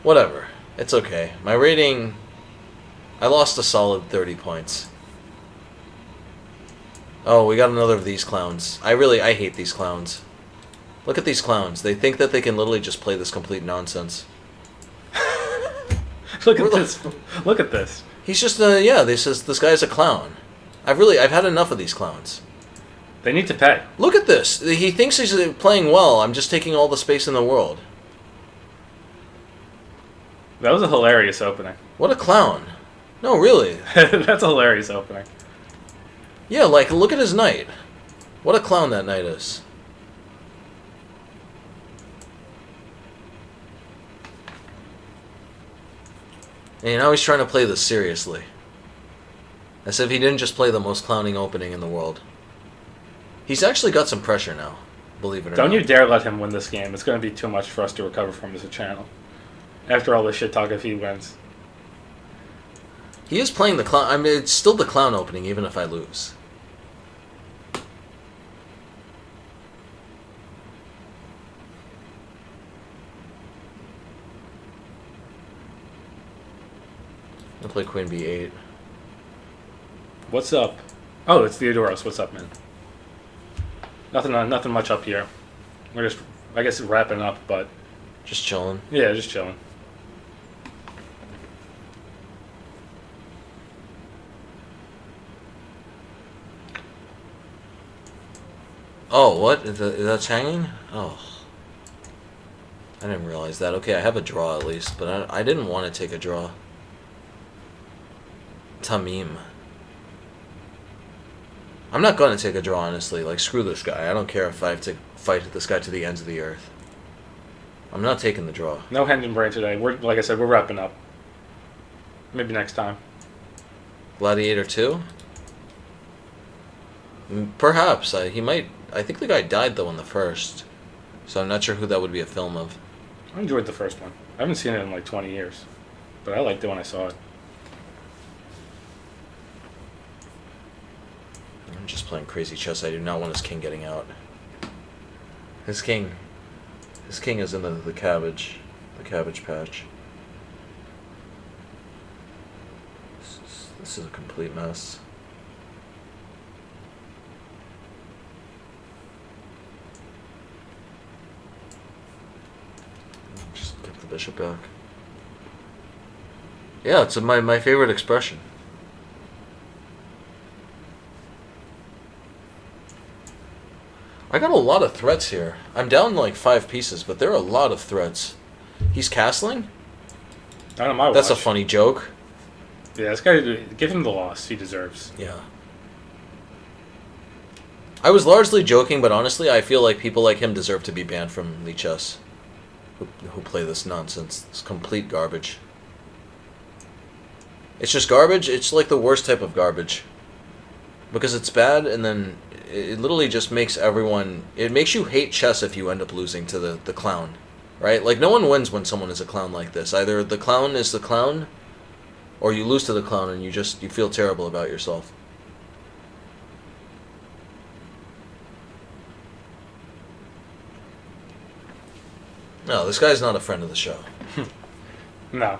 Whatever. It's okay. My rating... I lost a solid 30 points. Oh, we got another of these clowns. I hate these clowns. Look at these clowns. They think that they can literally just play this complete nonsense. Look at this. Look at this. He's just, they says this guy's a clown. I've had enough of these clowns. They need to pay. Look at this. He thinks he's playing well. I'm just taking all the space in the world. That was a hilarious opening. What a clown. No, really. That's a hilarious opening. Yeah, like, look at his knight. What a clown that knight is. And now he's trying to play this seriously. As if he didn't just play the most clowning opening in the world. He's actually got some pressure now, believe it or not. Don't you dare let him win this game. It's going to be too much for us to recover from as a channel. After all this shit talk, if he wins. He is playing the clown. I mean, it's still the clown opening, even if I lose. I'll play Queen B8. What's up? Oh, it's Theodoros. What's up, man? Nothing much up here. We're just, I guess, wrapping up, but... Just chilling. Yeah, just chilling. Oh, what? That's hanging? Oh. I didn't realize that. Okay, I have a draw at least, but I didn't want to take a draw. Tamim. I'm not going to take a draw, honestly. Like, screw this guy. I don't care if I have to fight this guy to the ends of the earth. I'm not taking the draw. No hand and brain today. We're, like I said, we're wrapping up. Maybe next time. Gladiator 2? Perhaps. He might... I think the guy died, though, in the first. So I'm not sure who that would be a film of. I enjoyed the first one. I haven't seen it in like 20 years. But I liked it when I saw it. I'm just playing crazy chess. I do not want his king getting out. His king is in the cabbage patch. This is a complete mess. Just get the bishop back. Yeah, it's my favorite expression. I got a lot of threats here. I'm down like 5 pieces, but there are a lot of threats. He's castling? Not on my watch. That's a funny joke. Yeah, this guy, give him the loss he deserves. Yeah. I was largely joking, but honestly, I feel like people like him deserve to be banned from League Chess. Who play this nonsense. It's complete garbage. It's just garbage. It's like the worst type of garbage. Because it's bad, and then it literally just makes everyone... It makes you hate chess if you end up losing to the clown. Right? Like, no one wins when someone is a clown like this. Either the clown is the clown, or you lose to the clown and you feel terrible about yourself. No, this guy's not a friend of the show. No.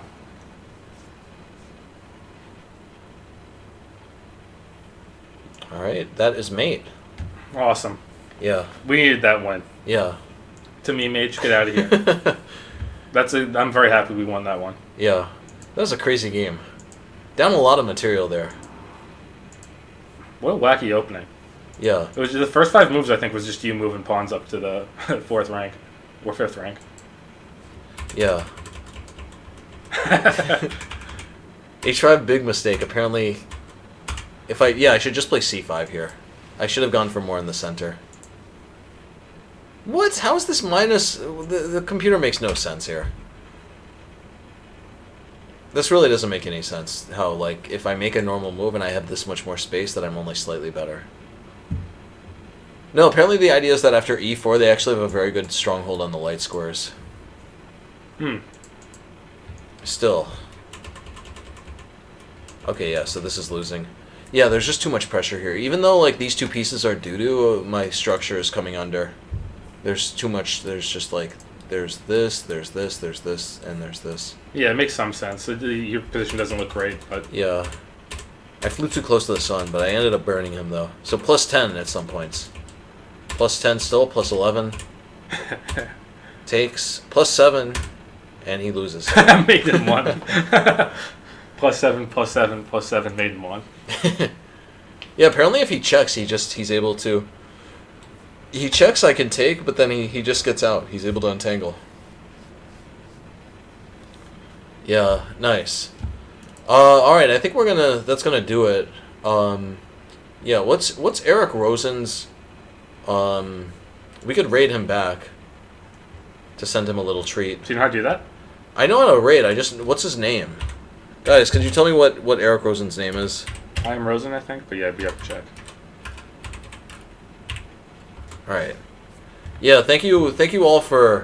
Alright, that is mate. Awesome. Yeah. We needed that win. Yeah. To me, mage, get out of here. I'm very happy we won that one. Yeah. That was a crazy game. Down a lot of material there. What a wacky opening. Yeah. It was the first 5 moves, I think, was just you moving pawns up to the 4th rank. Or 5th rank. Yeah. H5, big mistake. Apparently, I should just play C5 here. I should have gone for more in the center. What? How is this minus... The computer makes no sense here. This really doesn't make any sense. How, like, if I make a normal move and I have this much more space, that I'm only slightly better. No, apparently the idea is that after E4, they actually have a very good stronghold on the light squares. Still. Okay, yeah, so this is losing. Yeah, there's just too much pressure here. Even though, like, these 2 pieces are doo-doo, my structure is coming under. There's too much. There's just, like, there's this, and there's this. Yeah, it makes some sense. Your position doesn't look great, but... Yeah. I flew too close to the sun, but I ended up burning him, though. So plus 10 at some points. Plus 10 still, plus 11. Takes, plus 7, and he loses. Maiden 1. Plus 7, plus 7, plus 7, maiden 1. Yeah, apparently if he checks, he's able to... He checks, I can take, but then he just gets out. He's able to untangle. Yeah, nice. Alright, I think that's gonna do it. Yeah, what's Eric Rosen's... we could raid him back to send him a little treat. Do you know how to do that? I know how to raid, what's his name? Guys, could you tell me what Eric Rosen's name is? I am Rosen, I think, but yeah, we have to check. Alright. Yeah, thank you all for